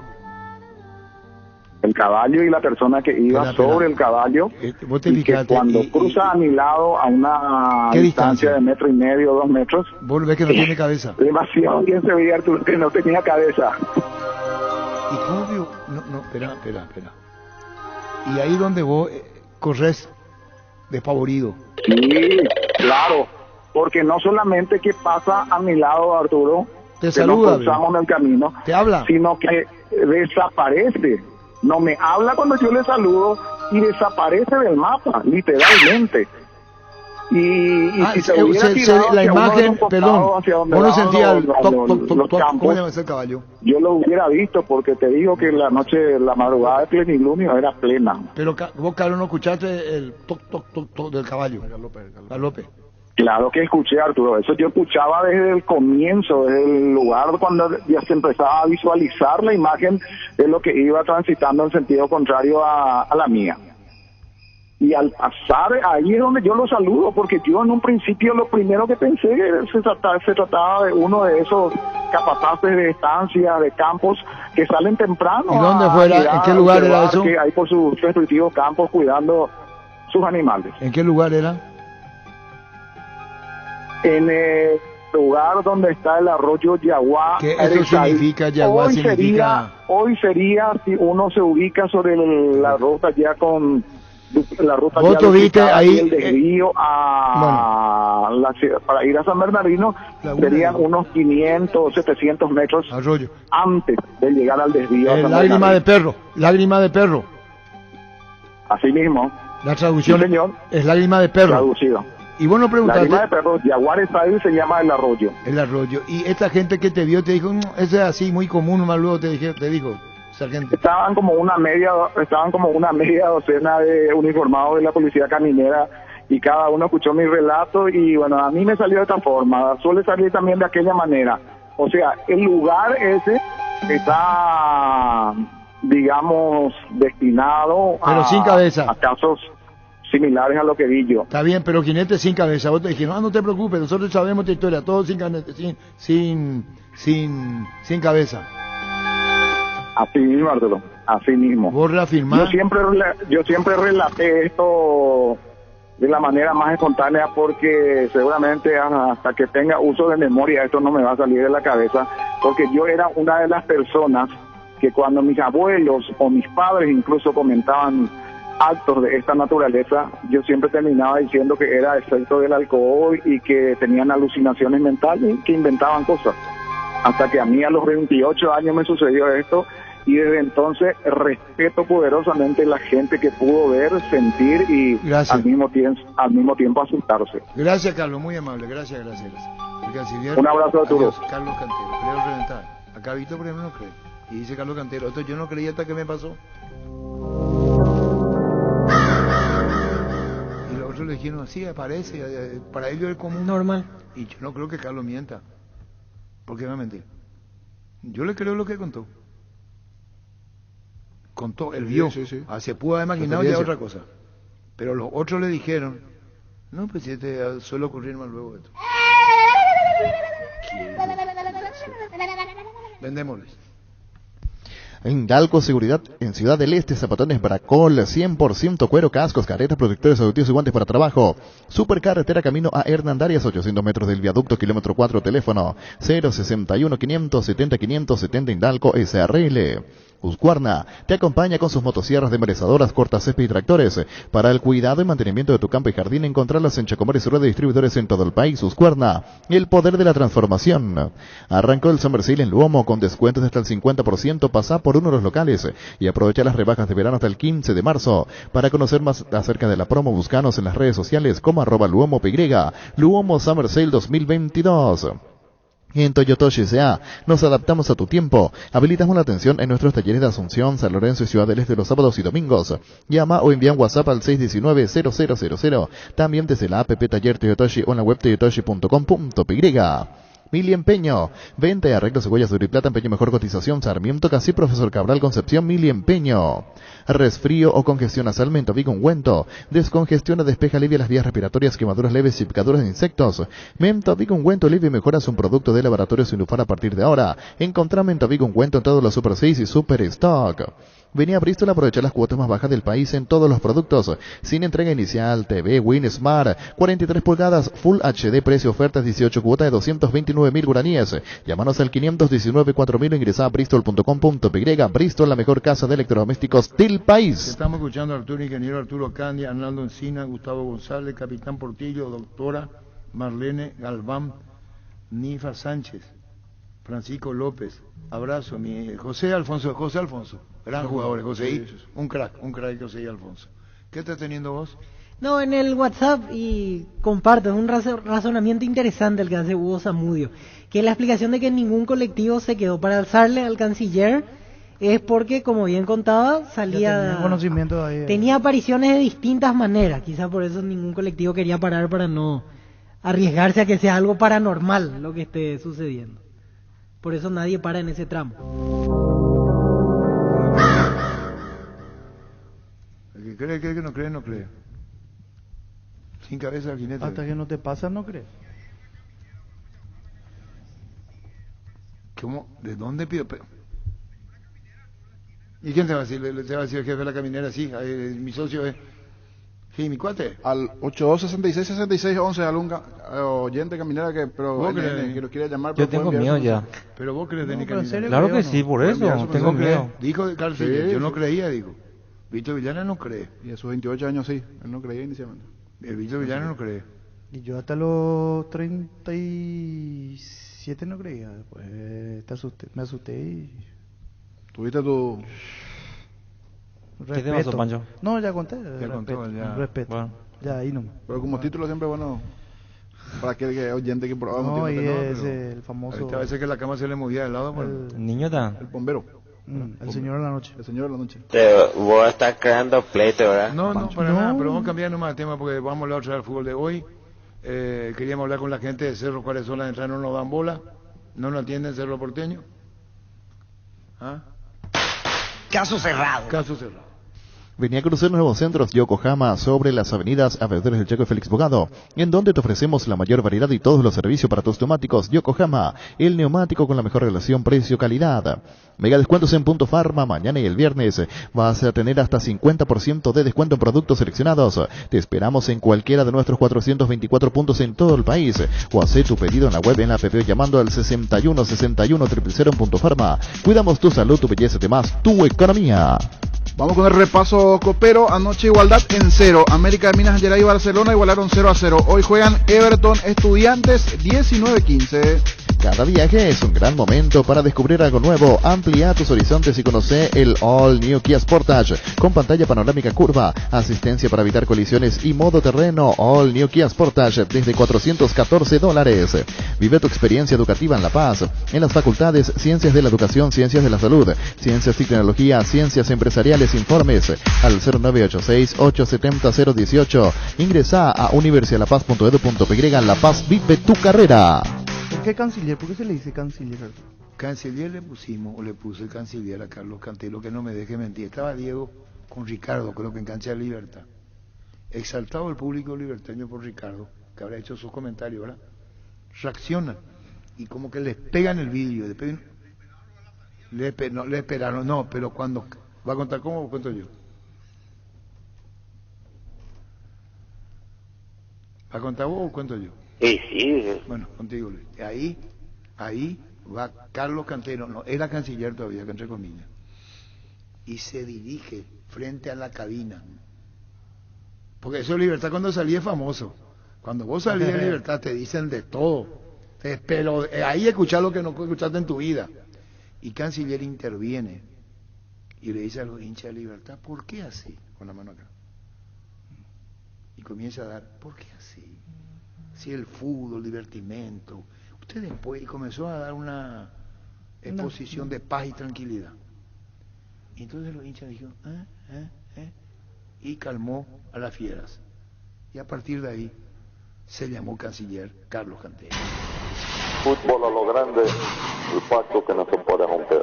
Speaker 7: El caballo y la persona que iba sobre el caballo,
Speaker 9: vos te
Speaker 7: y que cuando cruza a mi lado a una distancia de 1,5 metros, 2 metros,
Speaker 9: vos ves que no tiene cabeza.
Speaker 7: Demasiado bien se veía que no tenía cabeza.
Speaker 9: ¿Y cómo vio? No, espera. Y ahí donde vos corres despavorido.
Speaker 7: Sí, claro, porque no solamente que pasa a mi lado, Arturo,
Speaker 9: te saluda,
Speaker 7: nos cruzamos en el camino,
Speaker 9: te habla,
Speaker 7: sino que desaparece. No me habla cuando yo le saludo y desaparece del mapa, literalmente. Y si se hubiera tirado
Speaker 9: la imagen, perdón,
Speaker 7: vos
Speaker 9: no sentías
Speaker 7: los campos,
Speaker 9: ¿cómo llama ese caballo?
Speaker 7: Yo lo hubiera visto, porque te digo que la madrugada de plenilunio era plena.
Speaker 9: Pero vos, Carlos, no escuchaste el toc del caballo. Galope.
Speaker 7: Claro que escuché, Arturo, eso yo escuchaba desde el comienzo, desde el lugar cuando ya se empezaba a visualizar la imagen de lo que iba transitando en sentido contrario a la mía. Y al pasar, ahí es donde yo lo saludo, porque yo en un principio lo primero que pensé se trataba de uno de esos capataces de estancia, de campos, que salen temprano.
Speaker 9: ¿Y dónde fuera? ¿En qué lugar era eso?
Speaker 7: Que hay por sus respectivos campos cuidando sus animales.
Speaker 9: ¿En qué lugar era?
Speaker 7: En el lugar donde está el arroyo Yaguá.
Speaker 9: ¿Qué eso significa? Yaguá significa...
Speaker 7: Hoy sería si uno se ubica sobre la ruta ya con... La ruta
Speaker 9: vos tuviste ahí
Speaker 7: el desvío para ir a San Bernardino serían unos 500, 700 metros
Speaker 9: arroyo
Speaker 7: antes de llegar al desvío.
Speaker 9: Lágrima de perro.
Speaker 7: Así mismo.
Speaker 9: La traducción,
Speaker 7: sí, señor,
Speaker 9: es lágrima de perro.
Speaker 7: Traducido.
Speaker 9: Y vos no preguntaste.
Speaker 7: Lágrima de perro, Yaguaresay se llama el arroyo.
Speaker 9: El arroyo. Y esta gente que te vio te dijo, ese es así muy común, más luego te dijo. Sargento. Estaban como una media
Speaker 7: docena de uniformados de la policía caminera y cada uno escuchó mi relato y bueno, a mí me salió de esta forma, suele salir también de aquella manera. O sea, el lugar ese está, digamos, destinado
Speaker 9: Pero sin cabeza.
Speaker 7: a casos similares a lo que vi yo.
Speaker 9: Está bien, pero jinete sin cabeza. Vos te dijiste, no te preocupes, nosotros sabemos tu historia, todo sin sin cabeza.
Speaker 7: Así mismo, Arturo, así mismo.
Speaker 9: Vos reafirmás.
Speaker 7: Yo siempre relaté esto de la manera más espontánea porque seguramente hasta que tenga uso de memoria esto no me va a salir de la cabeza, porque yo era una de las personas que cuando mis abuelos o mis padres incluso comentaban actos de esta naturaleza, yo siempre terminaba diciendo que era efecto del alcohol y que tenían alucinaciones mentales y que inventaban cosas. Hasta que a mí a los 28 años me sucedió esto y desde entonces respeto poderosamente la gente que pudo ver, sentir y al mismo tiempo asustarse.
Speaker 9: Gracias, Carlos, muy amable, gracias. El canciller,
Speaker 7: un abrazo a todos.
Speaker 9: Carlos Cantero, creo reventar. Acá Víctor, por ejemplo, no cree. Y dice Carlos Cantero, esto yo no creía hasta que me pasó. Y los otros le dijeron, sí, aparece, para ellos es común.
Speaker 11: Normal.
Speaker 9: Y yo no creo que Carlos mienta. ¿Por qué me va a mentir? Yo le creo lo que contó. Contó, él vio. Sí. Se pudo haber imaginado ya otra cosa. Pero los otros le dijeron, no, pues si te suele ocurrir más luego esto. Vendémosles.
Speaker 14: Indalco Seguridad en Ciudad del Este, zapatones Bracol, 100% cuero, cascos, caretas, protectores auditivos y guantes para trabajo. Supercarretera camino a Hernandarias, 800 metros del viaducto, kilómetro 4, teléfono 061 570 570 Indalco SRL. Husqvarna te acompaña con sus motosierras demerezadoras, cortacésped y tractores. Para el cuidado y mantenimiento de tu campo y jardín, encontrarlas en Chacomar y su red de distribuidores en todo el país. Husqvarna, el poder de la transformación. Arrancó el Summer Sale en Luomo con descuentos de hasta el 50%. Pasa por uno de los locales y aprovecha las rebajas de verano hasta el 15 de marzo. Para conocer más acerca de la promo, búscanos en las redes sociales como @LuomoPY. Luomo Summer Sale 2022. En Toyotoshi S.A. nos adaptamos a tu tiempo. Habilitamos la atención en nuestros talleres de Asunción, San Lorenzo y Ciudad del Este los sábados y domingos. Llama o envía un WhatsApp al 619-0000. También desde la app Taller Toyotoshi o en la web toyotoshi.com.py. Mili Empeño, venta y arreglos de huellas de oro y plata, empeño mejor cotización, Sarmiento, Casi, Profesor Cabral, Concepción, Mili Empeño. Resfrío o congestión nasal, Mentavic ungüento. Descongestiona, despeja, alivia las vías respiratorias, quemaduras leves y picaduras de insectos. Mentavic ungüento alivia y mejora, es un producto de laboratorio Sinufar a partir de ahora. Encontrá Mentavic ungüento en todos los Super 6 y Super Stock. Vení a Bristol a aprovechar las cuotas más bajas del país en todos los productos. Sin entrega inicial, TV, Win Smart, 43 pulgadas, Full HD, precio ofertas, 18 cuotas de 229.000 guaraníes. Llámanos al 519-4000 o ingresá a bristol.com.py. Bristol, la mejor casa de electrodomésticos del país.
Speaker 9: Estamos escuchando a Arturo, ingeniero Arturo Candia, Arnaldo Encina, Gustavo González, Capitán Portillo, doctora Marlene Galván, Nifa Sánchez, Francisco López. Abrazo, mi José Alfonso, gran jugador, José, un crack José Alfonso. ¿Qué estás teniendo vos?
Speaker 11: No, en el WhatsApp y comparto, es un razonamiento interesante el que hace Hugo Zamudio, que la explicación de que ningún colectivo se quedó para alzarle al canciller es porque, como bien contaba, tenía apariciones de distintas maneras, quizá por eso ningún colectivo quería parar para no arriesgarse a que sea algo paranormal lo que esté sucediendo. Por eso nadie para en ese tramo.
Speaker 9: El que cree que no cree, no cree. Sin cabeza al jinete.
Speaker 3: Hasta que no te pasa, no crees.
Speaker 9: ¿Cómo? ¿De dónde pido? ¿Y quién te va a decir? ¿Te va a decir el jefe de la caminera? Sí, mi socio es... Sí, mi cuate.
Speaker 12: Al 8266-6611, algún oyente caminera que lo quiere llamar.
Speaker 10: Yo tengo miedo ya.
Speaker 9: Pero vos crees de mi caminera.
Speaker 10: Claro que sí, por eso. Tengo miedo.
Speaker 9: Dijo Carlos, yo no creía, digo. Víctor Villana no cree.
Speaker 12: Y a sus 28 años sí, él no creía inicialmente.
Speaker 9: El Víctor Villana no cree.
Speaker 3: Y yo hasta los 37 no creía. Después me asusté y...
Speaker 12: ¿Tuviste tu...?
Speaker 3: Respeto.
Speaker 10: ¿Qué te pasó, Pancho?
Speaker 3: No, ya conté. Respeto.
Speaker 10: Bueno.
Speaker 3: Ya ahí nomás.
Speaker 12: Pero como título siempre bueno para aquel oyente que probaba.
Speaker 3: No, y es el famoso...
Speaker 9: A veces que la cama se le movía de lado.
Speaker 10: El niño está...
Speaker 12: El bombero.
Speaker 3: El señor de la noche.
Speaker 12: El señor de la noche.
Speaker 8: Vos estás creando pleito, ¿verdad?
Speaker 9: No, para nada, pero vamos a cambiar nomás de tema porque vamos a hablar otra vez del fútbol de hoy. Queríamos hablar con la gente de Cerro, cuáles son las entradas, no nos dan bola. ¿No lo atiende Cerro Porteño? ¿Ah?
Speaker 18: Caso cerrado.
Speaker 9: Caso cerrado.
Speaker 14: Venía a conocer nuevos centros Yokohama sobre las avenidas Aventuras del Chaco y Félix Bogado, en donde te ofrecemos la mayor variedad y todos los servicios para tus neumáticos. Yokohama, el neumático con la mejor relación precio-calidad. Mega descuentos en Punto Farma, mañana y el viernes. Vas a tener hasta 50% de descuento en productos seleccionados. Te esperamos en cualquiera de nuestros 424 puntos en todo el país. O haz tu pedido en la web en la app llamando al 61 61 000 en Punto Farma. Cuidamos tu salud, tu belleza, además tu economía.
Speaker 12: Vamos con el repaso copero. Anoche igualdad en 0. América de Minas Gerais y Barcelona igualaron 0-0. Hoy juegan Everton Estudiantes 19-15.
Speaker 14: Cada viaje es un gran momento para descubrir algo nuevo. Amplía tus horizontes y conoce el All New Kia Sportage con pantalla panorámica curva, asistencia para evitar colisiones y modo terreno. All New Kia Sportage desde $414. Vive tu experiencia educativa en La Paz, en las facultades Ciencias de la Educación, Ciencias de la Salud, Ciencias y Tecnología, Ciencias Empresariales. Informes al 0986-870-018. Ingresa a universidadlapaz.edu.py. La Paz, vive tu carrera.
Speaker 3: ¿Por qué canciller? ¿Por qué se le dice canciller?
Speaker 9: Canciller le puse el canciller a Carlos Cantelo, que no me deje mentir. Estaba Diego con Ricardo, creo que en Cancha de Libertad. Exaltado el público libertario por Ricardo, que habrá hecho sus comentarios, ¿verdad? Reaccionan y como que les pegan el vídeo. Le esperaron, no, pero cuando... ¿Va a contar cómo o cuento yo? ¿Va a contar vos o cuento yo?
Speaker 8: Sí.
Speaker 9: Bueno, contigo, Luis. Ahí va Carlos Cantero, no, era canciller todavía, que entre comillas, y se dirige frente a la cabina. Porque eso de Libertad cuando salí es famoso. Cuando vos salís de Libertad te dicen de todo. Pero ahí escuchás lo que no escuchaste en tu vida. Y canciller interviene y le dice a los hinchas de Libertad, ¿por qué así? Con la mano acá. Y comienza a dar, ¿por qué así? Si el fútbol, divertimento. Usted después, y comenzó a dar una exposición de paz y tranquilidad. Y entonces los hinchas dijeron, y calmó a las fieras. Y a partir de ahí se llamó canciller Carlos Cantero.
Speaker 13: Fútbol a lo grande, el pacto que no se puede romper.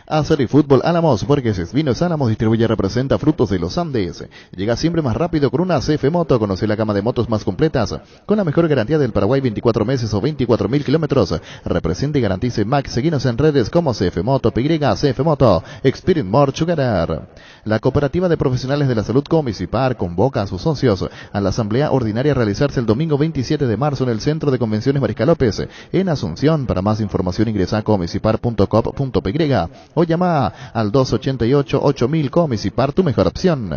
Speaker 14: Hacer y Fútbol Álamos, Borges Vinos Álamos distribuye y representa Frutos de los Andes. Llega siempre más rápido con una CF Moto. Conoce la gama de motos más completas, con la mejor garantía del Paraguay, 24 meses o 24.000 kilómetros. Represente y garantice Max. Seguinos en redes como CF Moto, PY, CF Moto, Experience More Sugar. La Cooperativa de Profesionales de la Salud Comicipar convoca a sus socios a la asamblea ordinaria a realizarse el domingo 27 de marzo en el Centro de Convenciones Mariscal López, en Asunción. Para más información ingresa a comicipar.com.py o llama al 288-8000. Comicipar, tu mejor opción.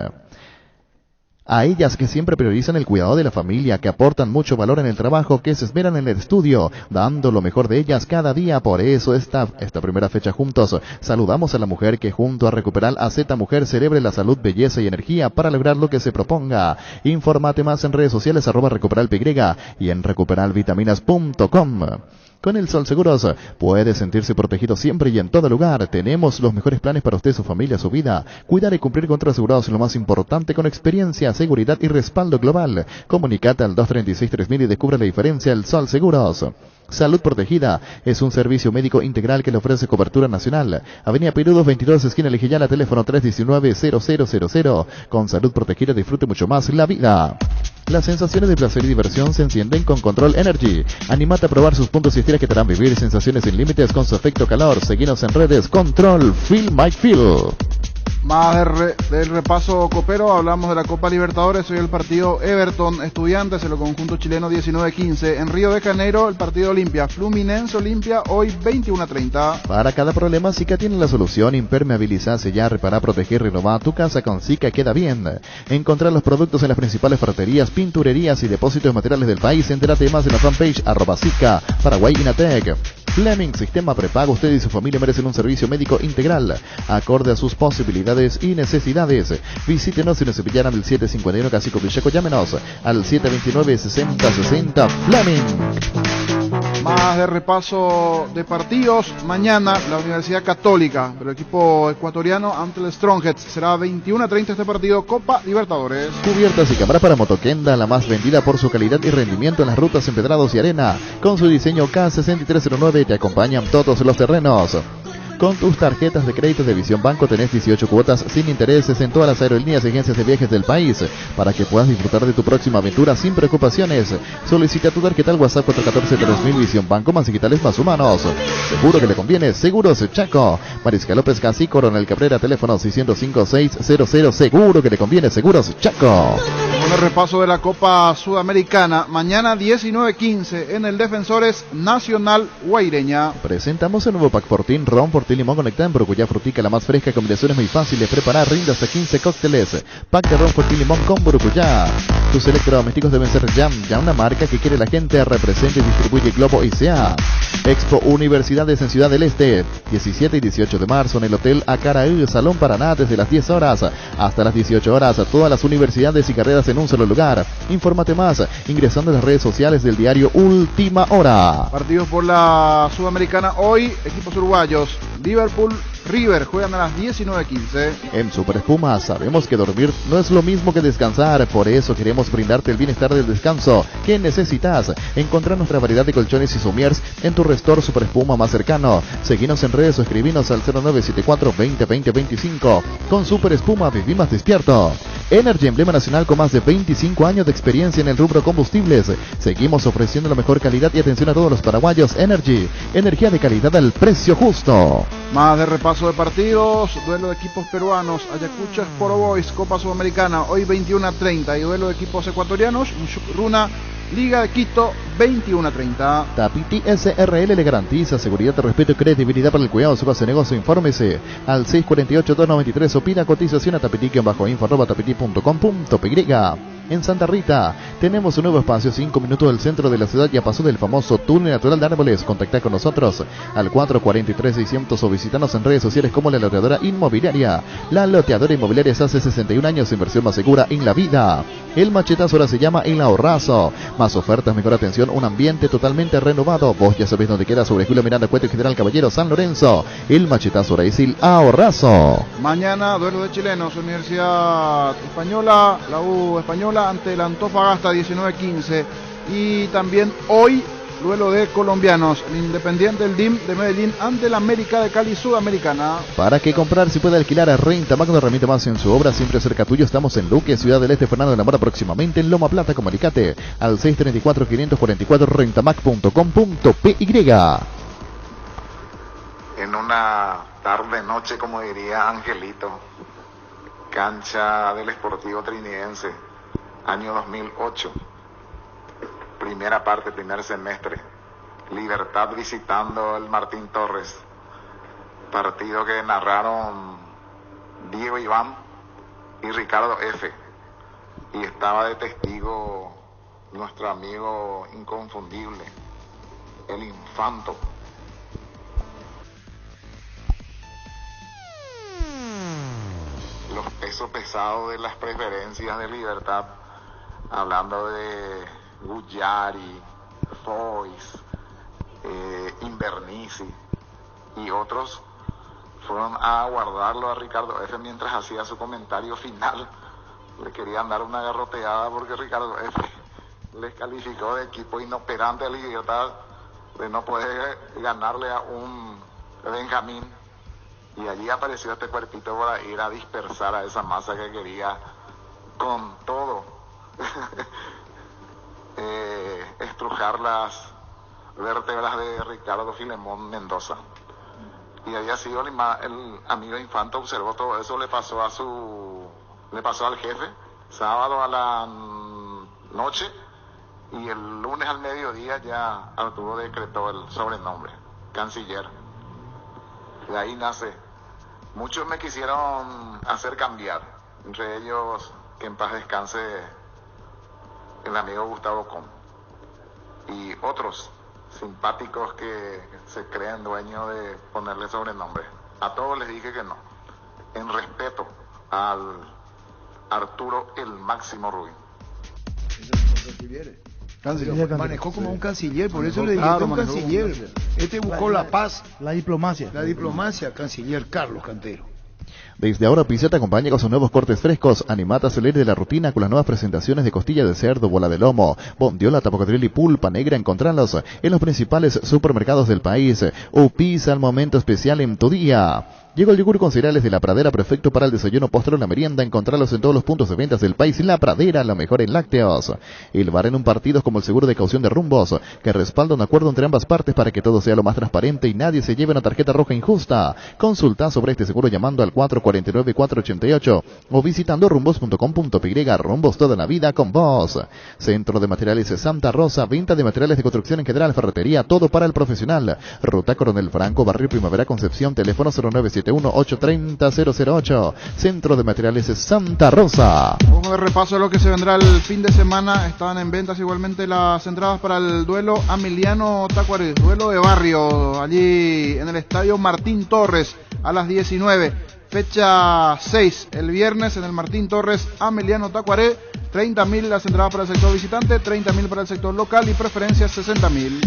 Speaker 14: A ellas que siempre priorizan el cuidado de la familia, que aportan mucho valor en el trabajo, que se esmeran en el estudio, dando lo mejor de ellas cada día. Por eso esta primera fecha juntos saludamos a la mujer que junto a Recuperal AZ Mujer celebre la salud, belleza y energía para lograr lo que se proponga. Infórmate más en redes sociales @RecuperalPY y en recuperalvitaminas.com. Con el Sol Seguros puede sentirse protegido siempre y en todo lugar. Tenemos los mejores planes para usted, su familia, su vida. Cuidar y cumplir con asegurados es lo más importante, con experiencia, seguridad y respaldo global. Comunicate al 236-3000 y descubre la diferencia. El Sol Seguros. Salud Protegida es un servicio médico integral que le ofrece cobertura nacional. Avenida Perú 222, esquina Lejillana, teléfono 319-0000. Con Salud Protegida disfrute mucho más la vida. Las sensaciones de placer y diversión se encienden con Control Energy. Anímate a probar sus puntos y estilos que te harán vivir sensaciones sin límites con su efecto calor. Seguinos en redes. Control, Feel My Feel.
Speaker 12: Más del repaso copero, hablamos de la Copa Libertadores. Hoy el partido Everton Estudiantes, el conjunto chileno 19-15. En Río de Janeiro, el partido Olimpia Fluminense Olimpia, hoy 21-30.
Speaker 14: Para cada problema, Sica tiene la solución. Impermeabiliza, sellar, reparar, proteger, renovar tu casa con Sica queda bien. Encontrar los productos en las principales ferreterías, pinturerías y depósitos de materiales del país. Entérate más en la fanpage @Sica Paraguay Inatec. Fleming, sistema prepago. Usted y su familia merecen un servicio médico integral, acorde a sus posibilidades y necesidades. Visítenos en la Cepillana del 751 Cacico Villaco. Llámenos al 729-6060 Fleming.
Speaker 12: Más de repaso de partidos. Mañana la Universidad Católica, pero el equipo ecuatoriano ante el Strongheads. Será 21:30 este partido, Copa Libertadores.
Speaker 14: Cubiertas y cámara para Motokenda, la más vendida por su calidad y rendimiento en las rutas empedrados y arena. Con su diseño K6309 te acompañan todos los terrenos. Con tus tarjetas de crédito de Visión Banco tenés 18 cuotas sin intereses en todas las aerolíneas y agencias de viajes del país para que puedas disfrutar de tu próxima aventura sin preocupaciones. Solicita tu tarjeta al WhatsApp 414-3000 Visión Banco, más digitales más humanos. Seguro que le conviene. Seguros Chaco. Mariscal López Casi, Coronel Cabrera, teléfono 605-600. Seguro que le conviene. Seguros Chaco.
Speaker 12: Con el repaso de la Copa Sudamericana, mañana 19:15 en el Defensores Nacional Guaireña.
Speaker 14: Presentamos el nuevo Pack Fortín, Ron Fortín Limón conectado en Brucuyá Frutica, la más fresca, combinaciones muy fáciles de preparar, rinde hasta 15 cócteles. Pack de Ron Fortín Limón con Brucuyá. Tus electrodomésticos deben ser Jam, una marca que quiere la gente, representa y distribuye Globo ICA. Expo Universidades en Ciudad del Este, 17 y 18 de marzo en el Hotel Acaraú, Salón Paraná, desde las 10 horas hasta las 18 horas. Todas las universidades y carreras en un solo lugar. Infórmate más ingresando a las redes sociales del diario Última Hora.
Speaker 12: Partidos por la Sudamericana hoy, equipos uruguayos. Liverpool, River juegan a las 19:15.
Speaker 14: En Super Espuma sabemos que dormir no es lo mismo que descansar, por eso queremos brindarte el bienestar del descanso que necesitas. Encontrar nuestra variedad de colchones y somiers en tu Restore Super Espuma más cercano. Seguinos en redes o escribinos al 0974 20 20 25. Con Super Espuma viví más despierto. Energy, emblema nacional con más de 25 años de experiencia en el rubro combustibles. Seguimos ofreciendo la mejor calidad y atención a todos los paraguayos. Energy, energía de calidad al precio justo.
Speaker 12: Más de repaso de partidos, duelo de equipos peruanos, Ayacucho Sport Boys, Copa Sudamericana, hoy 21:30, y duelo de equipos ecuatorianos, Runa, Liga de Quito, 21:30.
Speaker 14: Tapiti SRL le garantiza seguridad, respeto y credibilidad para el cuidado de su base de negocio. Infórmese al 648-293 o pida cotización a tapiti-info@tapiti.com.py. En Santa Rita tenemos un nuevo espacio, 5 minutos del centro de la ciudad, ya pasó del famoso túnel natural de árboles. Contacta con nosotros al 443-600 o visitanos en redes sociales como La Loteadora Inmobiliaria. La Loteadora Inmobiliaria es hace 61 años, inversión más segura en la vida. El machetazo ahora se llama El Ahorrazo. Más ofertas, mejor atención, un ambiente totalmente renovado. Vos ya sabés dónde queda, sobre Julio Miranda, Cueto y General Caballero, San Lorenzo. El machetazo ahora es El Ahorrazo.
Speaker 12: Mañana duelo de chilenos, Universidad Española, la U Española ante el Antofagasta, 19:15. Y también hoy duelo de colombianos, el Independiente del DIM de Medellín ante el América de Cali Sudamericana.
Speaker 14: Para que comprar se puede alquilar a Renta Magno, herramienta más en su obra, siempre cerca tuyo. Estamos en Luque, Ciudad del Este, Fernando de la Mora, próximamente en Loma Plata, como Alicate, al 634-544 rentamac.com.py.
Speaker 17: En una tarde noche, como diría Angelito, cancha del Sportivo Trinidense, año 2008, primera parte, primer semestre, Libertad visitando el Martín Torres, partido que narraron Diego Iván y Ricardo F, y estaba de testigo nuestro amigo inconfundible, el Infanto. Los pesos pesados de las preferencias de Libertad, hablando de Guyari, Foyce, Invernici y otros, fueron a guardarlo a Ricardo F mientras hacía su comentario final. Le querían dar una garroteada porque Ricardo F les calificó de equipo inoperante a Libertad, de no poder ganarle a un Benjamín. Y allí apareció este cuerpito para ir a dispersar a esa masa que quería con todo estrujar las vértebras de Ricardo Filemón Mendoza. Y había sido el amigo Infanto, observó todo eso, le pasó al jefe sábado a la noche, y el lunes al mediodía ya Arturo decretó el sobrenombre, Canciller. De ahí nace. Muchos me quisieron hacer cambiar, entre ellos, que en paz descanse el amigo Gustavo Com, y otros simpáticos que se creen dueños de ponerle sobrenombre. A todos les dije que no, en respeto al Arturo el Máximo Rubín.
Speaker 9: Manejó como un canciller, por eso le digo un canciller. Este buscó la paz.
Speaker 3: La diplomacia.
Speaker 9: La diplomacia, canciller Carlos Cantero.
Speaker 14: Desde ahora Pizza te acompaña con sus nuevos cortes frescos. Animate a salir de la rutina con las nuevas presentaciones de costilla de cerdo, bola de lomo, bondiola, tapocadril y pulpa negra. Encontralos en los principales supermercados del país. Pizza al momento especial en tu día. Llegó el yogur con cereales de La Pradera, perfecto para el desayuno, postre o la merienda. Encontralos en todos los puntos de ventas del país. La Pradera, lo mejor en lácteos. El VAR en un partido es como el seguro de caución de Rumbos, que respalda un acuerdo entre ambas partes para que todo sea lo más transparente y nadie se lleve una tarjeta roja injusta. Consulta sobre este seguro llamando al 449-488 o visitando rumbos.com.py. Rumbos, toda la vida con vos. Centro de Materiales Santa Rosa, venta de materiales de construcción en general, ferretería, todo para el profesional. Ruta Coronel Franco, Barrio Primavera, Concepción, teléfono 0971-830-008. Centro de Materiales Santa Rosa.
Speaker 12: Vamos a ver repaso de lo que se vendrá el fin de semana. Están en ventas igualmente las entradas para el duelo Ameliano Tacuaré, duelo de barrio, allí en el estadio Martín Torres a las 19. Fecha 6, el viernes en el Martín Torres, Ameliano Tacuaré. 30.000 las entradas para el sector visitante, 30.000 para el sector local y preferencias 60.000.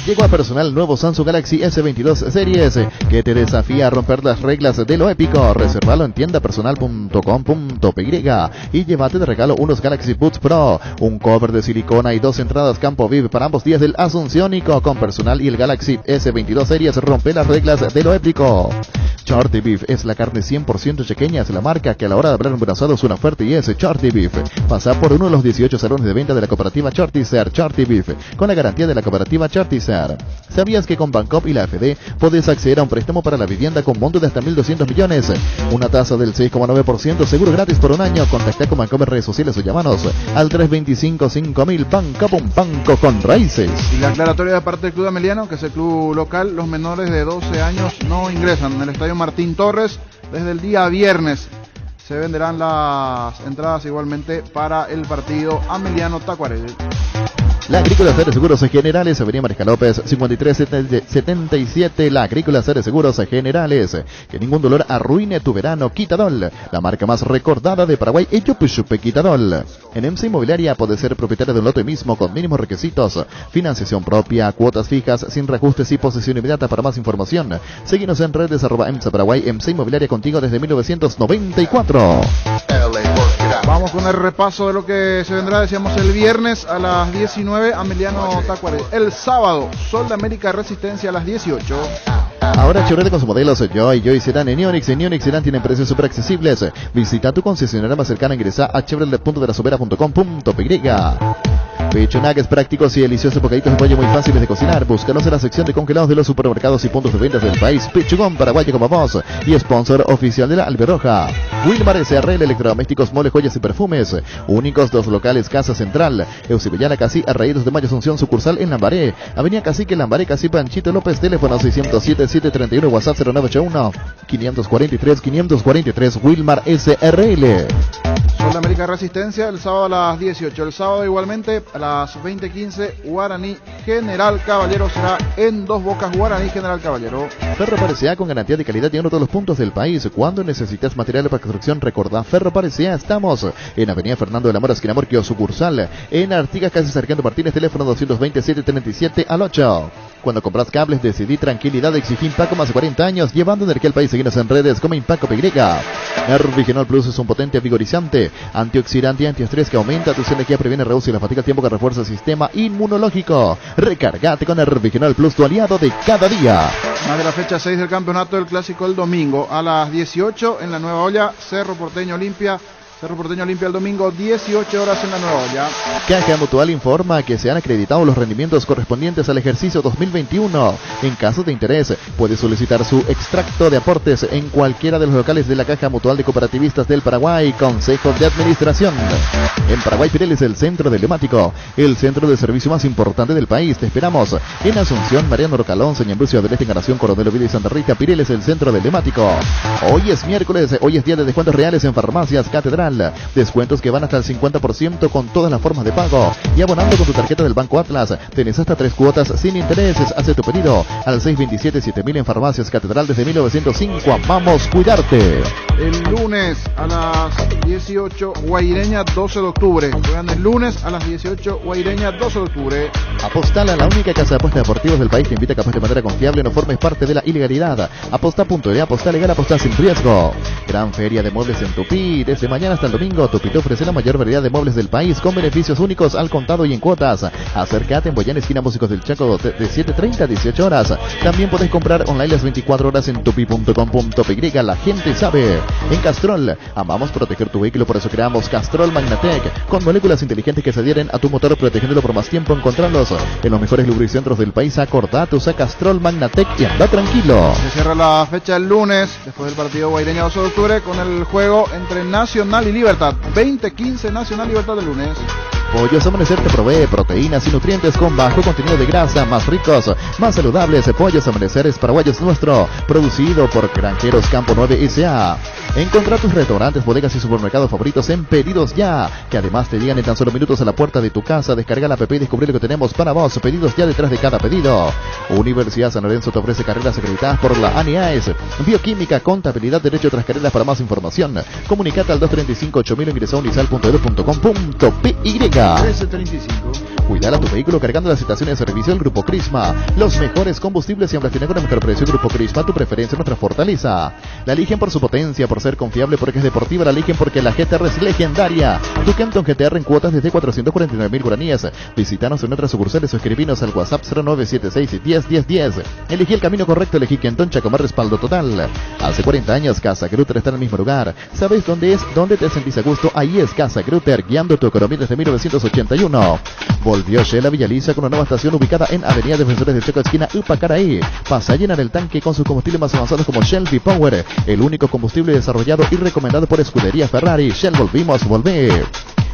Speaker 14: Llegó a personal nuevo Samsung Galaxy S22 Series que te desafía a romper las reglas de lo épico. Reservalo en tiendapersonal.com.py y llévate de regalo unos Galaxy Buds Pro, un cover de silicona y 2 entradas Campo Vive para ambos días del Asunciónico. Con personal y el Galaxy S22 Series rompe las reglas de lo épico. Charty Beef es la carne 100% chequeña, es la marca que a la hora de hablar un buen asado es una oferta y es Charty Beef. Pasa por uno de los 18 salones de venta de la cooperativa Chartizer Charty Beef, con la garantía de la cooperativa Chartizer. ¿Sabías que con Bancop y la AFD podés acceder a un préstamo para la vivienda con monto de hasta 1.200 millones? Una tasa del 6,9%, seguro gratis por un año. Contacta con Bancop en redes sociales o llamanos al 325-5000. Bancop, un banco con raíces.
Speaker 12: Y la aclaratoria de parte del Club Ameliano, que es el club local, los menores de 12 años no ingresan en el estadio Martín Torres desde el día viernes. Se venderán las entradas igualmente para el partido Ameliano Tacuaré.
Speaker 14: La Agrícola Seres Seguros Generales, Avenida Mariscal López, 5377. La Agrícola Seres Seguros Generales. Que ningún dolor arruine tu verano. Quitadol, la marca más recordada de Paraguay. Eyopuchupe Quitadol. En EMSA Inmobiliaria puede ser propietario de un lote mismo con mínimos requisitos. Financiación propia, cuotas fijas, sin reajustes y posesión inmediata. Para más información, síguenos en redes @EMSA Paraguay. EMSA Inmobiliaria contigo desde 1994.
Speaker 12: Vamos con el repaso de lo que se vendrá, decíamos, el viernes a las 19, Ameliano Tacuaré. El sábado, Sol de América Resistencia a las 18.
Speaker 14: Ahora Chevrolet con sus modelos Joy Sedán en Onix. En Onix Sedán tienen precios súper accesibles. Visita tu concesionaria más cercana, ingresa a chevrolet.delasobera.com.py. Pecho nuggets prácticos y deliciosos bocaditos de pollo muy fáciles de cocinar. Búscalos en la sección de congelados de los supermercados y puntos de ventas del país. Pechugón, paraguayo como vos y sponsor oficial de la Alberroja. Wilmar SRL, electrodomésticos, mole, joyas y perfumes. Únicos 2 locales, Casa Central, Eusebillana Casi, Arraídos de Mayo, Asunción, sucursal en Lambaré. Avenida Cacique, Lambaré, Casi, Panchito López, teléfono 607-731, WhatsApp 0981-543-543, Wilmar SRL.
Speaker 12: Sol de América Resistencia el sábado a las 18. El sábado igualmente a las 20:15, Guaraní General Caballero será en Dos Bocas, Guaraní General Caballero.
Speaker 14: Ferro Parecía, con garantía de calidad y en todos los puntos del país. Cuando necesitas material para construcción, recordá Ferro Parecía. Estamos en Avenida Fernando de la Mora, esquina Morquio, sucursal en Artigas, casi Sargento Martínez, teléfono 227-37 al 8. Cuando compras cables, decidí tranquilidad, exigí Impaco más de 40 años, llevando energía al país. Seguimos en redes como Impaco PY. Nervigenol Plus es un potente vigorizante, antioxidante y antiestrés que aumenta tu energía, previene, reduce la fatiga al tiempo, que refuerza el sistema inmunológico. Recargate con Nervigenol Plus, tu aliado de cada día.
Speaker 12: Más de la fecha 6 del campeonato del clásico el domingo a las 18 en la Nueva Olla, Cerro Porteño Olimpia el domingo, 18 horas en la Nueva Olla.
Speaker 14: Caja Mutual informa que se han acreditado los rendimientos correspondientes al ejercicio 2021. En caso de interés, puede solicitar su extracto de aportes en cualquiera de los locales de la Caja Mutual de Cooperativistas del Paraguay. Consejo de Administración. En Paraguay, Pirelli es el centro del neumático, el centro de servicio más importante del país. Te esperamos en Asunción, Mariano Rocalón, Señor Brucio del Este, Encarnación, Coronel Oviedo y Santa Rita. Pirelli es el centro del neumático. Hoy es miércoles, hoy es día de descuentos reales en Farmacias Catedral. Descuentos que van hasta el 50% con todas las formas de pago. Y abonando con tu tarjeta del Banco Atlas, tenés hasta 3 cuotas sin intereses. Hace tu pedido al 627-7000 en Farmacias Catedral desde 1905. Vamos, cuidarte.
Speaker 12: el lunes a las 18, Guaireña 12 de octubre. Juegan el lunes a las 18, Guaireña 12 de octubre.
Speaker 14: Apostala, la única casa de apuestas deportivas del país, te invita a que apuestes de manera confiable, no formes parte de la ilegalidad. Aposta.de, aposta legal, aposta sin riesgo. Gran feria de muebles en Tupí, desde mañana hasta el domingo. Tupí te ofrece la mayor variedad de muebles del país con beneficios únicos al contado y en cuotas. Acércate en Boyán, esquina Músicos del Chaco, de 7:30 a 18 horas. También podés comprar online las 24 horas en tupi.com.py. La gente sabe. En Castrol, amamos proteger tu vehículo, por eso creamos Castrol Magnatec, con moléculas inteligentes que se adhieren a tu motor, protegiéndolo por más tiempo. Encontrarlos en los mejores lubricentros del país. Acordate, usa Castrol Magnatec y anda tranquilo.
Speaker 12: Se cierra la fecha el lunes, después del partido Guaireña 12 de octubre, con el juego entre Nacional y Libertad. 20-15 Nacional Libertad el lunes.
Speaker 14: Pollos Amanecer te provee proteínas y nutrientes con bajo contenido de grasa, más ricos, más saludables. Pollos Amanecer es paraguayo, es nuestro, producido por Granjeros Campo 9 S.A. Encontrá tus restaurantes, bodegas y supermercados favoritos en Pedidos Ya, que además te llegan en tan solo minutos a la puerta de tu casa. Descarga la app y descubrí lo que tenemos para vos. Pedidos Ya detrás de cada pedido. Universidad San Lorenzo te ofrece carreras acreditadas por la ANIAES, Bioquímica, Contabilidad, Derecho, otras carreras. Para más información, comunicate al 235-8000 o ingresa a unisal.edu.com.py.
Speaker 9: 1335.
Speaker 14: Cuidar a tu vehículo cargando las estaciones de servicio del Grupo Crisma. Los mejores combustibles siempre tienen con el mejor precio. Grupo Crisma, tu preferencia, nuestra fortaleza. La eligen por su potencia, por ser confiable, porque es deportiva. La eligen porque la GTR es legendaria. Tu Kenton GTR en cuotas desde 449.000 guaraníes. Visítanos en nuestras sucursales o escribinos al WhatsApp 0976 101010. Elegí el camino correcto, elegí Kenton Chacomar, respaldo total. Hace 40 años Casa Grutter está en el mismo lugar. ¿Sabes dónde es? ¿Dónde te sentís a gusto? Ahí es Casa Grutter, guiando tu economía desde 1981. Volvió Shell a Villaliza con una nueva estación ubicada en Avenida Defensores del Chaco, esquina Upacaraí. Pasa a llenar el tanque con sus combustibles más avanzados como Shell V-Power, el único combustible desarrollado y recomendado por Escudería Ferrari. Shell, volvimos, volver.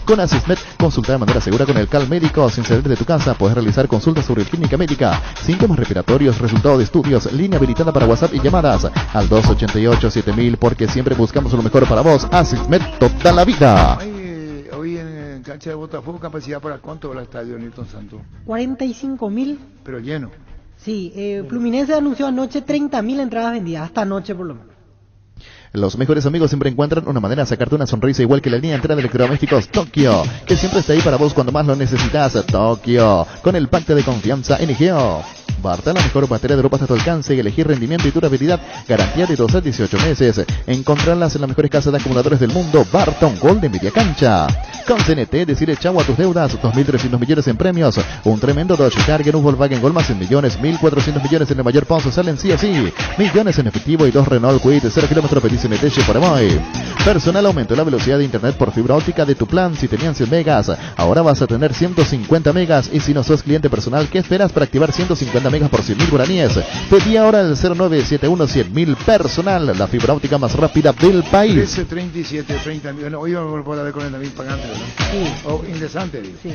Speaker 14: Con Asismed, consulta de manera segura con el CAL médico sin salir de tu casa. Puedes realizar consultas sobre clínica médica, síntomas respiratorios, resultados de estudios, línea habilitada para WhatsApp y llamadas al 288-7000, porque siempre buscamos lo mejor para vos. Asismed, toda la vida.
Speaker 9: Hoy en cancha de Botafogo, capacidad para cuánto el estadio Nilton Santos.
Speaker 11: 45.000.
Speaker 9: Pero lleno.
Speaker 11: Sí, Fluminense anunció anoche 30.000 entradas vendidas, hasta anoche por lo menos.
Speaker 14: Los mejores amigos siempre encuentran una manera de sacarte una sonrisa, igual que la línea entera de electrodomésticos Tokio, que siempre está ahí para vos cuando más lo necesitas. Tokio, con el pacto de confianza NGO. Barta, la mejor batería de Europa hasta tu alcance y elegir rendimiento y durabilidad, garantía de 12 a 18 meses. Encontrarlas en las mejores casas de acumuladores del mundo. Barton Gold de Media Cancha. Con CNT, decirle chau a tus deudas. 2.300 millones en premios. Un tremendo Dodge Charger, un Volkswagen Gol más en millones. 1.400 millones en el mayor paso salen sí así. Millones en efectivo y 2 Renault Kwid. 0 kilómetros pedís CNT por hoy. Personal aumentó la velocidad de internet por fibra óptica de tu plan. Si tenían 100 megas, ahora vas a tener 150 megas. Y si no sos cliente personal, ¿qué esperas para activar 150 megas por 100.000 guaraníes? Pedí ahora el 0971 100.000 personal, la fibra óptica más rápida del país.
Speaker 9: 1337, 30 millones. Hoy vamos a poder con 40.000 pagantes, ¿verdad?
Speaker 11: Sí.
Speaker 9: O indecente, digo.
Speaker 11: Sí.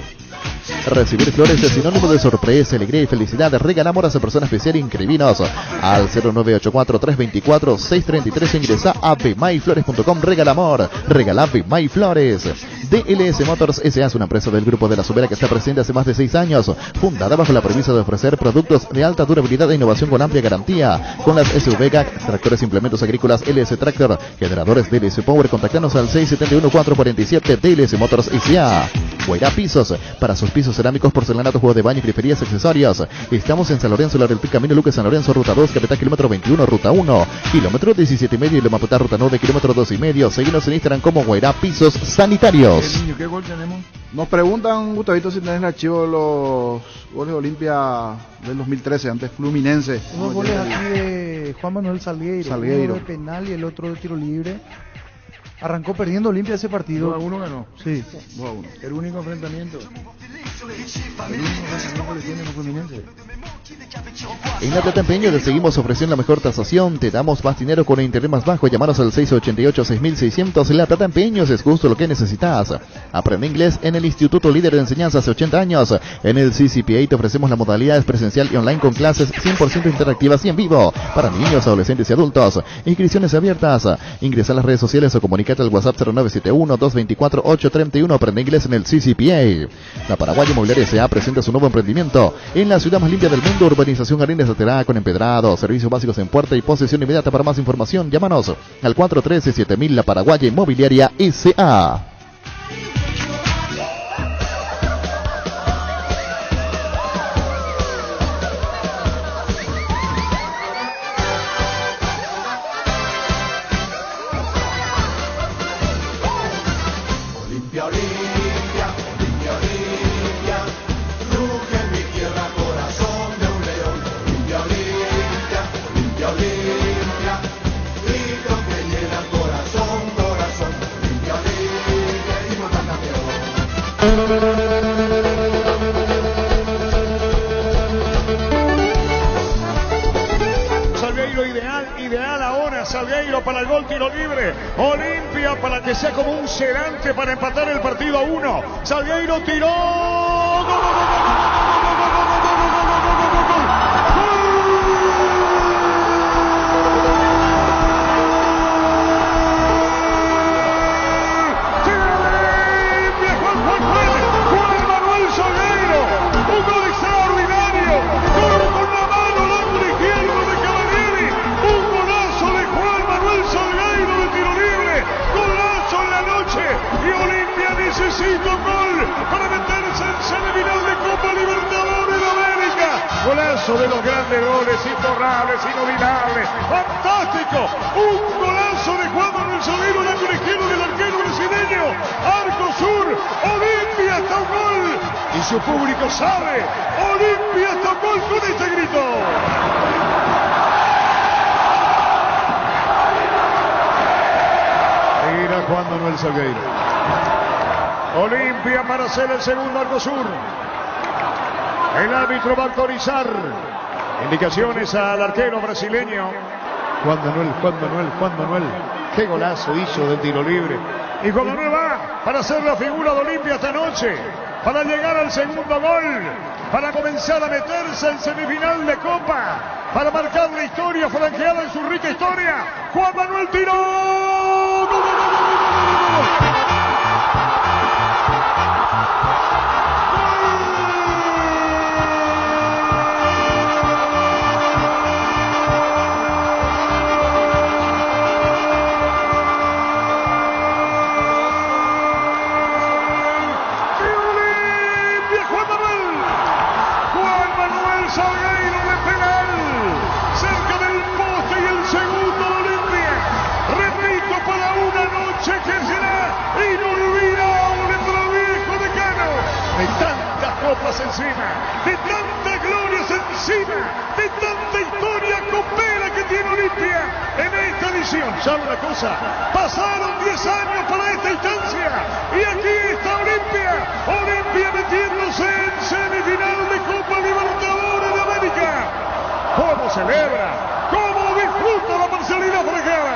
Speaker 14: Recibir flores es sinónimo de sorpresa, alegría y felicidad. Regalamos a esa persona especial. Inscribinos al 0984-324-633. Ingresa a bmayflores.com. Regala amor, regala Bmayflores. DLS Motors S.A. es una empresa del Grupo de la Subera que está presente hace más de 6 años, fundada bajo la premisa de ofrecer productos de alta durabilidad e innovación con amplia garantía. Con las SUV GAC, tractores e implementos agrícolas LS Tractor, generadores DLS Power. Contactanos al 671-447 DLS Motors S.A. Guairá Pisos, para sus pisos cerámicos, porcelanato, juego de baño y griferías, accesorios. Estamos en San Lorenzo, La del Camino Luque, San Lorenzo, ruta 2, capital kilómetro 21, ruta 1, kilómetro 17,5 y Lomaputá, ruta 9, kilómetro 2,5. Seguimos en Instagram como Guairá Pisos Sanitarios.
Speaker 9: Niño, ¿qué gol tenemos?
Speaker 12: Nos preguntan, Gustavito, si tenés el archivo de los goles de Olimpia del 2013, antes Fluminense.
Speaker 3: Unos goles aquí de Juan Manuel Salgueiro. Uno de penal y el otro de tiro libre. Arrancó perdiendo Olimpia ese partido.
Speaker 9: 2-1 ganó.
Speaker 3: Sí.
Speaker 9: 2-1. El único enfrentamiento. El único enfrentamiento que tiene con Fluminense.
Speaker 14: En la Plata Empeño te seguimos ofreciendo la mejor tasación. Te damos más dinero con el interés más bajo. Llámanos al 688-6600. La Plata Empeños es justo lo que necesitas. Aprende inglés en el Instituto Líder de Enseñanza hace 80 años. En el CCPA te ofrecemos las modalidades presencial y online con clases 100% interactivas y en vivo para niños, adolescentes y adultos. Inscripciones abiertas. Ingresa a las redes sociales o comunícate al WhatsApp 0971-224-831. Aprende inglés en el CCPA. La Paraguay Inmobiliaria S.A. presenta su nuevo emprendimiento en la ciudad más limpia del mundo. Segundo, urbanización Jardines de Terá con empedrado, servicios básicos en puerta y posesión inmediata. Para más información, llámanos al 413-7000, La Paraguaya Inmobiliaria S.A.
Speaker 15: Salgueiro ideal ahora, Salgueiro para el gol, tiro libre, Olimpia para que sea como un sedante para empatar el partido a 1, Salgueiro tiró, ¡gol, gol, gol, gol, para meterse en semifinal de Copa Libertadores de América. Golazo de los grandes goles, imborrables, inolvidables, fantástico. Un golazo de Juan Manuel Salgueiro, el ángulo izquierdo del arquero brasileño. Arco sur, Olimpia hasta un gol. Y su público sabe, Olimpia hasta un gol con este grito. Mira Juan Manuel Salgueiro. Olimpia para hacer el segundo, Arco sur. El árbitro va a autorizar indicaciones al arquero brasileño. Juan Manuel. Qué golazo hizo del tiro libre. Y Juan Manuel va para hacer la figura de Olimpia esta noche. Para llegar al segundo gol. Para comenzar a meterse en semifinal de Copa. Para marcar la historia franqueada en su rica historia. Juan Manuel tiró. ¡Gol, gol, gol, gol, gol, gol! Salgueiro de penal, cerca del poste y el segundo de Olimpia. Repito, para una noche que será inolvidable para el viejo decano. De tantas copas encima, de tantas glorias encima, de tanta historia copera que tiene Olimpia en esta edición. ¿Sabe una cosa? Pasaron 10 años para esta instancia y aquí está Olimpia. Olimpia metiéndose en semifinal de Copa Libertadores de América. ¿Cómo celebra? ¿Cómo disfruta la parcialidad franqueada?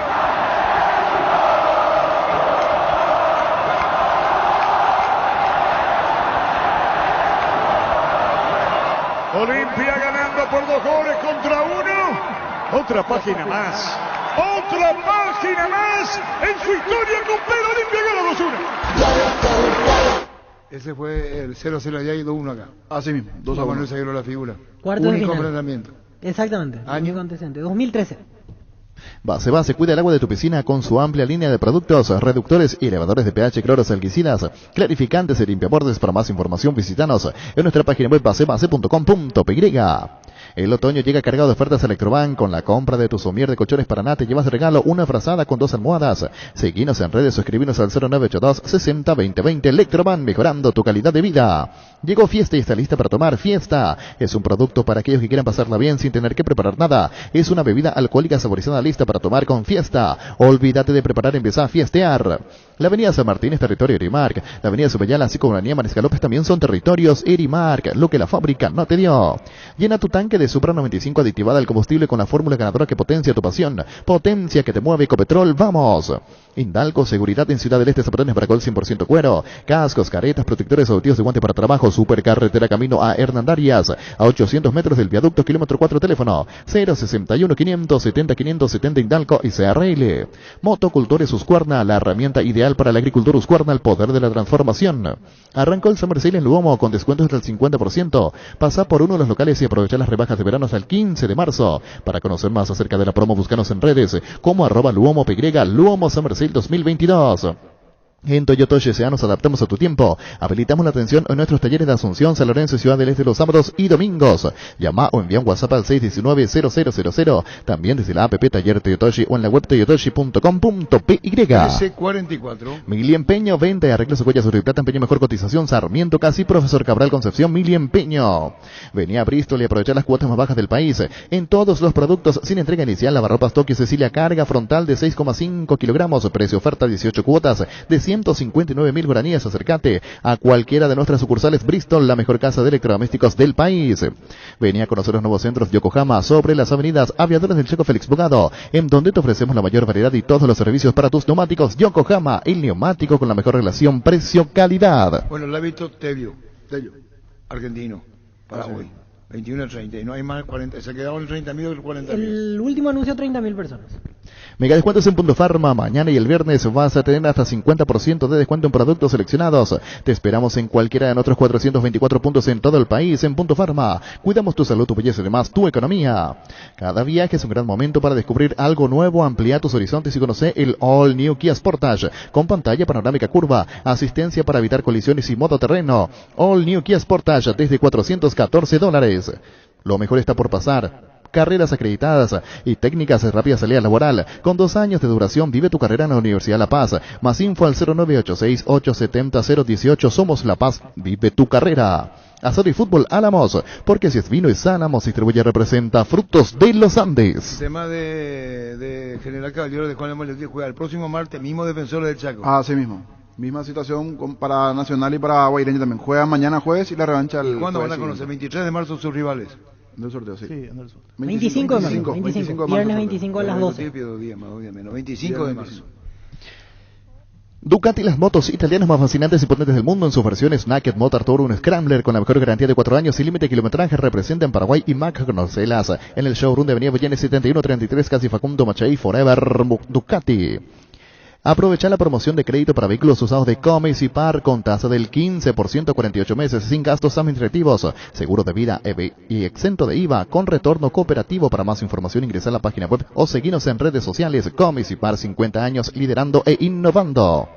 Speaker 15: Olimpia ganando por 2 goles contra 1. Otra página más. Otra página más en su historia completa. Olimpia gana 2-1.
Speaker 9: Ese fue el 0-0 allá y 2-1 acá.
Speaker 12: Así mismo, 2-1.
Speaker 9: Manuel Salgueiro la figura.
Speaker 11: Cuarto de
Speaker 9: Único
Speaker 11: final.
Speaker 9: enfrentamiento.
Speaker 11: Exactamente.
Speaker 9: Año
Speaker 11: antecedente, 2013.
Speaker 14: Base, cuida el agua de tu piscina con su amplia línea de productos, reductores y elevadores de pH, cloros, algicidas, clarificantes y limpiabordes. Para más información visítanos en nuestra página web basebase.com.py. El otoño llega cargado de ofertas Electrobank. Con la compra de tu somier de colchones Paraná te llevas de regalo una frazada con 2 almohadas. Seguinos en redes o escribinos al 0982 60 20 20. Electrobank, mejorando tu calidad de vida. Llegó Fiesta y está lista para tomar. Fiesta es un producto para aquellos que quieran pasarla bien sin tener que preparar nada. Es una bebida alcohólica saborizada lista para tomar con Fiesta. Olvídate de preparar y empezar a fiestear. La avenida San Martín es territorio Erimark. La avenida Subellala, así como la avenida Mariscal López, también son territorios Erimark. Lo que la fábrica no te dio. Llena tu tanque de Supra 95 aditivada al combustible con la fórmula ganadora que potencia tu pasión. Potencia que te mueve. Ecopetrol, vamos. Indalco, seguridad en Ciudad del Este, zapatones para gol 100% cuero. Cascos, caretas, protectores auditivos de guante para trabajo. Supercarretera camino a Hernandarias. A 800 metros del viaducto, kilómetro 4, teléfono 061 570 570 Indalco y CRL. Motocultores Suscuerna, la herramienta ideal ideal para el agricultor Husqvarna, el poder de la transformación. Arrancó el Summer Sale en Luomo con descuentos del 50%. Pasa por uno de los locales y aprovecha las rebajas de verano hasta el 15 de marzo. Para conocer más acerca de la promo, búscanos en redes como @LuomoPY, Luomo Summer Sale 2022. En Toyotoshi S.A. nos adaptamos a tu tiempo. Habilitamos la atención en nuestros talleres de Asunción, San Lorenzo y Ciudad del Este los sábados y domingos. Llama o envía un WhatsApp al 619-0000. También desde la app Taller Toyotoshi o en la web toyotoshi.com.py.
Speaker 9: 1344.
Speaker 14: Mili Empeño, venta y arreglos de huellas oro y plata, empeño mejor cotización, Sarmiento Casi, Profesor Cabral Concepción, Mili Empeño. Venía a Bristol y aprovechar las cuotas más bajas del país. En todos los productos, sin entrega inicial, lavarropas Tokio Cecilia, carga frontal de 6,5 kilogramos, precio oferta 18 cuotas de 159.000 guaraníes. Acércate a cualquiera de nuestras sucursales Bristol, la mejor casa de electrodomésticos del país. Venía a conocer los nuevos centros Yokohama sobre las avenidas Aviadores del Checo Félix Bogado, en donde te ofrecemos la mayor variedad y todos los servicios para tus neumáticos. Yokohama, el neumático con la mejor relación precio-calidad.
Speaker 9: Bueno, el hábito Tello, argentino, Paraguay. 21 a 30, y no hay más 40, se quedaron el 30.000 o el 40.000.
Speaker 11: El último anuncio, 30.000 personas.
Speaker 14: Mega descuentos en Punto Farma. Mañana y el viernes vas a tener hasta 50% de descuento en productos seleccionados. Te esperamos en cualquiera de nuestros 424 puntos en todo el país. En Punto Farma, cuidamos tu salud, tu belleza y además tu economía. Cada viaje es un gran momento para descubrir algo nuevo, ampliar tus horizontes y conocer el All New Kia Sportage, con pantalla panorámica curva, asistencia para evitar colisiones y modo terreno. All New Kia Sportage desde $414. Lo mejor está por pasar. Carreras acreditadas y técnicas de rápida salida laboral. Con 2 años de duración, vive tu carrera en la Universidad La Paz. Más info al 0986-870-018. Somos La Paz, vive tu carrera. Asado y fútbol Álamos, porque si es vino es Álamos, distribuye y representa Frutos de los Andes.
Speaker 9: El tema de General Caballero de Juan León que juega el próximo martes, mismo Defensor del Chaco.
Speaker 12: Así mismo. Misma situación para Nacional y para Guaireño también. Juegan mañana jueves y la revancha el...
Speaker 9: ¿Cuándo van a conocer? 23 de marzo sus rivales.
Speaker 12: Del sorteo, sí.
Speaker 3: Sí, en el sorteo.
Speaker 11: 25 de marzo. 25. Viernes 25 a las 12.
Speaker 9: 25 de marzo.
Speaker 14: Ducati, las motos italianas más fascinantes y potentes del mundo en sus versiones Naked, Motor Tour, un Scrambler con la mejor garantía de 4 años y límite de kilometraje, representa en Paraguay y Mac conocelas en el showroom de Avenida Bellene 7133, casi Facundo Machay, Forever Ducati. Aprovecha la promoción de crédito para vehículos usados de Comecipar con tasa del 15% a 48 meses sin gastos administrativos, seguro de vida y exento de IVA con retorno cooperativo. Para más información ingresa a la página web o seguinos en redes sociales. Comecipar, 50 años liderando e innovando.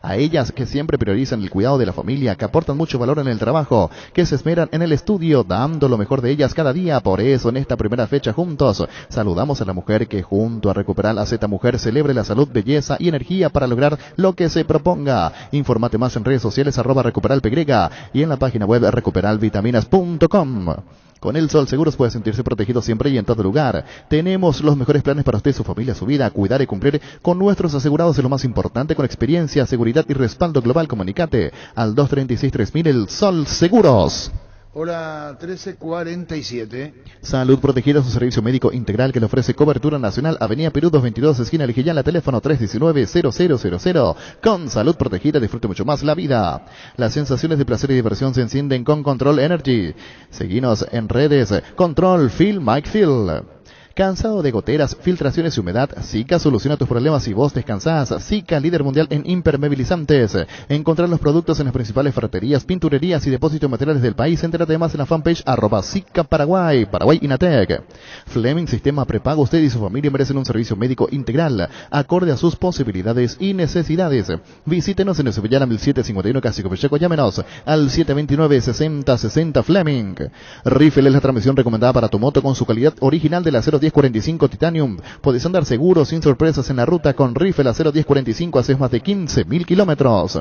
Speaker 14: A ellas que siempre priorizan el cuidado de la familia, que aportan mucho valor en el trabajo, que se esmeran en el estudio, dando lo mejor de ellas cada día. Por eso en esta primera fecha juntos, saludamos a la mujer que junto a Recuperal AZ Mujer celebre la salud, belleza y energía para lograr lo que se proponga. Infórmate más en redes sociales @RecuperalPY y en la página web recuperalvitaminas.com. Con El Sol Seguros puede sentirse protegido siempre y en todo lugar. Tenemos los mejores planes para usted, su familia, su vida. Cuidar y cumplir con nuestros asegurados es lo más importante, con experiencia, seguridad y respaldo global. Comunicate al 236-3000 El Sol Seguros.
Speaker 9: Hora 13:47.
Speaker 14: Salud Protegida, su servicio médico integral que le ofrece cobertura nacional. Avenida Perú 222, esquina Lijillán, teléfono 319-0000. Con Salud Protegida disfrute mucho más la vida. Las sensaciones de placer y diversión se encienden con Control Energy. Seguinos en redes. Control Feel Mike Feel. ¿Cansado de goteras, filtraciones y humedad? Zika soluciona tus problemas y vos descansás. Zika, líder mundial en impermeabilizantes. Encontrar los productos en las principales ferreterías, pinturerías y depósitos de materiales del país. Entérate más en la fanpage @Zika Paraguay, Paraguay Inatec. Fleming Sistema Prepago. Usted y su familia merecen un servicio médico integral, acorde a sus posibilidades y necesidades. Visítenos en el Sevillana 1751 Casico Pecheco. Llámenos al 729-6060 Fleming. Riffle es la transmisión recomendada para tu moto con su calidad original de la 01045 Titanium. Podés andar seguro, sin sorpresas en la ruta con Riffle. A 01045 haces más de 15.000 kilómetros.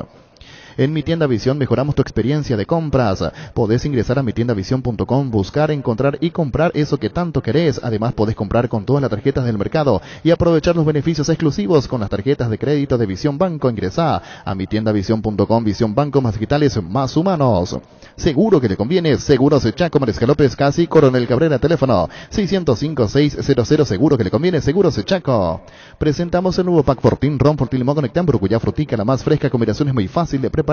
Speaker 14: En Mi Tienda Visión mejoramos tu experiencia de compras. Podés ingresar a mitiendavision.com, buscar, encontrar y comprar eso que tanto querés. Además podés comprar con todas las tarjetas del mercado y aprovechar los beneficios exclusivos con las tarjetas de crédito de Visión Banco. Ingresá a mitiendavision.com. Visión Banco, más digitales, más humanos. Seguro que le conviene. Seguros Chaco, Mariscal López, Casi, Coronel Cabrera, teléfono 605-600. Seguro que le conviene. Seguros Chaco. Presentamos el nuevo Pack Fortín, Ron Fortín Limón Conectan, Brucuyá Frutica, la más fresca combinación, es muy fácil de preparar.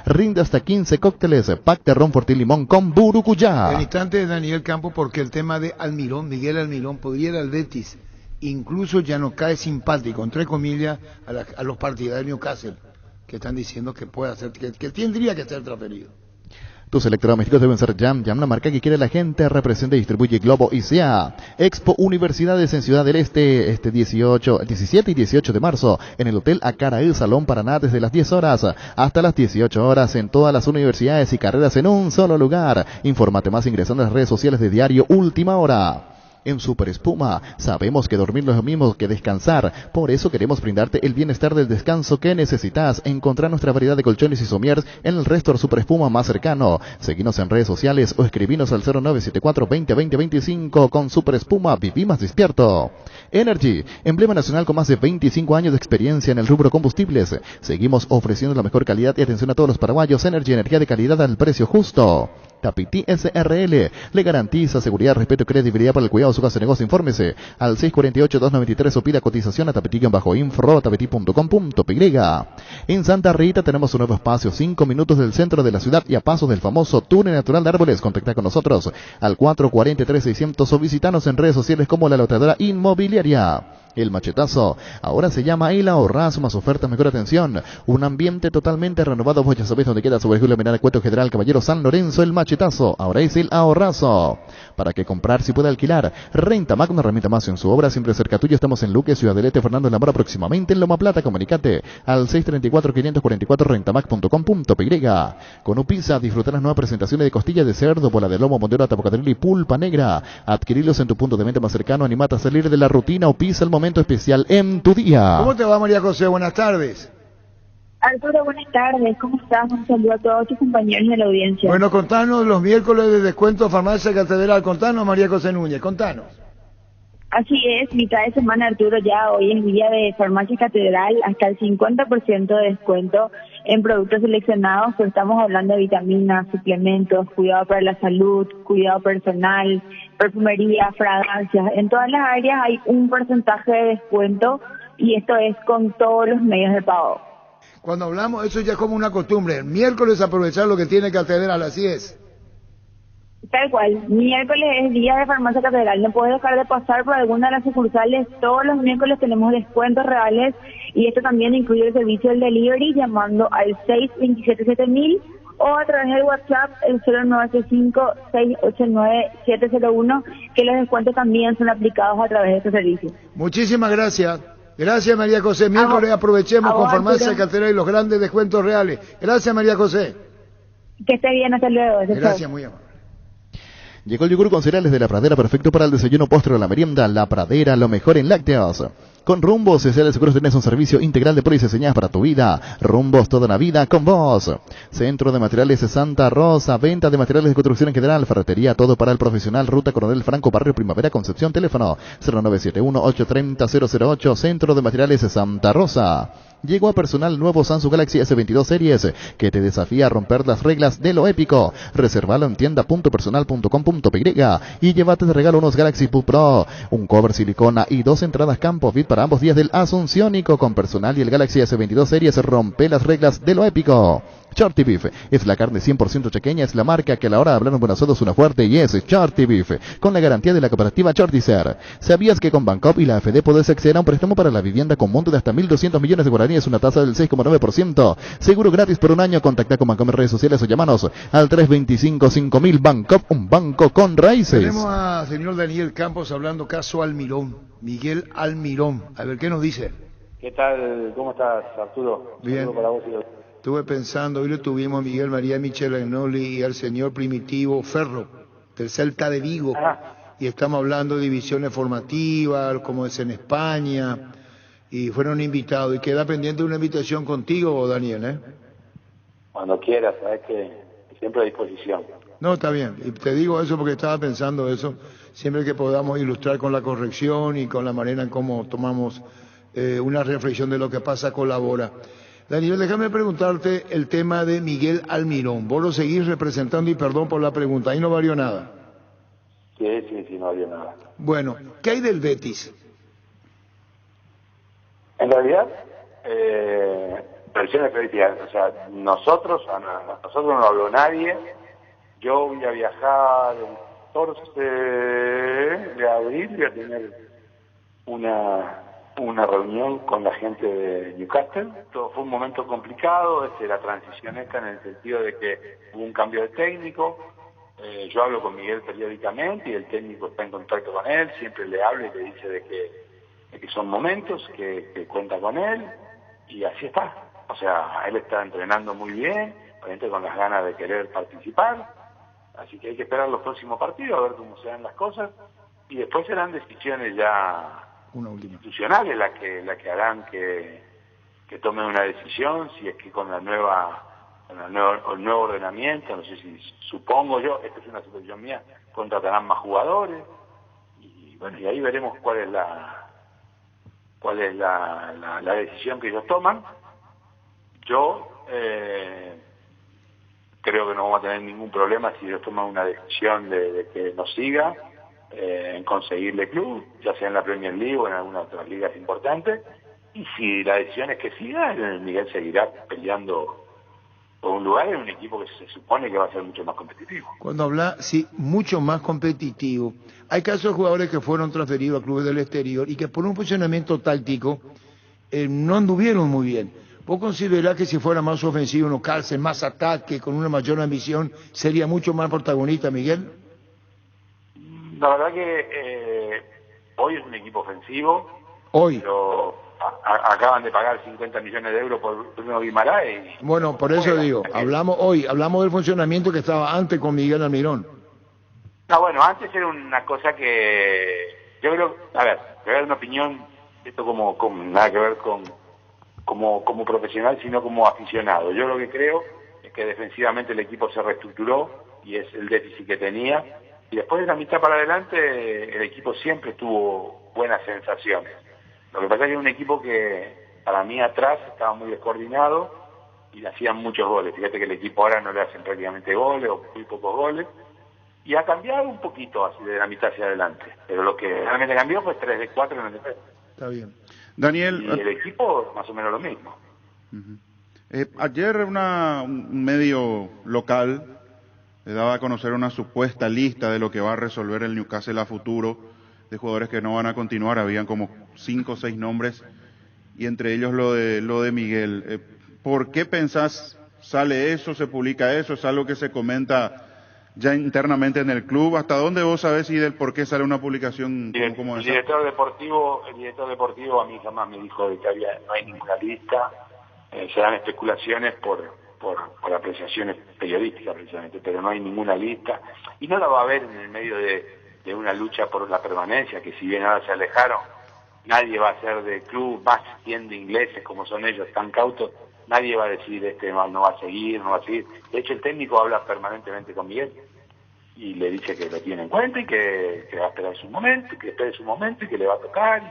Speaker 14: Rinde hasta 15 cócteles. Pack de Ron Fortín Limón con Burucuyá.
Speaker 9: En instante de Daniel Campo, porque el tema de Almirón, Miguel Almirón, podría ir al Betis. Incluso ya no cae simpático, entre comillas, a los partidarios de Newcastle. que están diciendo que puede hacer, que tendría que ser transferido.
Speaker 14: Tus electrodomésticos deben ser Jam, la marca que quiere la gente. Representa y distribuye Globo ICA. Expo Universidades en Ciudad del Este, 17 y 18 de marzo, en el Hotel Acaraí, Salón Paraná, desde las 10 horas hasta las 18 horas, en todas las universidades y carreras en un solo lugar. Infórmate más ingresando a las redes sociales de Diario Última Hora. En Super Espuma sabemos que dormir no es lo mismo que descansar, por eso queremos brindarte el bienestar del descanso que necesitas. Encontrar nuestra variedad de colchones y somiers en el Restor Super Espuma más cercano. Seguinos en redes sociales o escribinos al 0974 20 20 25. Con Super Espuma viví más despierto. Energy, emblema nacional con más de 25 años de experiencia en el rubro combustibles. Seguimos ofreciendo la mejor calidad y atención a todos los paraguayos. Energy, energía de calidad al precio justo. Tapiti SRL le garantiza seguridad, respeto y credibilidad para el cuidado de su casa de negocio. Infórmese al 648-293 o pida cotización a tapiti-infro, tapiti.com.py. En Santa Rita tenemos un nuevo espacio, 5 minutos del centro de la ciudad y a pasos del famoso túnel natural de árboles. Contacta con nosotros al 443-600 o visitanos en redes sociales como La Lotadora Inmobiliaria. El Machetazo ahora se llama El Ahorrazo, más ofertas, mejor atención, un ambiente totalmente renovado. Vos ya sabés dónde queda sobre Julio Menal, Cueto General Caballero San Lorenzo. El Machetazo ahora es El Ahorrazo. Para que comprar si puede alquilar. Rentamac, una herramienta más en su obra, siempre cerca tuyo. Estamos en Luque, Ciudad del Este, Fernando Lamora, próximamente en Loma Plata. Comunicate al 634-544 rentamac.com.py. Con Upisa disfrutar las nuevas presentaciones de costillas de cerdo, bola de lomo, mondero, tapocadril y pulpa negra. Adquirirlos en tu punto de venta más cercano. Animate a salir de la rutina. Upisa, el momento especial en tu día.
Speaker 9: ¿Cómo te va, María José? Buenas tardes.
Speaker 19: Arturo, buenas tardes. ¿Cómo estás? Un saludo a todos tus compañeros de la audiencia.
Speaker 9: Bueno, contanos los miércoles de descuento Farmacia Catedral. Contanos, María José Núñez, contanos.
Speaker 19: Así es, mitad de semana, Arturo, ya hoy es día de Farmacia Catedral, hasta el 50% de descuento en productos seleccionados, pero estamos hablando de vitaminas, suplementos, cuidado para la salud, cuidado personal, perfumería, fragancias. En todas las áreas hay un porcentaje de descuento y esto es con todos los medios de pago.
Speaker 9: Cuando hablamos, eso ya es como una costumbre. El miércoles aprovechar lo que tiene Catedral, así es.
Speaker 19: Tal cual, miércoles es día de Farmacia Catedral, no puedes dejar de pasar por alguna de las sucursales. Todos los miércoles tenemos descuentos reales y esto también incluye el servicio del delivery llamando al 627-7000 o a través del WhatsApp el 0965-689-701, que los descuentos también son aplicados a través de este servicio.
Speaker 9: Muchísimas gracias. Gracias, María José. Miércoles aprovechemos con Farmacia Catedral y los grandes descuentos reales. Gracias, María José.
Speaker 19: Que esté bien, hasta luego.
Speaker 9: Gracias, muy amable.
Speaker 14: Llegó el yogur con cereales de La Pradera, perfecto para el desayuno, postre o la merienda. La Pradera, lo mejor en lácteos. Con Rumbos, Cereales Seguros tenés un servicio integral de pólizas diseñadas para tu vida. Rumbos, toda la vida con vos. Centro de Materiales Santa Rosa, venta de materiales de construcción en general, ferretería, todo para el profesional. Ruta Coronel Franco, Barrio Primavera, Concepción, teléfono 0971-830-008, Centro de Materiales Santa Rosa. Llegó a personal nuevo Samsung Galaxy S22 Series, que te desafía a romper las reglas de lo épico. Reservalo en tienda.personal.com.py y llévate de regalo unos Galaxy Book Pro, un cover silicona y 2 entradas Campo Fit para ambos días del Asunciónico. Con personal y el Galaxy S22 Series, rompe las reglas de lo épico. Shorty Beef es la carne 100% chequeña, es la marca que a la hora de hablar en Buenazodos suena fuerte y es Shorty Beef, con la garantía de la cooperativa Shorticer. ¿Sabías que con Bancop y la AFD podés acceder a un préstamo para la vivienda con monto de hasta 1.200 millones de guaraníes, una tasa del 6,9%? Seguro gratis por un año. Contacta con Bancop en redes sociales o llamanos al 325-5000. Bancop, un banco con raíces.
Speaker 9: Tenemos a señor Daniel Campos hablando caso Almirón, Miguel Almirón. A ver, ¿qué nos dice?
Speaker 20: ¿Qué tal? ¿Cómo estás, Arturo?
Speaker 9: Bien.
Speaker 20: Para vos y
Speaker 9: Estuve pensando, hoy lo tuvimos a Miguel María Michel Agnoli y al señor Primitivo Ferro, del Celta de Vigo. Y estamos hablando de divisiones formativas, como es en España, y fueron invitados. Y queda pendiente una invitación contigo, Daniel, ¿eh?
Speaker 20: Cuando quieras, sabes que siempre a disposición.
Speaker 9: No, está bien. Y te digo eso porque estaba pensando eso. Siempre que podamos ilustrar con la corrección y con la manera en cómo tomamos una reflexión de lo que pasa, colabora. Daniel, déjame preguntarte el tema de Miguel Almirón. Vos lo seguís representando y perdón por la pregunta, ahí no varió nada.
Speaker 20: Sí, no varió nada.
Speaker 9: Bueno, ¿qué hay del Betis?
Speaker 20: En realidad, versiones críticas, o sea, nosotros no habló nadie. Yo voy a viajar el 14 de abril, voy a tener una una reunión con la gente de Newcastle. Todo fue un momento complicado, la transición esta en el sentido de que hubo un cambio de técnico. Yo hablo con Miguel periódicamente y el técnico está en contacto con él, siempre le hablo y le dice de que son momentos, que cuenta con él, y así está. O sea, él está entrenando muy bien, obviamente con las ganas de querer participar, así que hay que esperar los próximos partidos a ver cómo se dan las cosas, y después serán decisiones ya institucionales las que harán que tomen una decisión, si es que con el nuevo ordenamiento, no sé si, supongo yo, esta es una suposición mía, contratarán más jugadores, y bueno, y ahí veremos cuál es la decisión que ellos toman. Yo creo que no vamos a tener ningún problema si ellos toman una decisión de que nos siga en conseguirle club, ya sea en la Premier League o en algunas otras ligas importantes, y si la decisión es que siga, Miguel seguirá peleando por un lugar en un equipo que se supone que va a ser mucho más competitivo.
Speaker 9: Cuando habla, sí, mucho más competitivo. Hay casos de jugadores que fueron transferidos a clubes del exterior y que por un funcionamiento táctico no anduvieron muy bien. ¿Vos considerás que si fuera más ofensivo, no calce, más ataque, con una mayor ambición, sería mucho más protagonista, Miguel?
Speaker 20: La verdad que hoy es un equipo ofensivo.
Speaker 9: Hoy.
Speaker 20: Pero acaban de pagar 50 millones de euros por Bruno Guimaraes.
Speaker 9: Bueno, por eso digo, hablamos del funcionamiento que estaba antes con Miguel Almirón.
Speaker 20: No, bueno, antes era una cosa que yo creo, a ver, te voy a dar una opinión, esto como nada que ver como profesional, sino como aficionado. Yo lo que creo es que defensivamente el equipo se reestructuró y es el déficit que tenía, y después de la mitad para adelante el equipo siempre tuvo buenas sensaciones. Lo que pasa es que es un equipo que para mí atrás estaba muy descoordinado y le hacían muchos goles. Fíjate que el equipo ahora no le hacen prácticamente goles o muy pocos goles, y ha cambiado un poquito así de la mitad hacia adelante, pero lo que realmente cambió fue 3 de 4 en el defensa.
Speaker 9: Está bien.
Speaker 12: Daniel,
Speaker 20: y el equipo más o menos lo mismo.
Speaker 12: Ayer un medio local daba a conocer una supuesta lista de lo que va a resolver el Newcastle a futuro, de jugadores que no van a continuar. Habían como 5 o 6 nombres, y entre ellos lo de Miguel. ¿Por qué pensás sale eso, se publica eso? ¿Es algo que se comenta ya internamente en el club? ¿Hasta dónde vos sabés y del por qué sale una publicación como esa?
Speaker 20: El director deportivo a mí jamás me dijo de que no hay ninguna lista. Se dan especulaciones por apreciaciones periodísticas precisamente, pero no hay ninguna lista, y no la va a haber en el medio de una lucha por la permanencia, que si bien ahora se alejaron, nadie va a ser del club, más siendo ingleses como son ellos, tan cautos, nadie va a decir no va a seguir. De hecho, el técnico habla permanentemente con Miguel y le dice que lo tiene en cuenta y que va a esperar su momento, que espere su momento y que le va a tocar,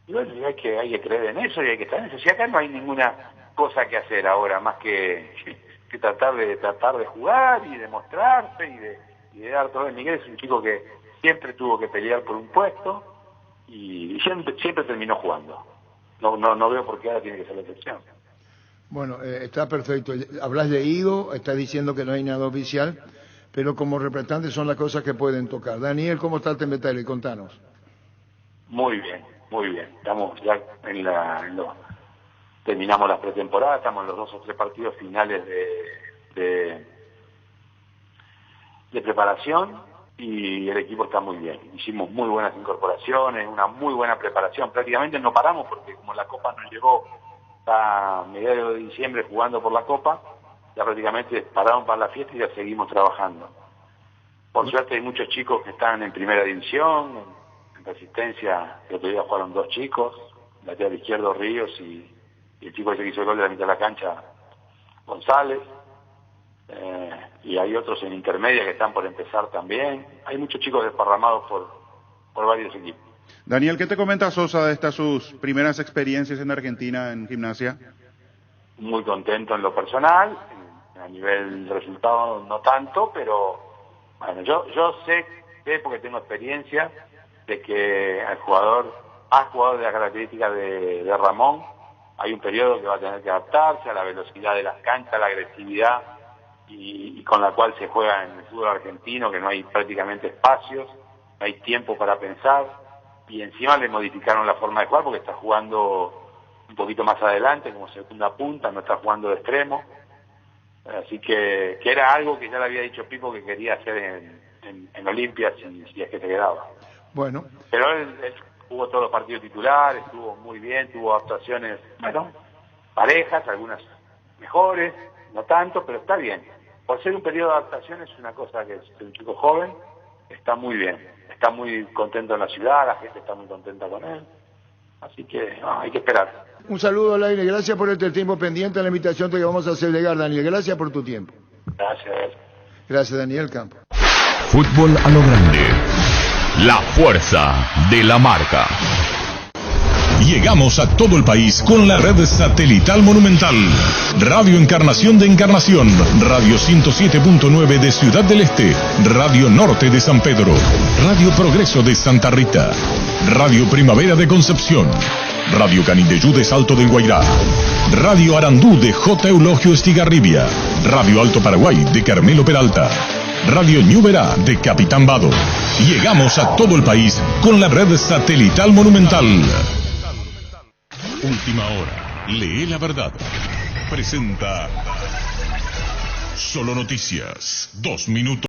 Speaker 20: y bueno, hay que creer en eso y hay que estar en eso. Si acá no hay ninguna cosa que hacer ahora más que tratar de jugar y de mostrarse y de dar todo. Miguel es un chico que siempre tuvo que pelear por un puesto y siempre terminó jugando. No veo por qué ahora tiene que ser la excepción.
Speaker 9: Bueno, está perfecto. Habrás leído, estás diciendo que no hay nada oficial, pero como representante son las cosas que pueden tocar. Daniel, ¿cómo está el Tembetale? Contanos.
Speaker 20: Muy bien. Estamos ya terminamos la pretemporada, estamos en los 2 o 3 partidos finales de preparación, y el equipo está muy bien. Hicimos muy buenas incorporaciones, una muy buena preparación. Prácticamente no paramos porque como la Copa nos llegó a mediados de diciembre jugando por la Copa, ya prácticamente pararon para la fiesta y ya seguimos trabajando. Por suerte hay muchos chicos que están en primera división, en Resistencia. El otro día jugaron 2 chicos, lateral izquierdo Ríos y el chico ese que hizo el gol de la mitad de la cancha, González. Y hay otros en intermedia que están por empezar también. Hay muchos chicos desparramados por varios equipos.
Speaker 12: Daniel, ¿qué te comenta Sosa de estas sus primeras experiencias en Argentina en gimnasia?
Speaker 20: Muy contento en lo personal, a nivel resultado no tanto, pero bueno, yo sé porque tengo experiencia de que al jugador de las características de Ramón, hay un periodo que va a tener que adaptarse a la velocidad de las canchas, a la agresividad y con la cual se juega en el fútbol argentino, que no hay prácticamente espacios, no hay tiempo para pensar. y encima le modificaron la forma de jugar porque está jugando un poquito más adelante como segunda punta, no está jugando de extremo. Así que era algo que ya le había dicho Pipo que quería hacer en Olimpia si es que se quedaba.
Speaker 9: Bueno.
Speaker 20: Pero él jugó todos los partidos titulares, estuvo muy bien, tuvo actuaciones, bueno, parejas, algunas mejores, no tanto, pero está bien. Por ser un periodo de adaptación es una cosa que es un chico joven, está muy bien, está muy contento en la ciudad, la gente está muy contenta con él, así que hay que esperar.
Speaker 9: Un saludo al aire, gracias por este tiempo pendiente, la invitación que vamos a hacer llegar, Daniel, gracias por tu tiempo.
Speaker 20: Gracias.
Speaker 9: Gracias, Daniel Campo.
Speaker 1: Fútbol a lo grande, la fuerza de la marca. Llegamos a todo el país con la red satelital Monumental. Radio Encarnación de Encarnación, Radio 107.9 de Ciudad del Este, Radio Norte de San Pedro, Radio Progreso de Santa Rita, Radio Primavera de Concepción, Radio Canindeyú de Salto del Guairá, Radio Arandú de J. Eulogio Estigarribia, Radio Alto Paraguay de Carmelo Peralta, Radio Ñuberá de Capitán Vado. Llegamos a todo el país con la red satelital Monumental. Última hora. Lee la verdad. Presenta Solo Noticias. 2 minutos.